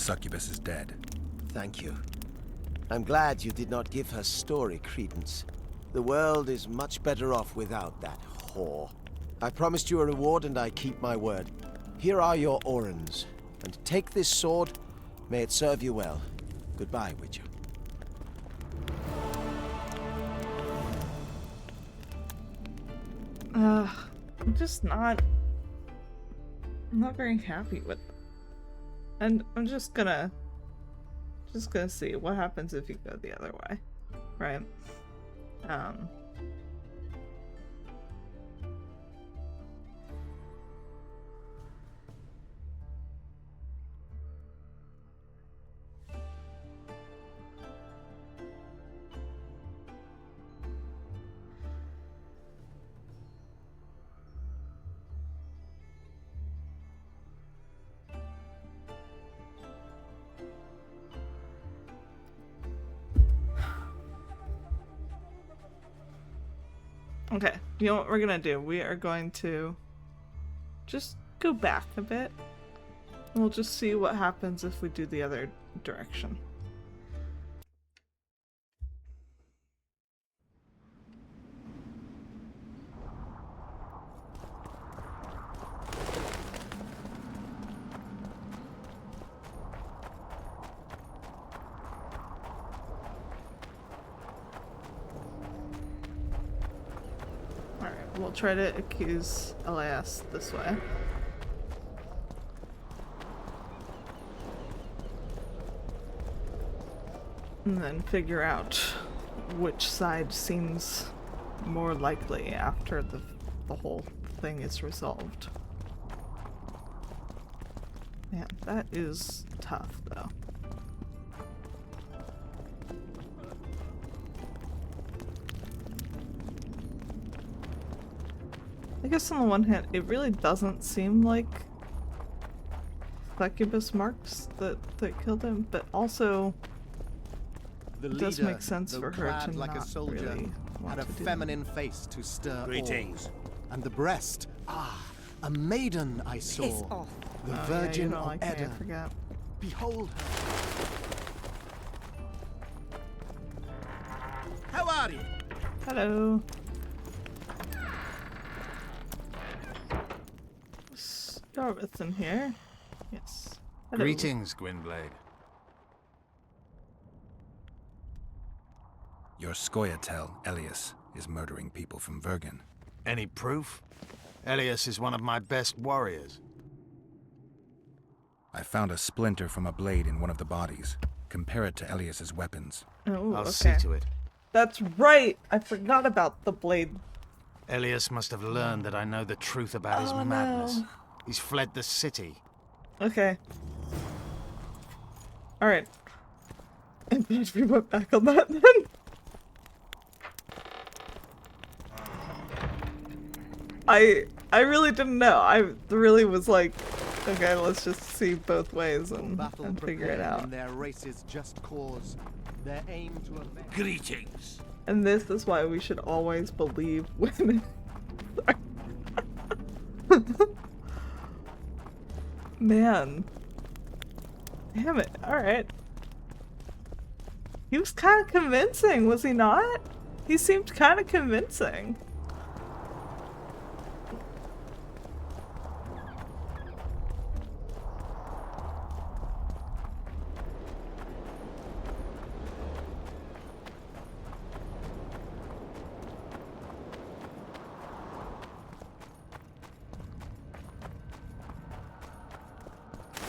succubus is dead. Thank you. I'm glad you did not give her story credence. The world is much better off without that whore. I promised you a reward and I keep my word. Here are your orans. And take this sword. May it serve you well. Goodbye, Witcher. I'm just not very happy with it. And I'm just gonna see what happens if you go the other way, right? Okay, you know what we're gonna do? We are going to just go back a bit. We'll just see what happens if we do the other direction. We'll try to accuse Elias this way. And then figure out which side seems more likely after the whole thing is resolved. Man, that is tough though. I guess on the one hand, it really doesn't seem like succubus marks that killed him, but also it does make sense for her to like not a soldier, really want had a to do feminine face to stir Greetings. awe. And the breast, a maiden I saw, Piss off. the Oh, Virgin yeah, you don't of like me, I Edda. forgot. Behold her. How are you? Hello. Jarvis in here. Yes. Hello. Greetings, Gwynblade. Your Scoia'tael, Elias, is murdering people from Vergen. Any proof? Elias is one of my best warriors. I found a splinter from a blade in one of the bodies. Compare it to Elias's weapons. Oh, I'll okay. see to it. That's right! I forgot about the blade. Elias must have learned that I know the truth about his madness. No. He's fled the city. Okay. Alright. I'm glad we went back on that then. I really didn't know. I really was like, okay, let's just see both ways and figure it out. Their race's just cause, their aim to avenge. Greetings. And this is why we should always believe women. Man. Damn it. Alright. He was kind of convincing, was he not? He seemed kind of convincing.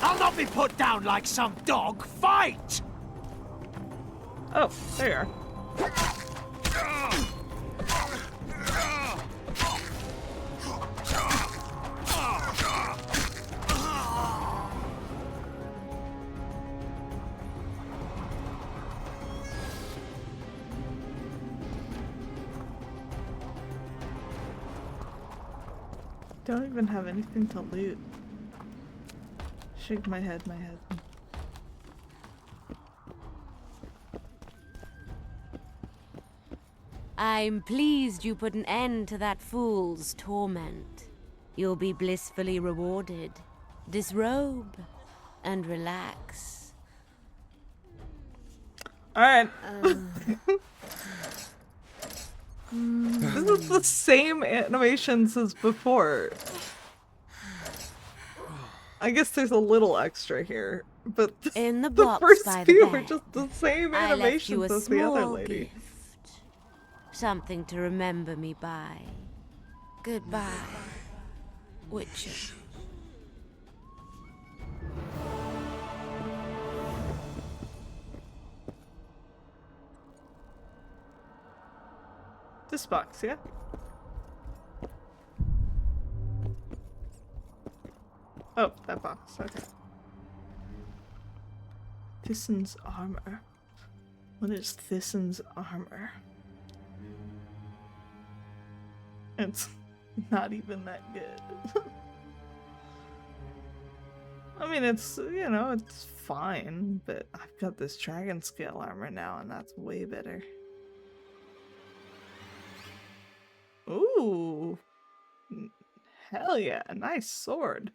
I'll not be put down like some dog. Fight! Oh, there you are. Don't even have anything to loot. Shake my head, I'm pleased you put an end to that fool's torment. You'll be blissfully rewarded. Disrobe and relax. Alright. This is the same animations as before. I guess there's a little extra here, but In the the box first by the few are bed, just the same I left you a animations as the other small lady. gift. Something to remember me by. Goodbye, Witcher. This box, yeah? Oh, that box, okay. Thysson's armor. What is Thysson's armor? It's not even that good. I mean, it's, you know, it's fine, but I've got this dragon scale armor now, and that's way better. Ooh. Hell yeah, nice sword.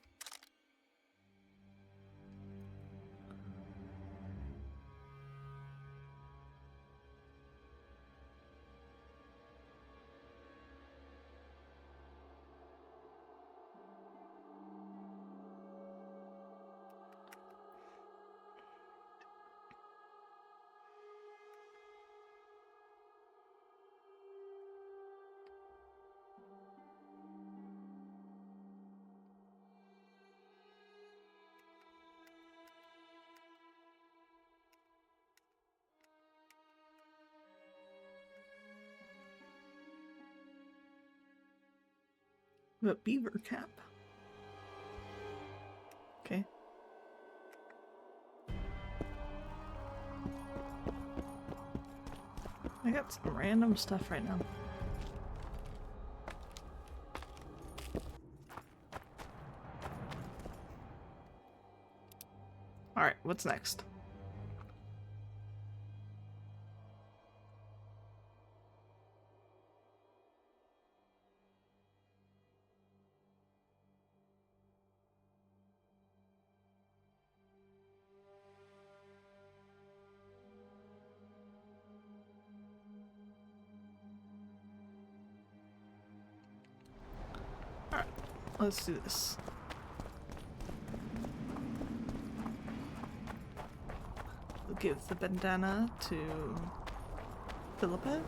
The beaver cap. Okay. I got some random stuff right now. Alright, what's next? Alright, let's do this. We'll give the bandana to Philippa.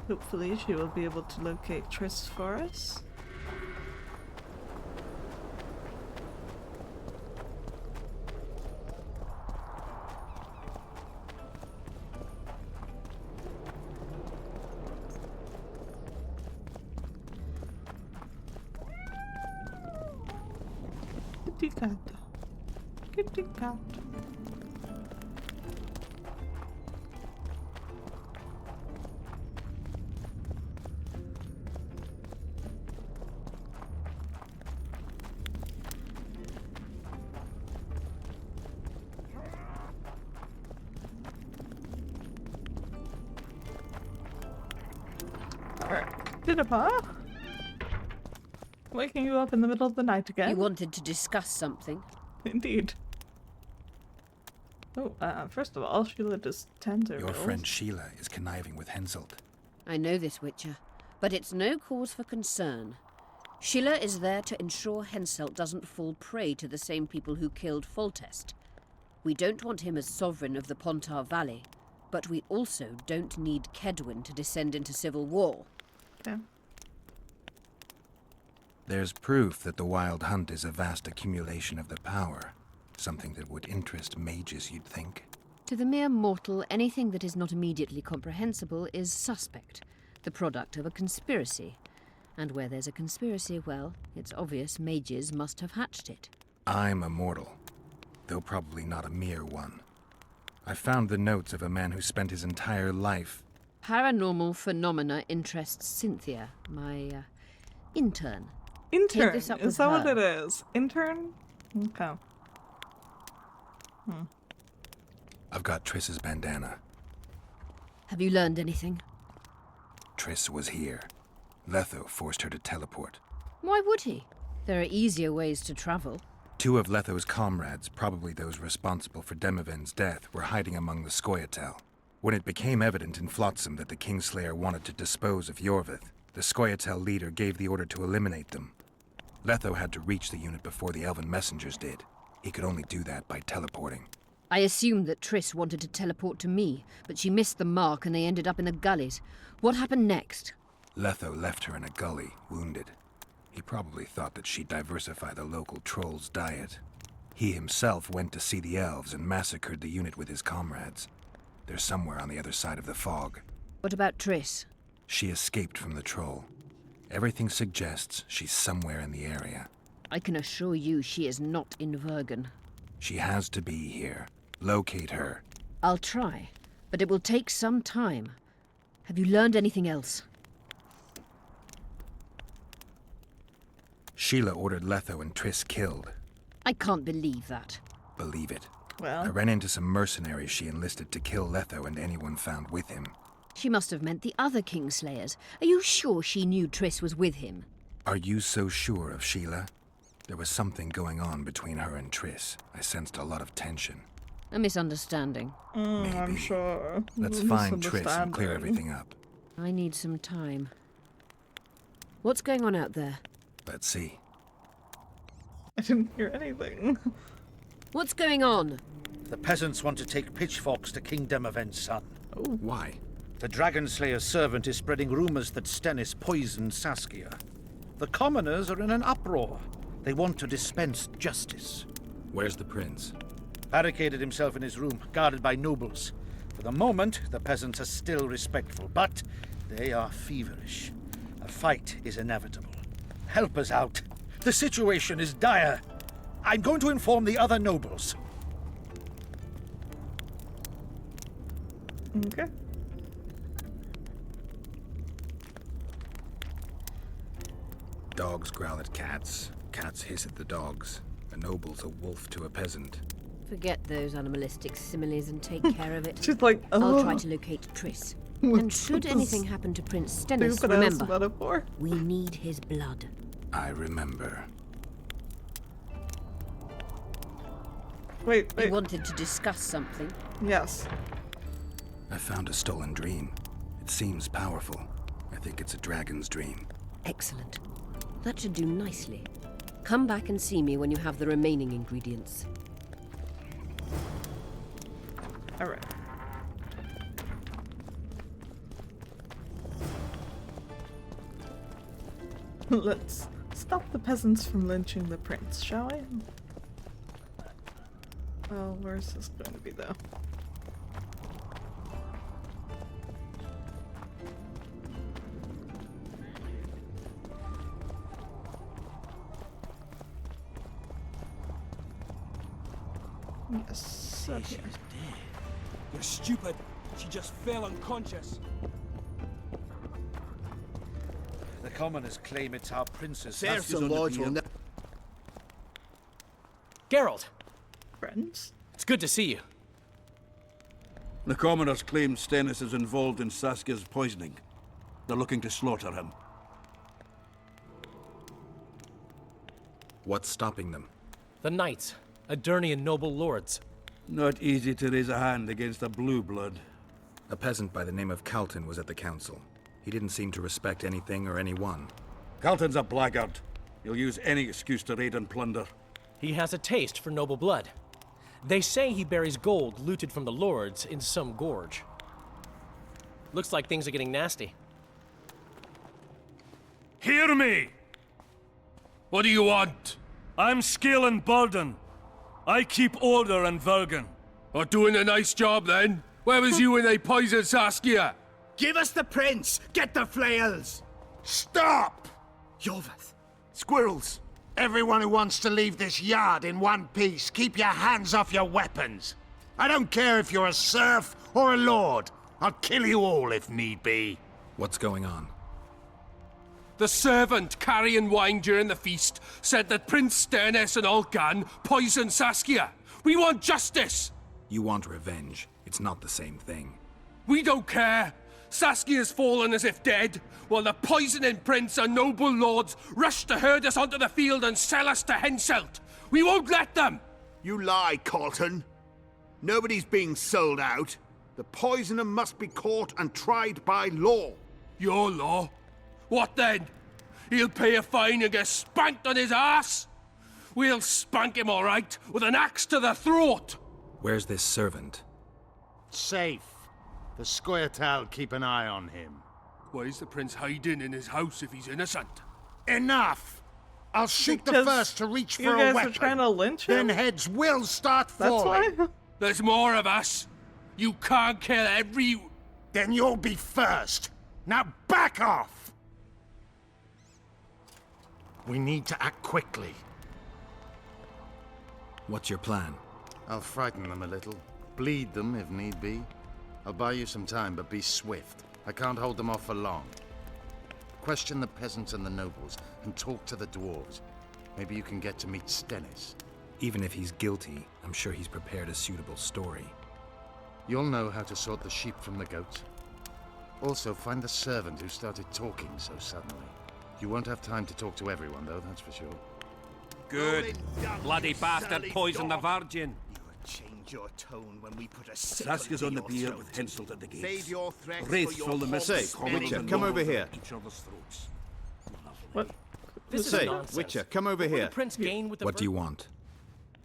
Hopefully she will be able to locate Triss for us. Kitty cat. Kitty cat. Alright, Philippa? Waking you up in the middle of the night again? You wanted to discuss something. Indeed. Oh, first of all, Sheila just tends her Your bills. friend Sheila is conniving with Henselt. I know this, Witcher, but it's no cause for concern. Sheila is there to ensure Henselt doesn't fall prey to the same people who killed Foltest. We don't want him as sovereign of the Pontar Valley, but we also don't need Kedwin to descend into civil war. Okay. There's proof that the Wild Hunt is a vast accumulation of the power. Something that would interest mages, you'd think. To the mere mortal, anything that is not immediately comprehensible is suspect, the product of a conspiracy. And where there's a conspiracy, well, it's obvious mages must have hatched it. I'm a mortal, though probably not a mere one. I found the notes of a man who spent his entire life... Paranormal phenomena interests Cynthia, my intern. Intern? Take this up Is with that her. what it is? Intern? Okay. I've got Triss's bandana. Have you learned anything? Triss was here. Letho forced her to teleport. Why would he? There are easier ways to travel. 2 of Letho's comrades, probably those responsible for Demoven's death, were hiding among the Scoia'tael. When it became evident in Flotsam that the Kingslayer wanted to dispose of Yorvith, the Scoia'tael leader gave the order to eliminate them. Letho had to reach the unit before the elven messengers did. He could only do that by teleporting. I assumed that Triss wanted to teleport to me, but she missed the mark and they ended up in the gullies. What happened next? Letho left her in a gully, wounded. He probably thought that she'd diversify the local trolls' diet. He himself went to see the elves and massacred the unit with his comrades. They're somewhere on the other side of the fog. What about Triss? She escaped from the troll. Everything suggests she's somewhere in the area. I can assure you she is not in Vergen. She has to be here. Locate her. I'll try, but it will take some time. Have you learned anything else? Sheila ordered Letho and Triss killed. I can't believe that. Believe it. Well, I ran into some mercenaries she enlisted to kill Letho and anyone found with him. She must have meant the other Kingslayers. Are you sure she knew Triss was with him? Are you so sure of Sheila? There was something going on between her and Triss. I sensed a lot of tension. A misunderstanding. I'm sure. Let's find Triss and clear everything up. I need some time. What's going on out there? Let's see. I didn't hear anything. What's going on? The peasants want to take pitchforks to King Demoven's son. Oh, why? The Dragonslayer's servant is spreading rumors that Stennis poisoned Saskia. The commoners are in an uproar. They want to dispense justice. Where's the prince? Barricaded himself in his room, guarded by nobles. For the moment, the peasants are still respectful, but they are feverish. A fight is inevitable. Help us out. The situation is dire. I'm going to inform the other nobles. Okay. Dogs growl at cats. Cats hiss at the dogs. A noble's a wolf to a peasant. Forget those animalistic similes and take care of it. She's like, oh. I'll try to locate Triss. And should anything happen to Prince Stennis, remember, we need his blood. I remember. Wait. You wanted to discuss something? Yes. I found a stolen dream. It seems powerful. I think it's a dragon's dream. Excellent. That should do nicely. Come back and see me when you have the remaining ingredients. All right. Let's stop the peasants from lynching the prince, shall we? Oh, where's this going to be, though? Yes, up here. You're stupid. She just fell unconscious. The commoners claim it's our princess. Serfs and lords will never... Geralt! Friends? It's good to see you. The commoners claim Stennis is involved in Saskia's poisoning. They're looking to slaughter him. What's stopping them? The knights. Adernian noble lords. Not easy to raise a hand against a blue blood. A peasant by the name of Calton was at the council. He didn't seem to respect anything or anyone. Calton's a blackguard. He'll use any excuse to raid and plunder. He has a taste for noble blood. They say he buries gold looted from the lords in some gorge. Looks like things are getting nasty. Hear me! What do you want? I'm Scalen Burden. I keep order in Vergen. Or doing a nice job then? Where was you when they poisoned Saskia? Give us the prince! Get the flails! Stop! Yorvith. Squirrels! Everyone who wants to leave this yard in one piece, keep your hands off your weapons. I don't care if you're a serf or a lord. I'll kill you all if need be. What's going on? The servant carrying wine during the feast said that Prince Stennis and Olcan poisoned Saskia. We want justice! You want revenge. It's not the same thing. We don't care. Saskia's fallen as if dead, while the poisoning prince and noble lords rush to herd us onto the field and sell us to Henselt. We won't let them! You lie, Colton. Nobody's being sold out. The poisoner must be caught and tried by law. Your law? What then? He'll pay a fine and get spanked on his ass? We'll spank him all right, with an axe to the throat! Where's this servant? Safe. The Scoia'tael keep an eye on him. Why is the prince hiding in his house if he's innocent? Enough! I'll shoot the Because first to reach for you a guys weapon. are trying to lynch him? Then heads will start That's falling. why? There's more of us. You can't kill every... Then you'll be first. Now back off! We need to act quickly. What's your plan? I'll frighten them a little. Bleed them if need be. I'll buy you some time, but be swift. I can't hold them off for long. Question the peasants and the nobles, and talk to the dwarves. Maybe you can get to meet Stennis. Even if he's guilty, I'm sure he's prepared a suitable story. You'll know how to sort the sheep from the goats. Also, find the servant who started talking so suddenly. You won't have time to talk to everyone, though, that's for sure. Good. Bloody bastard poisoned the Virgin. Change your tone when we put a Saskia's on the beard with Henselt at the gates. Save your threats Wraiths for your roll the message. Say, Witcher, come over here. Each other's throats. What? Say, Witcher, come over here. What do you want?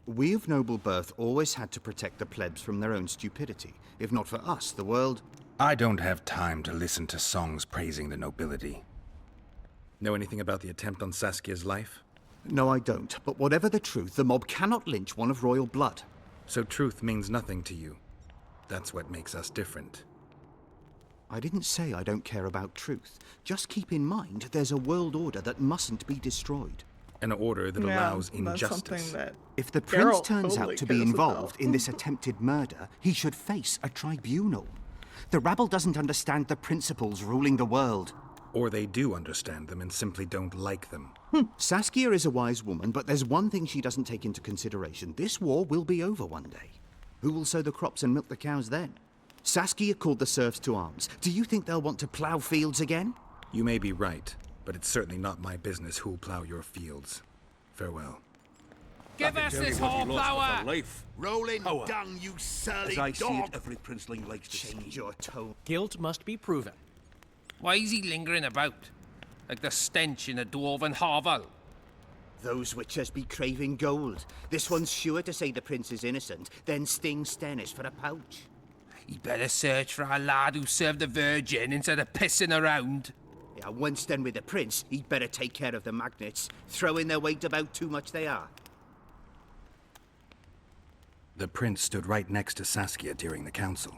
We of noble birth always had to protect the plebs from their own stupidity. If not for us, the world... I don't have time to listen to songs praising the nobility. Know anything about the attempt on Saskia's life? No, I don't. But whatever the truth, the mob cannot lynch one of royal blood. So truth means nothing to you. That's what makes us different. I didn't say I don't care about truth. Just keep in mind there's a world order that mustn't be destroyed. An order that allows that's injustice. something that If the prince Geralt turns totally out to be cares involved about. in this attempted murder, he should face a tribunal. The rabble doesn't understand the principles ruling the world. Or they do understand them and simply don't like them. Saskia is a wise woman, but there's one thing she doesn't take into consideration. This war will be over one day. Who will sow the crops and milk the cows then? Saskia called the serfs to arms. Do you think they'll want to plough fields again? You may be right, but it's certainly not my business who'll plough your fields. Farewell. Give us this hornflower! Life. Rolling dung, you surly As I see it, dog. every princeling likes to Change your tone. Guilt must be proven. Why is he lingering about? Like the stench in a dwarven hovel? Those witchers be craving gold. This one's sure to say the prince is innocent, then sting Stennis for a pouch. He better search for a lad who served the Virgin instead of pissing around. Yeah, once done with the prince, he'd better take care of the magnets. Throwing their weight about too much they are. The prince stood right next to Saskia during the council.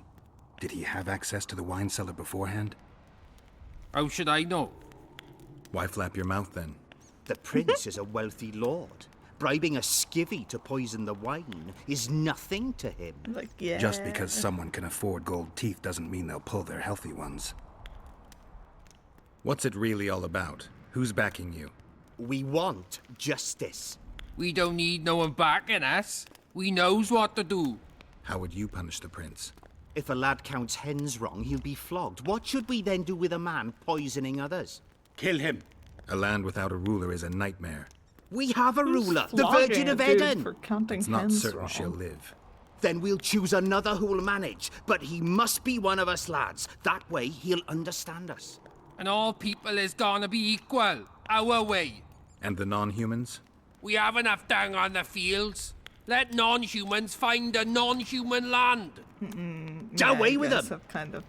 Did he have access to the wine cellar beforehand? How should I know? Why flap your mouth then? The prince is a wealthy lord. Bribing a skivvy to poison the wine is nothing to him. Like, yeah. Just because someone can afford gold teeth doesn't mean they'll pull their healthy ones. What's it really all about? Who's backing you? We want justice. We don't need no one backing us. We knows what to do. How would you punish the prince? If a lad counts hens wrong, he'll be flogged. What should we then do with a man poisoning others? Kill him. A land without a ruler is a nightmare. We have a ruler, the flogging Virgin of a dude Eden. for counting It's not hens certain wrong. she'll live. Then we'll choose another who'll manage. But he must be one of us lads. That way he'll understand us. And all people is gonna be equal. Our way. And the non-humans? We have enough dung on the fields. Let non-humans find a non-human land. Yeah, away with them. them. Have kind of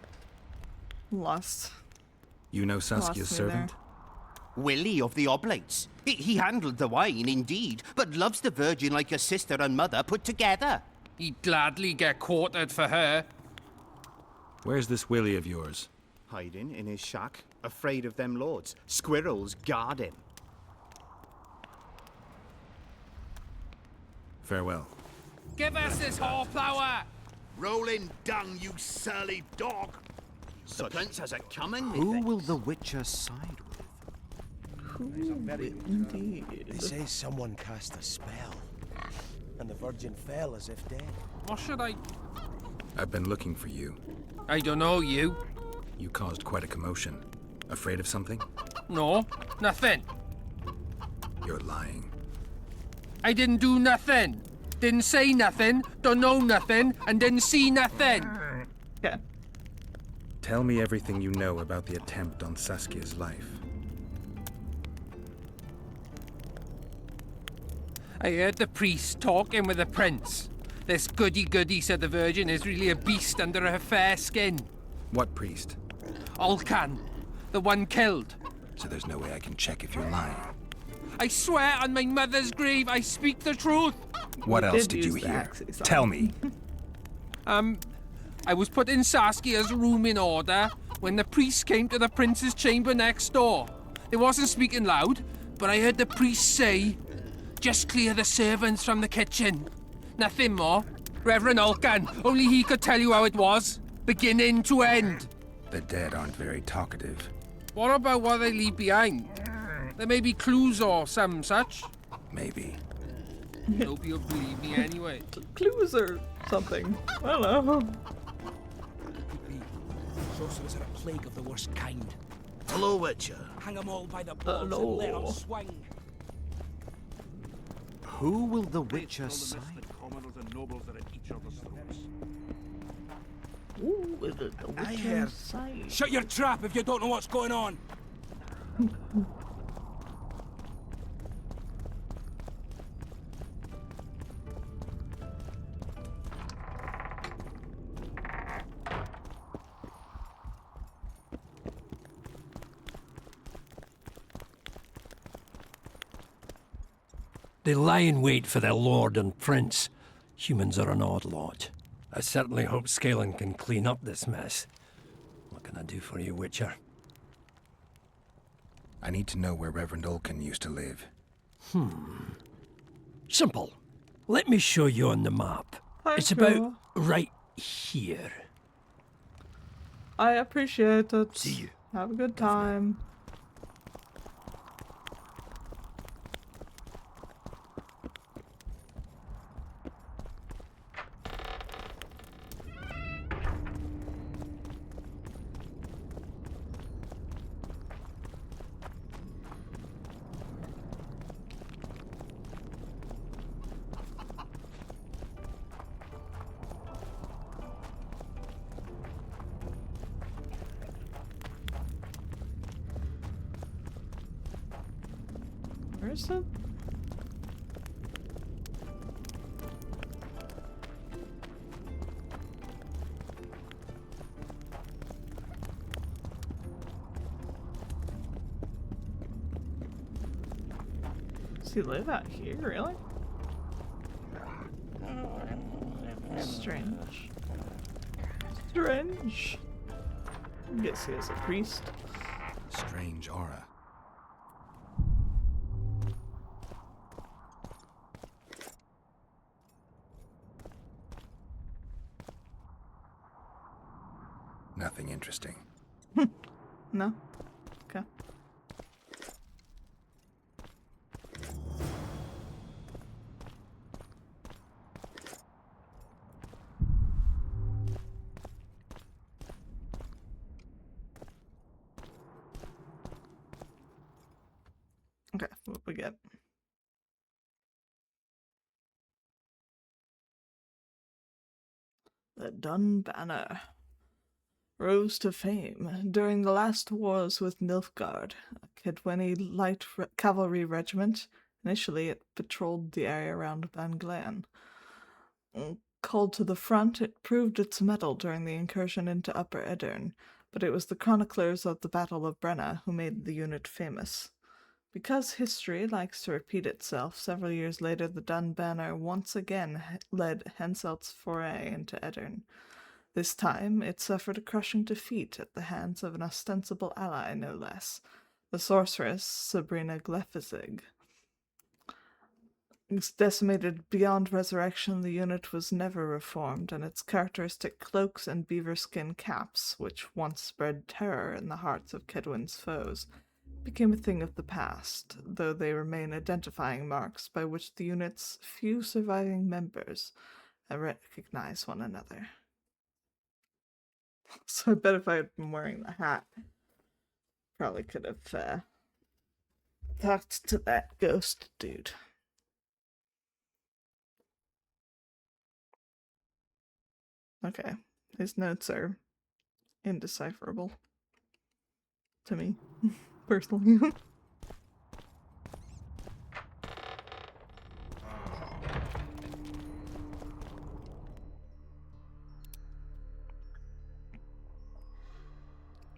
lost. You know Lost Saskia's me servant? Willie of the Oblates. He handled the wine, indeed, but loves the Virgin like a sister and mother put together. He'd gladly get quartered for her. Where's this Willie of yours? Hiding in his shack, afraid of them lords. Squirrels guard him. Farewell. Give us this hornflower! Rolling dung, you surly dog. The prince has it coming. Who will the Witcher side with? Indeed. They say someone cast a spell, and the Virgin fell as if dead. What should I... I've been looking for you. I don't know you. You caused quite a commotion. Afraid of something? No, nothing. You're lying. I didn't do nothing. Didn't say nothing, don't know nothing, and didn't see nothing. Yeah. Tell me everything you know about the attempt on Saskia's life. I heard the priest talking with the prince. This goody-goody said the Virgin is really a beast under her fair skin. What priest? Olcan, the one killed. So there's no way I can check if you're lying. I swear on my mother's grave, I speak the truth. What else did you hear? Tell me. I was putting Saskia's room in order when the priest came to the prince's chamber next door. They wasn't speaking loud, but I heard the priest say, "Just clear the servants from the kitchen." Nothing more. Reverend Olcan, only he could tell you how it was, beginning to end. The dead aren't very talkative. What about what they leave behind? There may be clues or some such. Maybe. Hope you'll believe me anyway. Clues or something. I don't know. Sorcerers are a plague of the worst kind. Hello, Witcher. Hang them all by the balls and let them swing. Who will the Witcher side? Commoners and nobles are at each other's throats. Ooh, the Witcher's side. Shut your trap if you don't know what's going on. They lie in wait for their lord and prince. Humans are an odd lot. I certainly hope Scaling can clean up this mess. What can I do for you, Witcher? I need to know where Reverend Olcan used to live. Simple. Let me show you on the map. It's about right here. I appreciate it. See you. Have a good time. Where is it? Does he live out here, really? Strange. Strange. I guess he is a priest. Strange aura. Nothing interesting. No? Okay. Okay, what we get? The Dun Banner rose to fame during the last wars with Nilfgaard, a Kedweni light cavalry regiment. Initially, it patrolled the area around Banglaen. Called to the front, it proved its mettle during the incursion into Upper Edirne, but it was the chroniclers of the Battle of Brenna who made the unit famous. Because history likes to repeat itself, several years later the Dun Banner once again led Henselt's foray into Edirne. This time, it suffered a crushing defeat at the hands of an ostensible ally, no less, the sorceress Sabrina Glefizig. Decimated beyond resurrection, the unit was never reformed, and its characteristic cloaks and beaver skin caps, which once spread terror in the hearts of Kedwen's foes, became a thing of the past, though they remain identifying marks by which the unit's few surviving members recognize one another. So I bet if I had been wearing the hat, probably could have talked to that ghost dude. Okay. His notes are indecipherable. To me. Personally.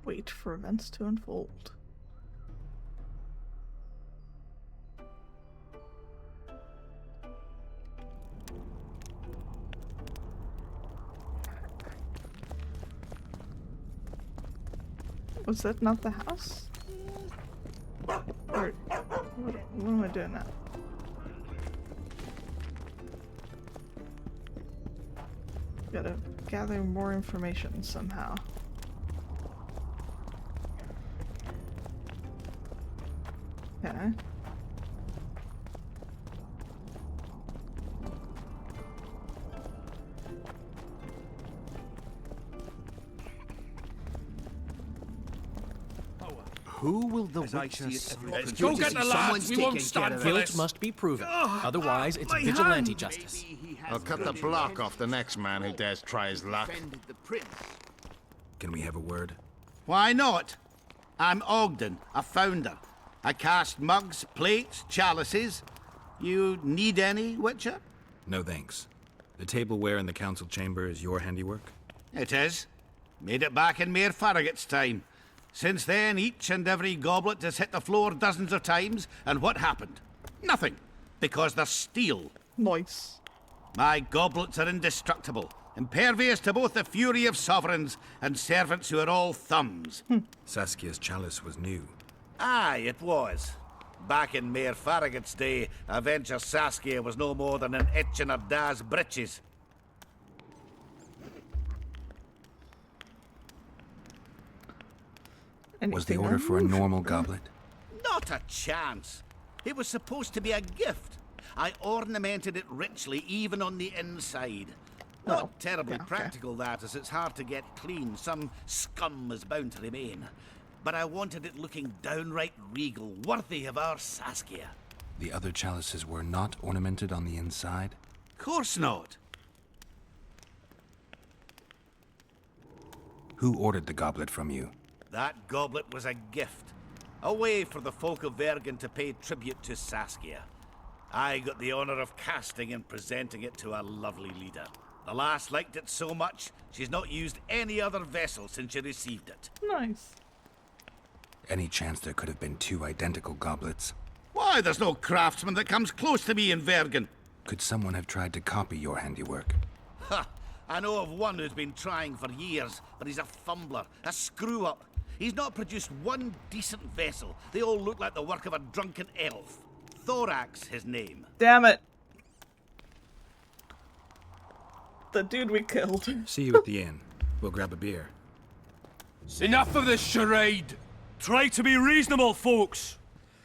Wait for events to unfold. Was that not the house? Or what am I doing now? Gotta gather more information somehow. Okay. Who will the Witcher side? Go get the lads, we won't stand for Guilt this. must be proven. Otherwise, it's vigilante justice. I'll cut the block off the next man who dares try his luck. Can we have a word? Why not? I'm Ogden, a founder. I cast mugs, plates, chalices. You need any, Witcher? No thanks. The tableware in the council chamber is your handiwork? It is. Made it back in Mayor Farragut's time. Since then, each and every goblet has hit the floor dozens of times, and what happened? Nothing. Because they're steel. Nice. My goblets are indestructible, impervious to both the fury of sovereigns and servants who are all thumbs. Saskia's chalice was new. Aye, it was. Back in Mayor Farragut's day, a venture Saskia was no more than an itch in her da's breeches. Was the order for a normal goblet? Not a chance. It was supposed to be a gift. I ornamented it richly, even on the inside. Not terribly practical, that, as it's hard to get clean. Some scum is bound to remain. But I wanted it looking downright regal, worthy of our Saskia. The other chalices were not ornamented on the inside? Course not. Who ordered the goblet from you? That goblet was a gift. A way for the folk of Vergen to pay tribute to Saskia. I got the honor of casting and presenting it to our lovely leader. The lass liked it so much, she's not used any other vessel since she received it. Nice. Any chance there could have been two identical goblets? Why, there's no craftsman that comes close to me in Vergen. Could someone have tried to copy your handiwork? Ha! I know of one who's been trying for years, but he's a fumbler, a screw-up. He's not produced one decent vessel. They all look like the work of a drunken elf. Thorax, his name. Damn it. The dude we killed. See you at the inn. We'll grab a beer. Enough of this charade! Try to be reasonable, folks.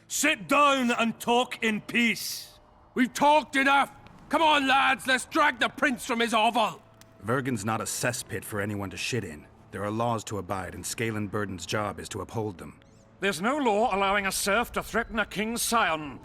Sit down and talk in peace. We've talked enough! Come on, lads, let's drag the prince from his hovel! Vergen's not a cesspit for anyone to shit in. There are laws to abide, and Scalen Burden's job is to uphold them. There's no law allowing a serf to threaten a king's scion.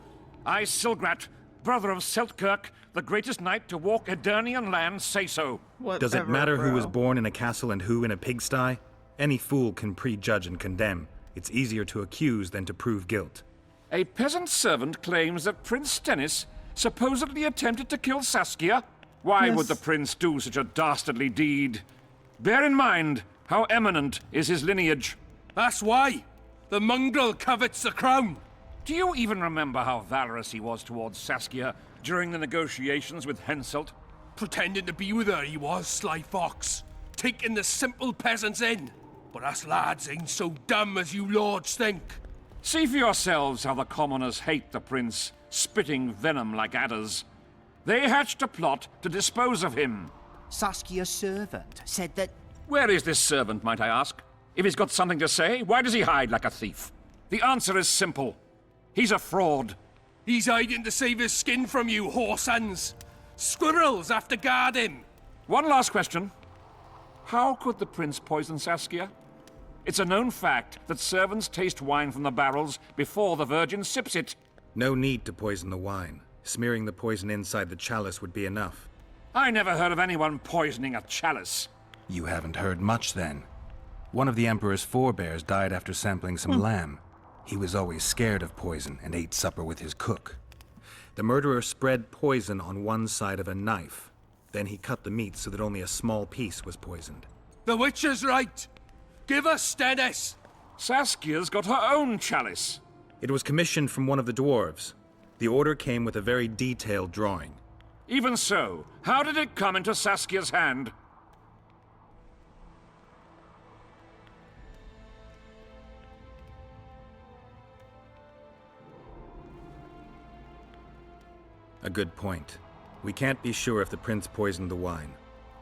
I, Silgrat, brother of Seltkirk, the greatest knight to walk Edirnian land, say so. Does it matter who was born in a castle and who in a pigsty? Any fool can prejudge and condemn. It's easier to accuse than to prove guilt. A peasant servant claims that Prince Stennis supposedly attempted to kill Saskia. Why would the prince do such a dastardly deed? Bear in mind how eminent is his lineage. That's why. The mongrel covets the crown. Do you even remember how valorous he was towards Saskia during the negotiations with Henselt? Pretending to be with her, he was, sly fox. Taking the simple peasants in. But us lads ain't so dumb as you lords think. See for yourselves how the commoners hate the prince, spitting venom like adders. They hatched a plot to dispose of him. Saskia's servant said that... Where is this servant, might I ask? If he's got something to say, why does he hide like a thief? The answer is simple. He's a fraud. He's hiding to save his skin from you, whoresons. Squirrels have to guard him. One last question. How could the prince poison Saskia? It's a known fact that servants taste wine from the barrels before the virgin sips it. No need to poison the wine. Smearing the poison inside the chalice would be enough. I never heard of anyone poisoning a chalice. You haven't heard much, then. One of the Emperor's forebears died after sampling some lamb. He was always scared of poison and ate supper with his cook. The murderer spread poison on one side of a knife. Then he cut the meat so that only a small piece was poisoned. The Witcher's right. Give us Stennis. Saskia's got her own chalice. It was commissioned from one of the dwarves. The order came with a very detailed drawing. Even so, how did it come into Saskia's hand? A good point. We can't be sure if the prince poisoned the wine.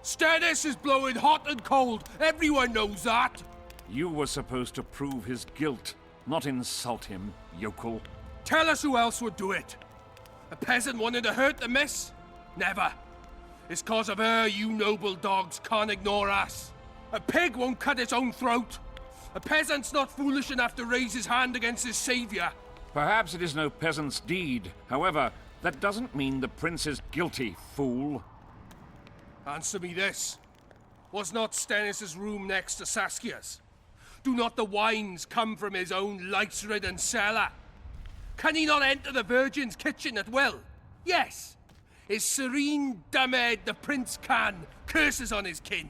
Stennis is blowing hot and cold. Everyone knows that. You were supposed to prove his guilt, not insult him, yokel. Tell us who else would do it. A peasant wanting to hurt the miss? Never. It's cause of her you noble dogs can't ignore us. A pig won't cut its own throat. A peasant's not foolish enough to raise his hand against his savior. Perhaps it is no peasant's deed. However, that doesn't mean the prince is guilty, fool. Answer me this. Was not Stennis' room next to Saskia's? Do not the wines come from his own lice-ridden cellar? Can he not enter the Virgin's kitchen at will? Yes. His serene Damed the prince can, curses on his kin.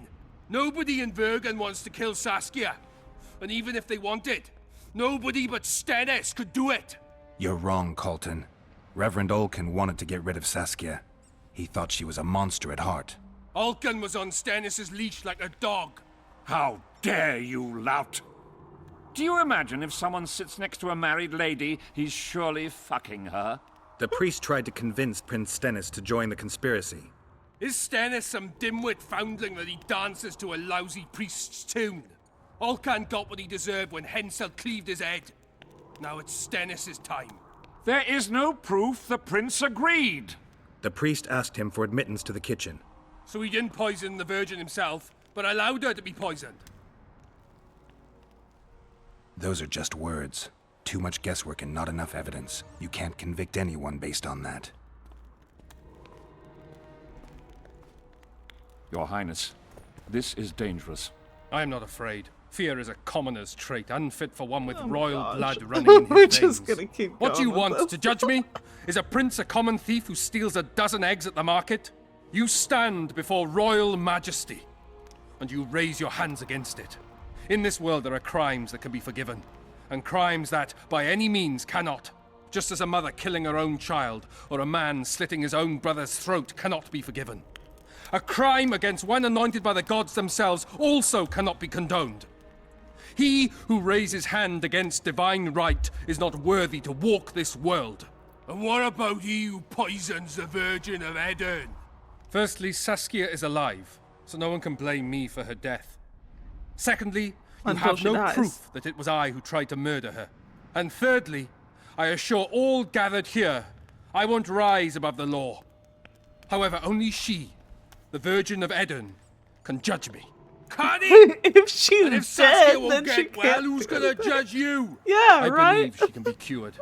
Nobody in Vergen wants to kill Saskia. And even if they wanted, nobody but Stennis could do it. You're wrong, Colton. Reverend Olkin wanted to get rid of Saskia. He thought she was a monster at heart. Olkin was on Stennis' leash like a dog. How dare you, lout! Do you imagine if someone sits next to a married lady, he's surely fucking her? The priest tried to convince Prince Stennis to join the conspiracy. Is Stennis some dimwit foundling that he dances to a lousy priest's tune? Olcan got what he deserved when Hensel cleaved his head. Now it's Stennis' time. There is no proof the prince agreed. The priest asked him for admittance to the kitchen. So he didn't poison the Virgin himself, but allowed her to be poisoned. Those are just words. Too much guesswork and not enough evidence. You can't convict anyone based on that. Your Highness, this is dangerous. I am not afraid. Fear is a commoner's trait, unfit for one with Oh royal gosh. blood running in his We're veins. just gonna keep What do you going with want, this. to judge me? Is a prince a common thief who steals a dozen eggs at the market? You stand before royal majesty, and you raise your hands against it. In this world there are crimes that can be forgiven, and crimes that, by any means, cannot. Just as a mother killing her own child, or a man slitting his own brother's throat cannot be forgiven. A crime against one anointed by the gods themselves also cannot be condoned. He who raises hand against divine right is not worthy to walk this world. And what about he who poisons the Virgin of Eden? Firstly, Saskia is alive, so no one can blame me for her death. Secondly, you Until have she no dies. proof that it was I who tried to murder her. And thirdly, I assure all gathered here, I won't rise above the law. However, only she, the Virgin of Eden, can judge me. Can he? If she's And if Saskia dead, won't then she get well, can't who's do gonna it. judge you? Yeah, I right? believe she can be cured.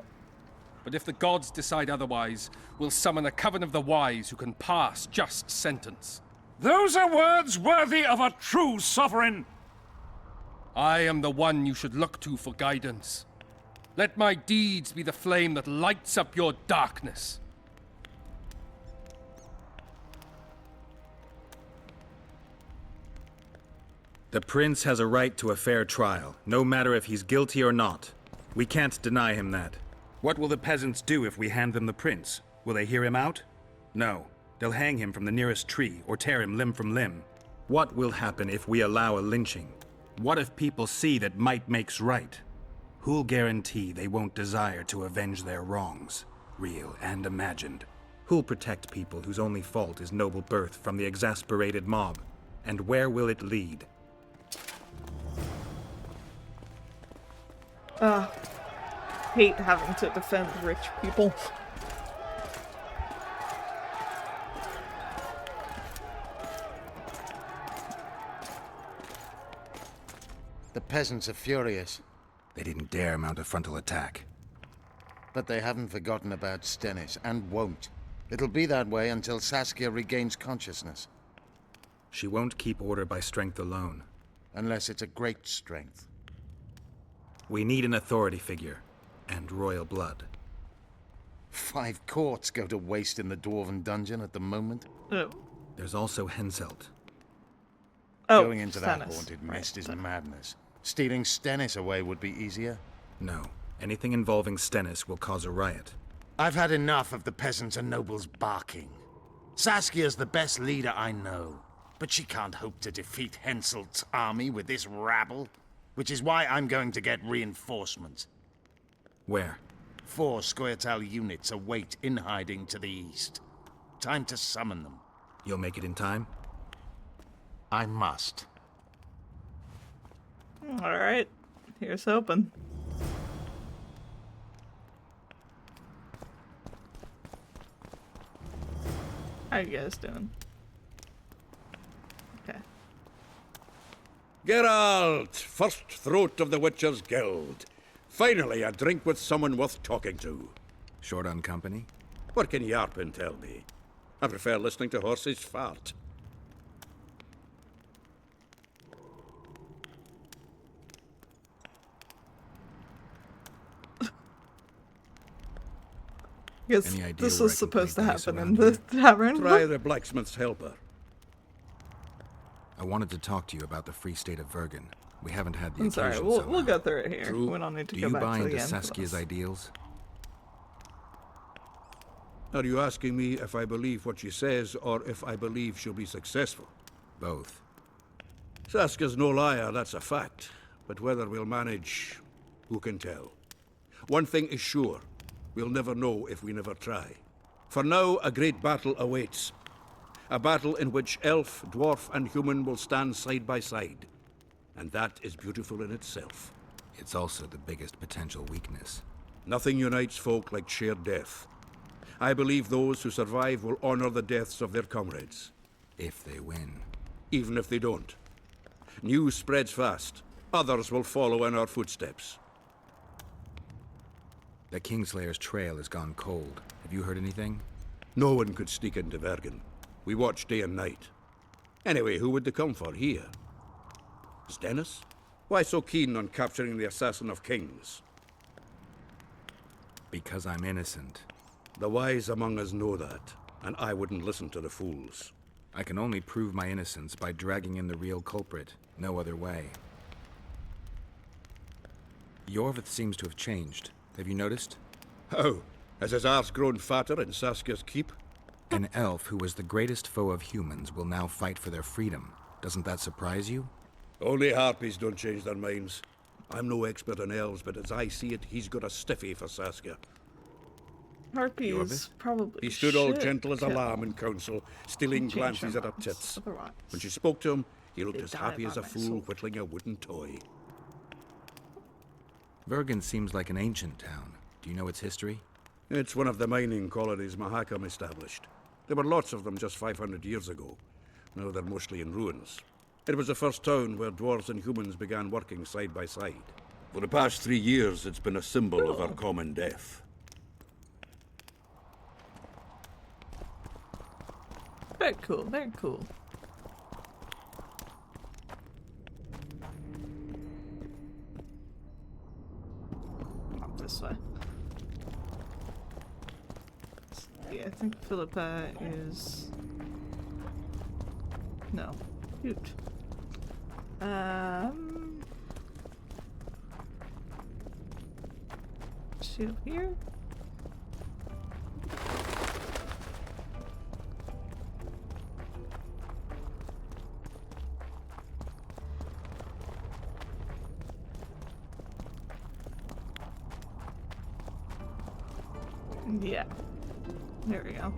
But if the gods decide otherwise, we'll summon a coven of the wise who can pass just sentence. Those are words worthy of a true sovereign. I am the one you should look to for guidance. Let my deeds be the flame that lights up your darkness. The prince has a right to a fair trial, no matter if he's guilty or not. We can't deny him that. What will the peasants do if we hand them the prince? Will they hear him out? No. They'll hang him from the nearest tree or tear him limb from limb. What will happen if we allow a lynching? What if people see that might makes right? Who'll guarantee they won't desire to avenge their wrongs, real and imagined? Who'll protect people whose only fault is noble birth from the exasperated mob? And where will it lead? Hate having to defend rich people. The peasants are furious. They didn't dare mount a frontal attack. But they haven't forgotten about Stennis, and won't. It'll be that way until Saskia regains consciousness. She won't keep order by strength alone. Unless it's a great strength. We need an authority figure, and royal blood. 5 courts go to waste in the Dwarven dungeon at the moment. Oh. There's also Henselt. Oh, Going into that Stennis. haunted mist is madness. Stealing Stennis away would be easier. No. Anything involving Stennis will cause a riot. I've had enough of the peasants and nobles barking. Saskia's the best leader I know, but she can't hope to defeat Henselt's army with this rabble, which is why I'm going to get reinforcements. Where? 4 Scoia'tael units await in hiding to the east. Time to summon them. You'll make it in time? I must. Alright, here's hoping. How you guys doing? Okay. Geralt, first throat of the Witcher's Guild. Finally, a drink with someone worth talking to. Short on company? What can Yarpin tell me? I prefer listening to horses fart. Yes, this was supposed to happen in the tavern. Try the blacksmith's helper. I wanted to talk to you about the Free State of Vergen. We haven't had the I'm occasion sorry, we'll somehow. go through it here. True. We don't need to Do go you back buy to the into end. Saskia's ideals? Are you asking me if I believe what she says, or if I believe she'll be successful? Both. Saskia's no liar, that's a fact. But whether we'll manage, who can tell? One thing is sure. We'll never know if we never try. For now, a great battle awaits. A battle in which elf, dwarf, and human will stand side by side. And that is beautiful in itself. It's also the biggest potential weakness. Nothing unites folk like shared death. I believe those who survive will honor the deaths of their comrades. If they win. Even if they don't. News spreads fast. Others will follow in our footsteps. The Kingslayer's trail has gone cold. Have you heard anything? No one could sneak into Vergen. We watch day and night. Anyway, who would they come for here? Stennis? Why so keen on capturing the Assassin of Kings? Because I'm innocent. The wise among us know that, and I wouldn't listen to the fools. I can only prove my innocence by dragging in the real culprit. No other way. Yorvith seems to have changed. Have you noticed? How? Has his arse grown fatter in Saskia's keep? An elf who was the greatest foe of humans will now fight for their freedom. Doesn't that surprise you? Only harpies don't change their minds. I'm no expert on elves, but as I see it, he's got a stiffy for Saskia. Harpies probably He stood all should gentle as a kill. lamb in council, stealing Change glances their at her minds. tits. Otherwise, When she spoke to him, he looked they as die happy by as a my fool sword. whittling a wooden toy. Vergen seems like an ancient town. Do you know its history? It's one of the mining colonies Mahakam established. There were lots of them just 500 years ago. Now they're mostly in ruins. It was the first town where dwarves and humans began working side by side. For the past 3 years, it's been a symbol of our common death. very cool, very cool. Not this way. Yeah, I think Philippa is... No. Shoot. Shield here? Yeah. There we go.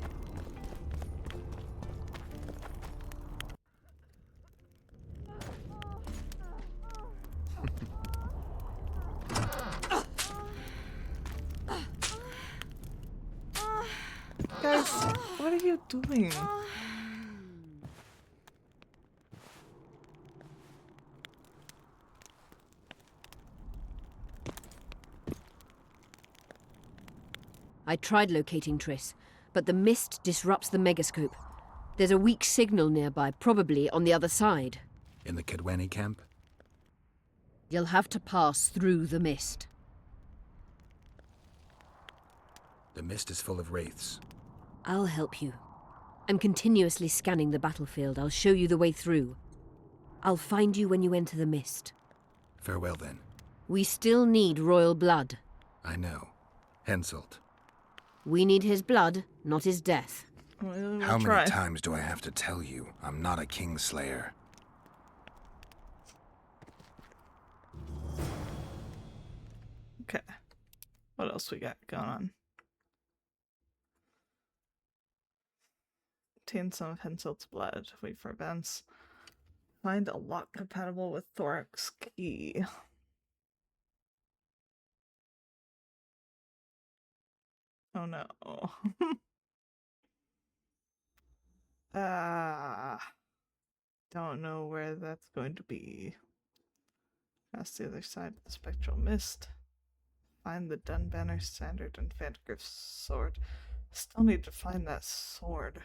Guys, what are you doing? I tried locating Triss, but the mist disrupts the megascope. There's a weak signal nearby, probably on the other side. In the Kedweni camp? You'll have to pass through the mist. The mist is full of wraiths. I'll help you. I'm continuously scanning the battlefield. I'll show you the way through. I'll find you when you enter the mist. Farewell, then. We still need royal blood. I know. Henselt. We need his blood, not his death. How many times do I have to tell you I'm not a kingslayer? Okay. What else we got going on? Obtain some of Henselt's blood. Wait for events. Find a lock compatible with Thorax key. Oh no. Don't know where that's going to be. Past the other side of the spectral mist. Find the Dunbanner standard and Vandegrift's sword. Still need to find that sword.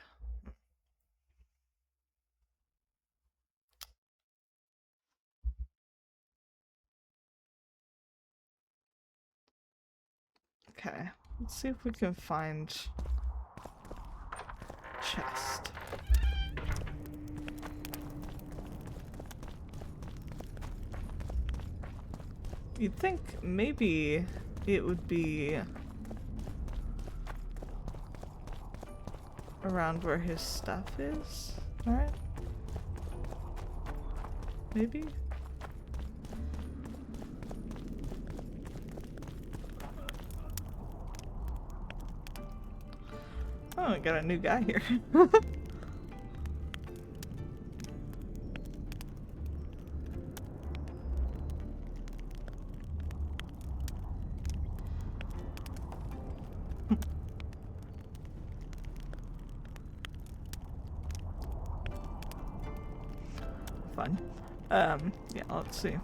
Okay, let's see if we can find chest. You'd think maybe it would be around where his stuff is, right? Maybe? Oh, I got a new guy here. Fun. Yeah, let's see.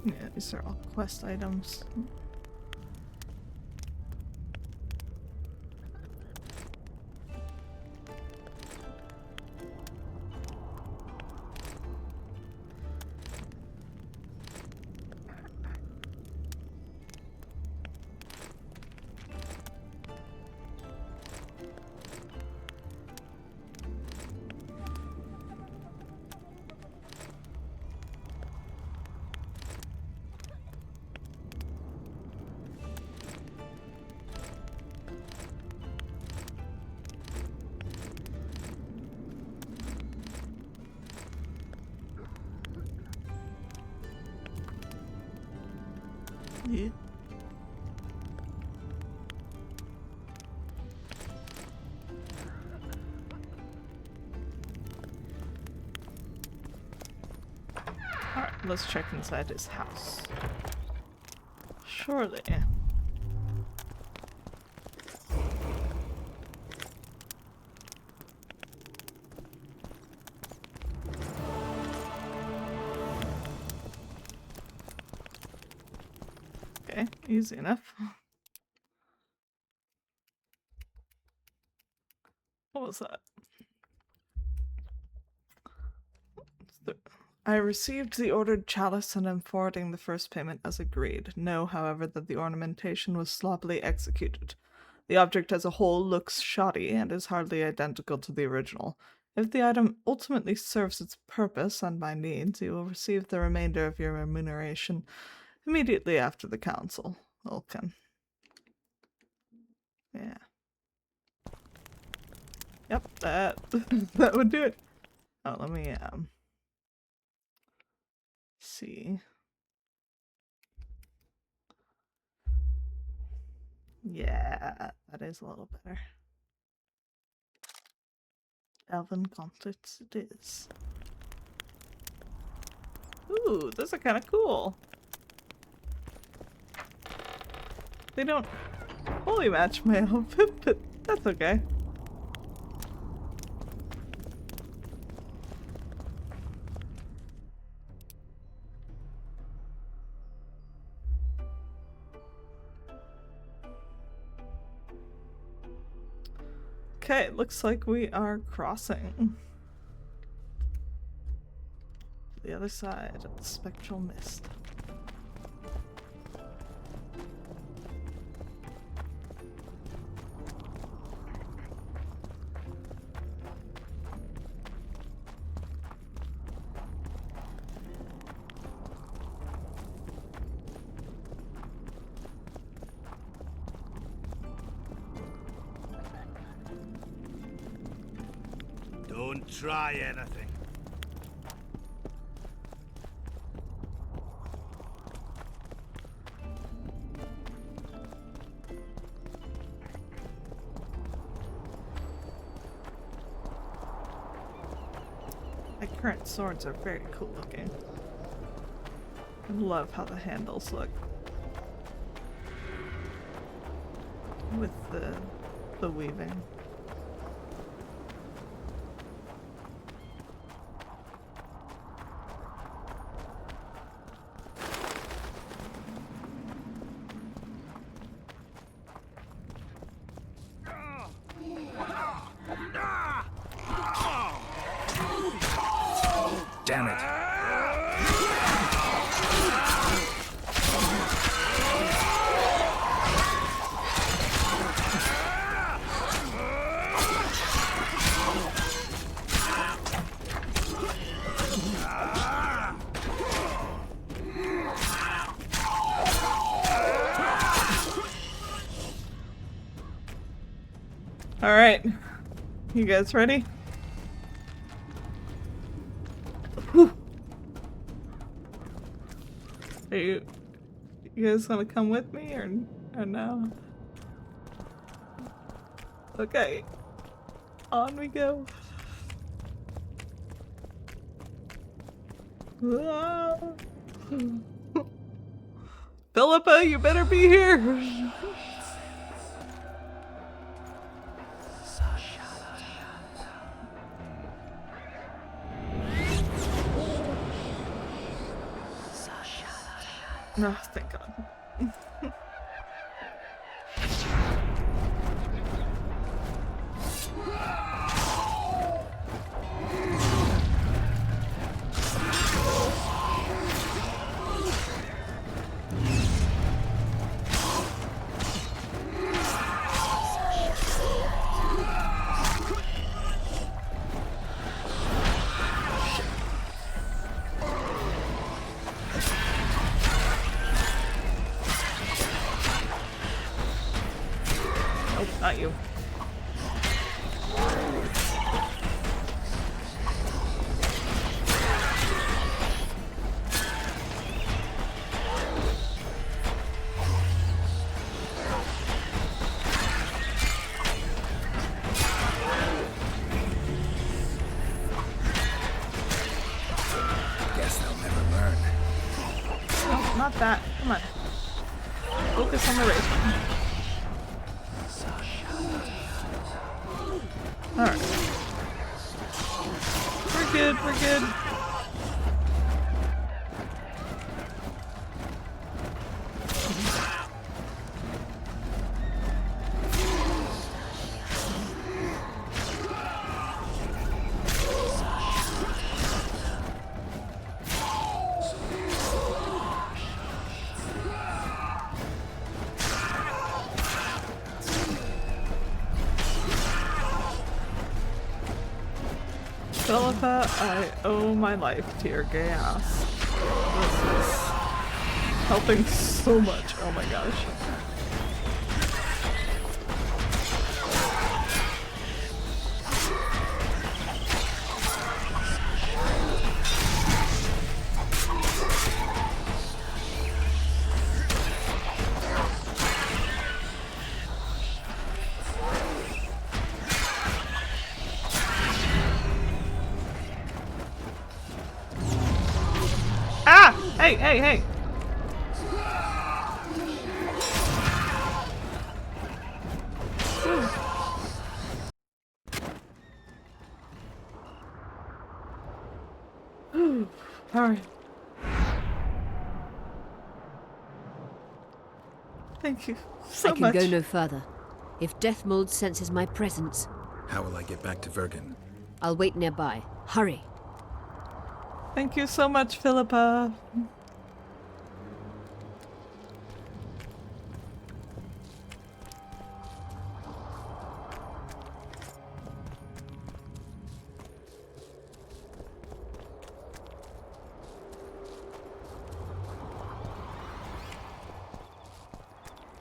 Yeah, these are all quest items. Yeah. Alright, let's check inside his house. Surely. Okay, easy enough. What was that? I received the ordered chalice and am forwarding the first payment as agreed. Know, however, that the ornamentation was sloppily executed. The object as a whole looks shoddy and is hardly identical to the original. If the item ultimately serves its purpose and my needs, you will receive the remainder of your remuneration immediately after the council. Vulcan. Yeah. Yep, that that would do it. Oh, let me see. Yeah, that is a little better. Elven gauntlets it is. Ooh, those are kind of cool. They don't fully match my outfit, but that's okay. Okay, it looks like we are crossing to the other side of the spectral mist. Don't try anything. My current swords are very cool looking. I love how the handles look. With the weaving. Damn it. All right, you guys ready? Whew. Are you guys gonna come with me or no? Okay, on we go. Ah. Philippa, you better be here. Oh, thank God. Not you. Guess they'll never learn. No, not that. Come on. Focus on the race. Alright. We're good, we're good. Philippa, I owe my life to your gay ass. This is helping so much. Oh my gosh. Hey, hey, hey! Alright. Thank you so I can much. go no further. If Deathmold senses my presence, How will I get back to Vergen? I'll wait nearby. Hurry. Thank you so much, Philippa.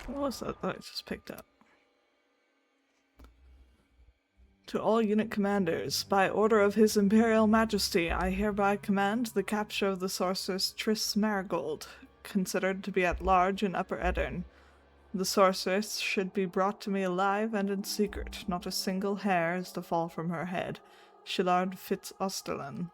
What was that I just picked up? To all unit commanders, by order of His Imperial Majesty, I hereby command the capture of the sorceress Triss Marigold, considered to be at large in Upper Eddern. The sorceress should be brought to me alive and in secret. Not a single hair is to fall from her head. Shillard Fitz-Osterlin.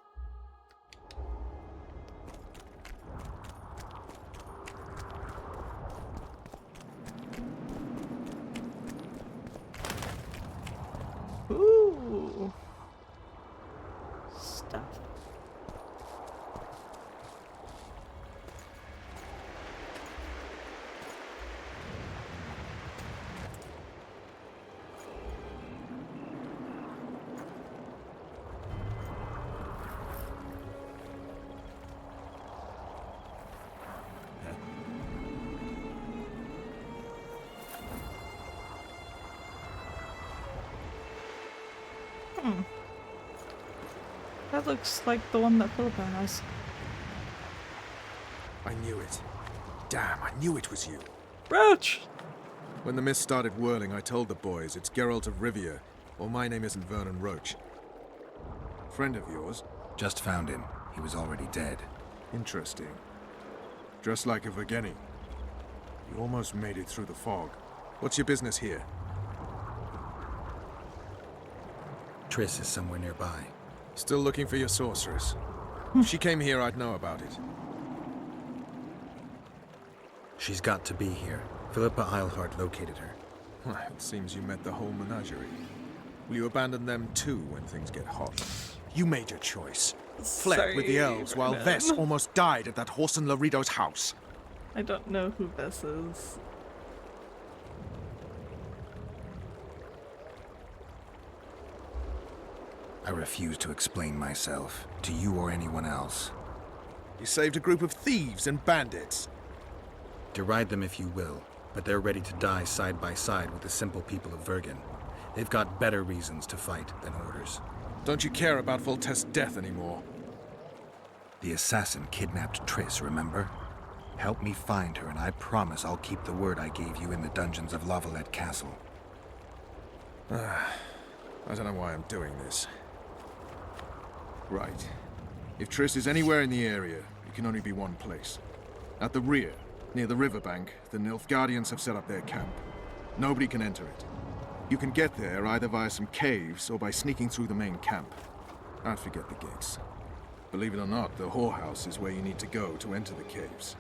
Ooh. Stuff. That looks like the one that Philippa has. I knew it. Damn, I knew it was you. Roach! When the mist started whirling, I told the boys it's Geralt of Rivia, or my name isn't Vernon Roach. Friend of yours? Just found him. He was already dead. Interesting. Dressed like a Vergeni. You almost made it through the fog. What's your business here? Triss is somewhere nearby. Still looking for your sorceress. If she came here, I'd know about it. She's got to be here. Philippa Eilhart located her. Well, it seems you met the whole menagerie. Will you abandon them too when things get hot? You made your choice. Fled with the elves while Vess almost died at that Horson Laredo's house. I don't know who this is. I refuse to explain myself, to you or anyone else. You saved a group of thieves and bandits. Deride them if you will, but they're ready to die side by side with the simple people of Vergen. They've got better reasons to fight than orders. Don't you care about Voltest's death anymore? The assassin kidnapped Triss, remember? Help me find her, and I promise I'll keep the word I gave you in the dungeons of Lavalette Castle. I don't know why I'm doing this. Right. If Triss is anywhere in the area, it can only be one place. At the rear, near the riverbank, the Nilfgaardians have set up their camp. Nobody can enter it. You can get there either via some caves or by sneaking through the main camp. I'd forget the gates. Believe it or not, the whorehouse is where you need to go to enter the caves.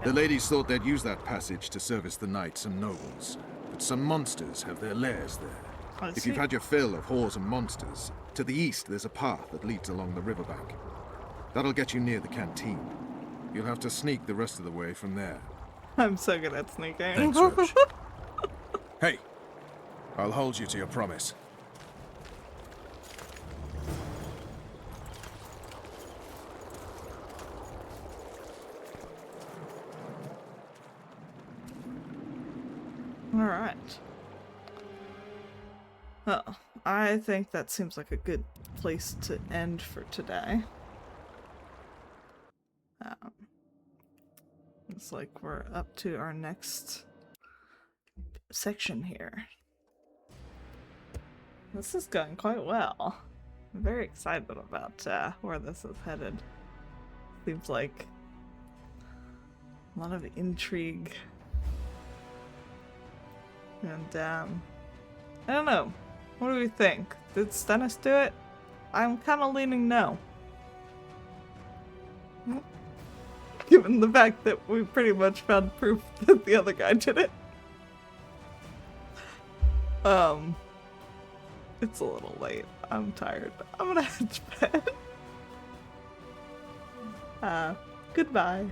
The ladies thought they'd use that passage to service the knights and nobles, but some monsters have their lairs there. If you've had your fill of whores and monsters, to the east there's a path that leads along the riverbank. That'll get you near the canteen. You'll have to sneak the rest of the way from there. I'm so good at sneaking. Thanks, Roach. Hey, I'll hold you to your promise. Alright. Well, I think that seems like a good place to end for today. It's like we're up to our next section here. This is going quite well. I'm very excited about where this is headed. Seems like a lot of intrigue. And I don't know. What do we think? Did Stennis do it? I'm kind of leaning no. given the fact that we pretty much found proof that the other guy did it. It's a little late. I'm tired. I'm gonna head to bed. Goodbye.